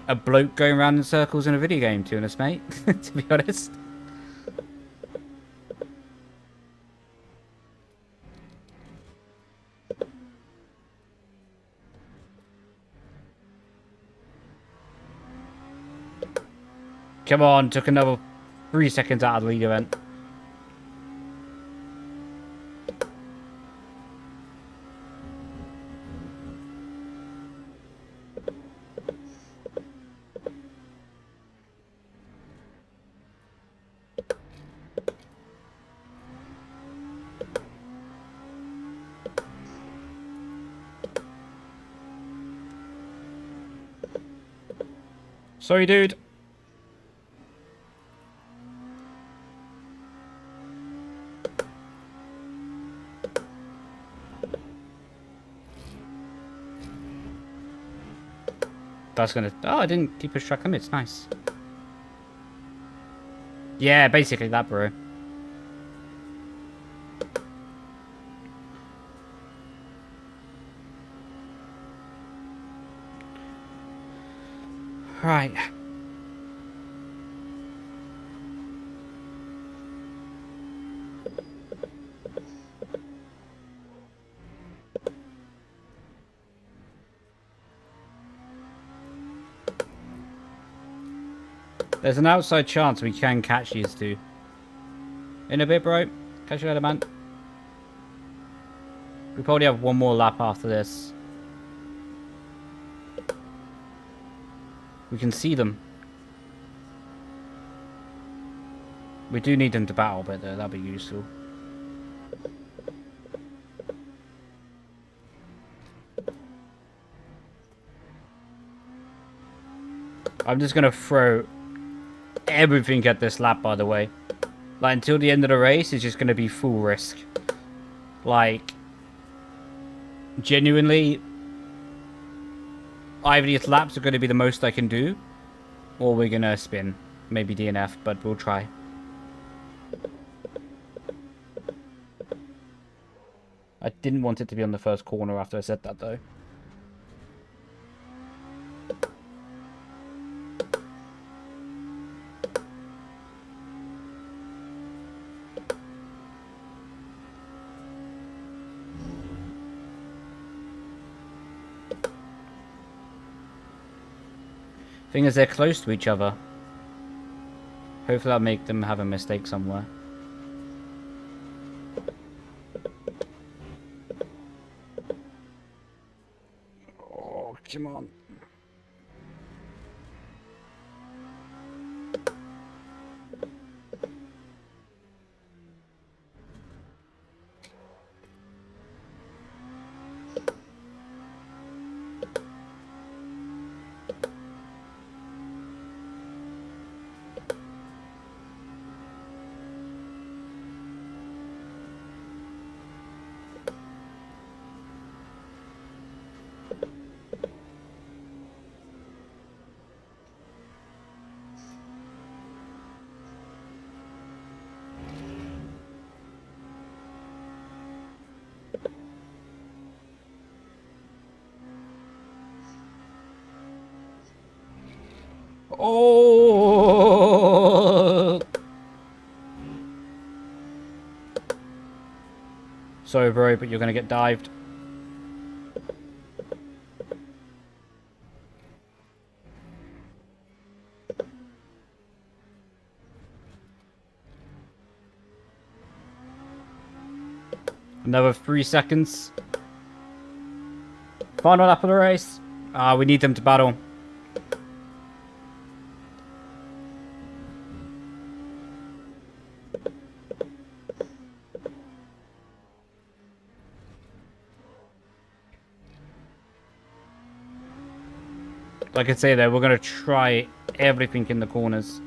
a bloke going around in circles in a video game, to be honest, mate. To be honest. Come on, took another 3 seconds out of the lead event. Sorry, dude. That's gonna... Oh, I didn't keep a track limits. Nice. Yeah, basically that, bro. Right. There's an outside chance we can catch these two. In a bit, bro. Catch you later, man. We probably have one more lap after this. We can see them. We do need them to battle, but that'll be useful. I'm just gonna throw everything at this lap, by the way. Like, until the end of the race, it's just gonna be full risk. Like, genuinely, either these laps are gonna be the most I can do, or we're gonna spin. Maybe DNF, but we'll try. I didn't want it to be on the first corner after I said that, though. Thing is, they're close to each other. Hopefully that'll make them have a mistake somewhere. Oh, come on. Oh! Sorry, bro, but you're gonna get dived. Another 3 seconds. Final lap of the race. We need them to battle. Like I say though, we're going to try everything in the corners.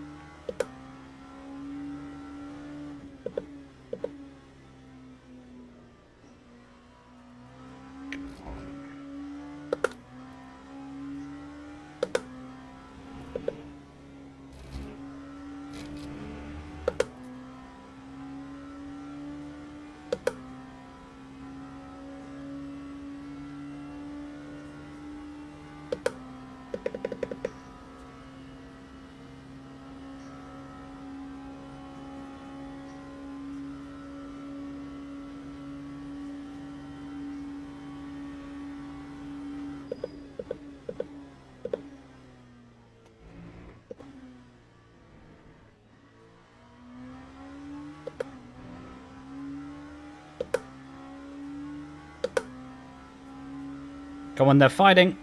Come on, they're fighting.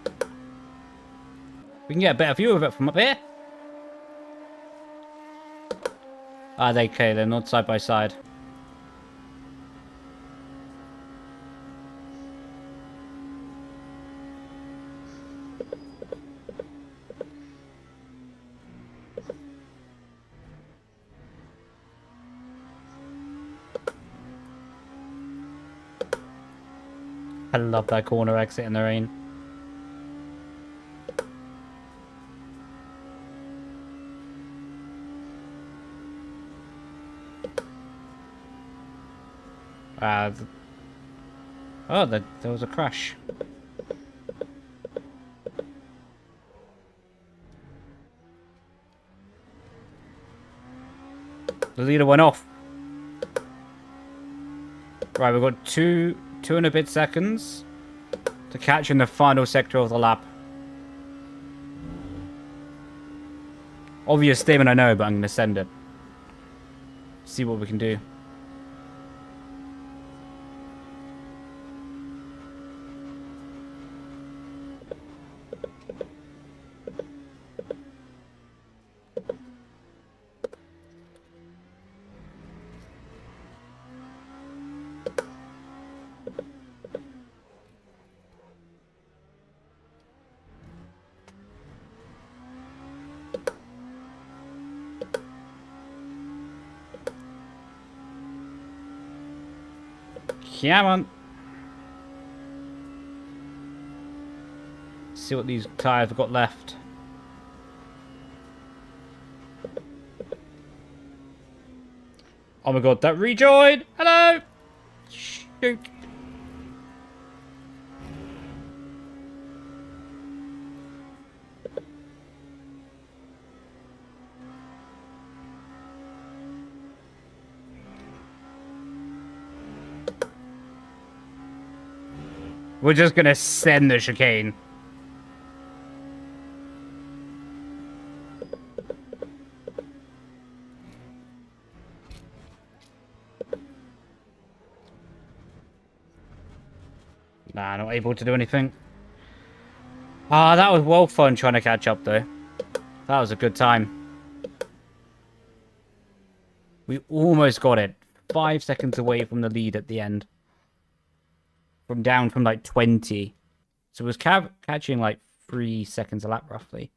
We can get a better view of it from up here. Ah, okay, they're not side by side. I love that corner exit in the rain. Oh, there was a crash. The leader went off. Right, we've got two and a bit seconds to catch in the final sector of the lap. Obvious statement, I know, but I'm going to send it. See what we can do. Come on. See what these tyres have got left. Oh my god, that rejoined! Hello! Shoot. We're just gonna send the chicane. Nah, not able to do anything. Ah, that was well fun trying to catch up, though. That was a good time. We almost got it. 5 seconds away from the lead at the end. From down from like 20. So it was catching like 3 seconds a lap, roughly.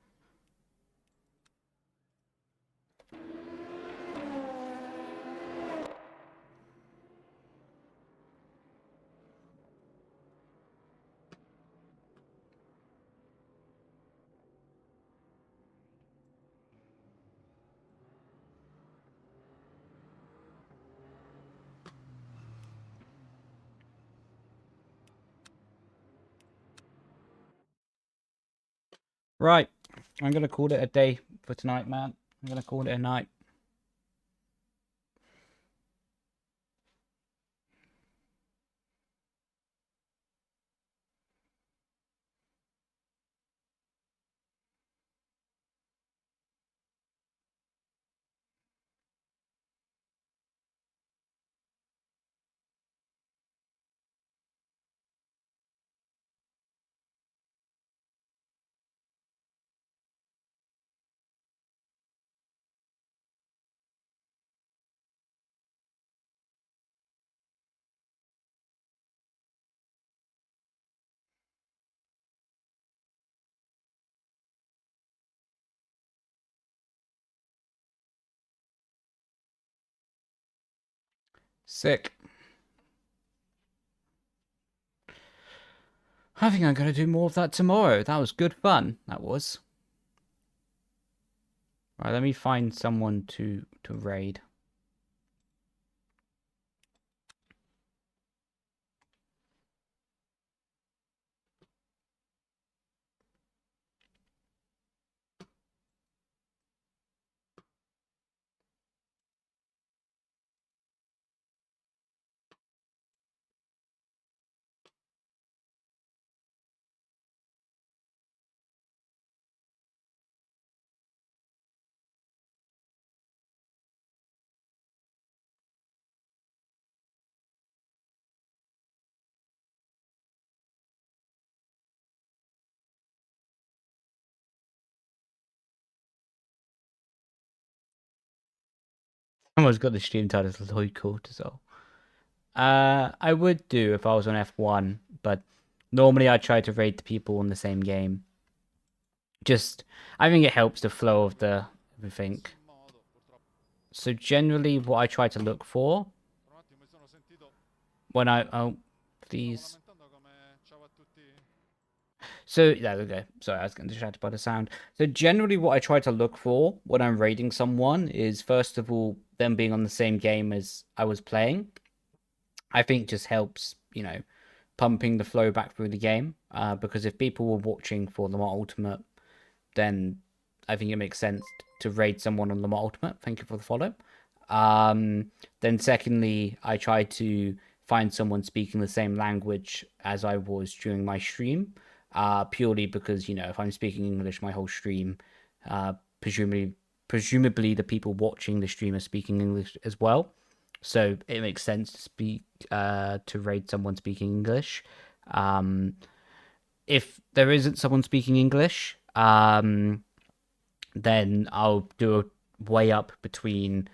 Right. I'm going to call it a day for tonight, man. I'm going to call it a night. Sick. I think I'm going to do more of that tomorrow. That was good fun. That was. Right, let me find someone to raid. Someone's got the stream title as Leigh Cortisol. I would do if I was on F1, but normally I try to raid the people in the same game. Just, I think it helps the flow of the everything. So generally, what I try to look for when oh, please. So there we go. Sorry, I was getting distracted by the sound. So generally, what I try to look for when I'm raiding someone is first of all them being on the same game as I was playing. I think just helps, you know, pumping the flow back through the game. Because if people were watching for Le Mans Ultimate, then I think it makes sense to raid someone on Le Mans Ultimate. Thank you for the follow. Then secondly, I try to find someone speaking the same language as I was during my stream. Purely because, you know, if I'm speaking English my whole stream, presumably the people watching the stream are speaking English as well. So it makes sense to speak to raid someone speaking English. If there isn't someone speaking English, then I'll do a way up between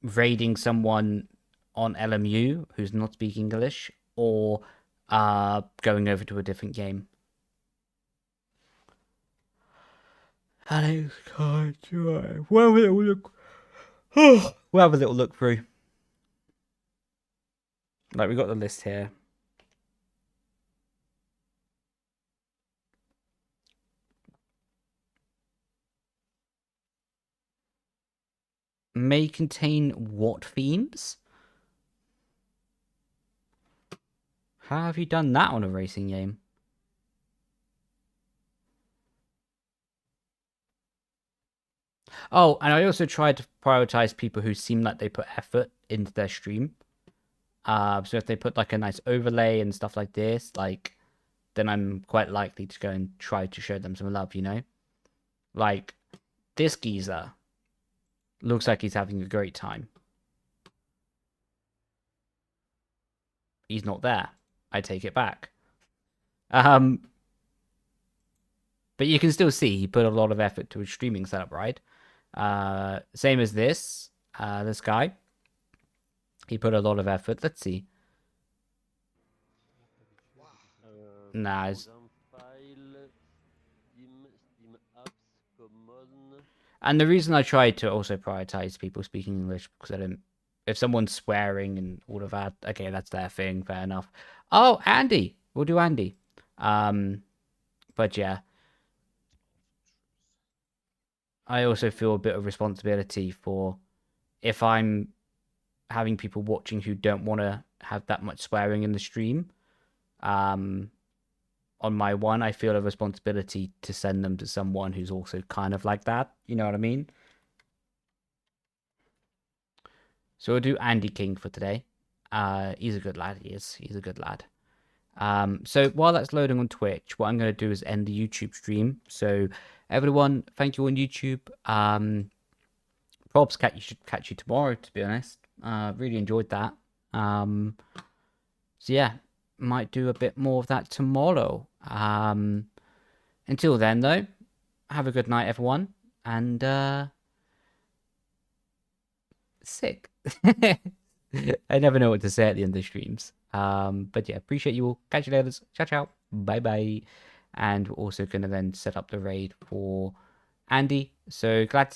raiding someone on LMU who's not speaking English or going over to a different game. Alex can't drive. We'll have a little look. We'll have a little look through. Like, we got the list here. May contain what themes? How have you done that on a racing game? Oh, and I also tried to prioritize people who seem like they put effort into their stream. So if they put like a nice overlay and stuff like this, like, then I'm quite likely to go and try to show them some love, you know? Like, this geezer looks like he's having a great time. He's not there. I take it back. But you can still see he put a lot of effort to his streaming setup, right? Same as this guy. He put a lot of effort. Let's see. Nah. And the reason I try to also prioritize people speaking English because I don't. If someone's swearing and all of that, okay, that's their thing. Fair enough. Oh, Andy. We'll do Andy. But yeah. I also feel a bit of responsibility for if I'm having people watching who don't want to have that much swearing in the stream. On my one, I feel a responsibility to send them to someone who's also kind of like that. You know what I mean? So we'll do Andy King for today. He's a good lad. He is. He's a good lad. So while that's loading on Twitch, what I'm going to do is end the YouTube stream. So everyone, thank you on YouTube. Probs should catch you tomorrow, to be honest. Really enjoyed that. So yeah, might do a bit more of that tomorrow. Until then, though, have a good night, everyone. And sick. I never know what to say at the end of the streams. But yeah, appreciate you all. Catch you later. Ciao, ciao. Bye, bye. And we're also going to then set up the raid for Andy. So glad to see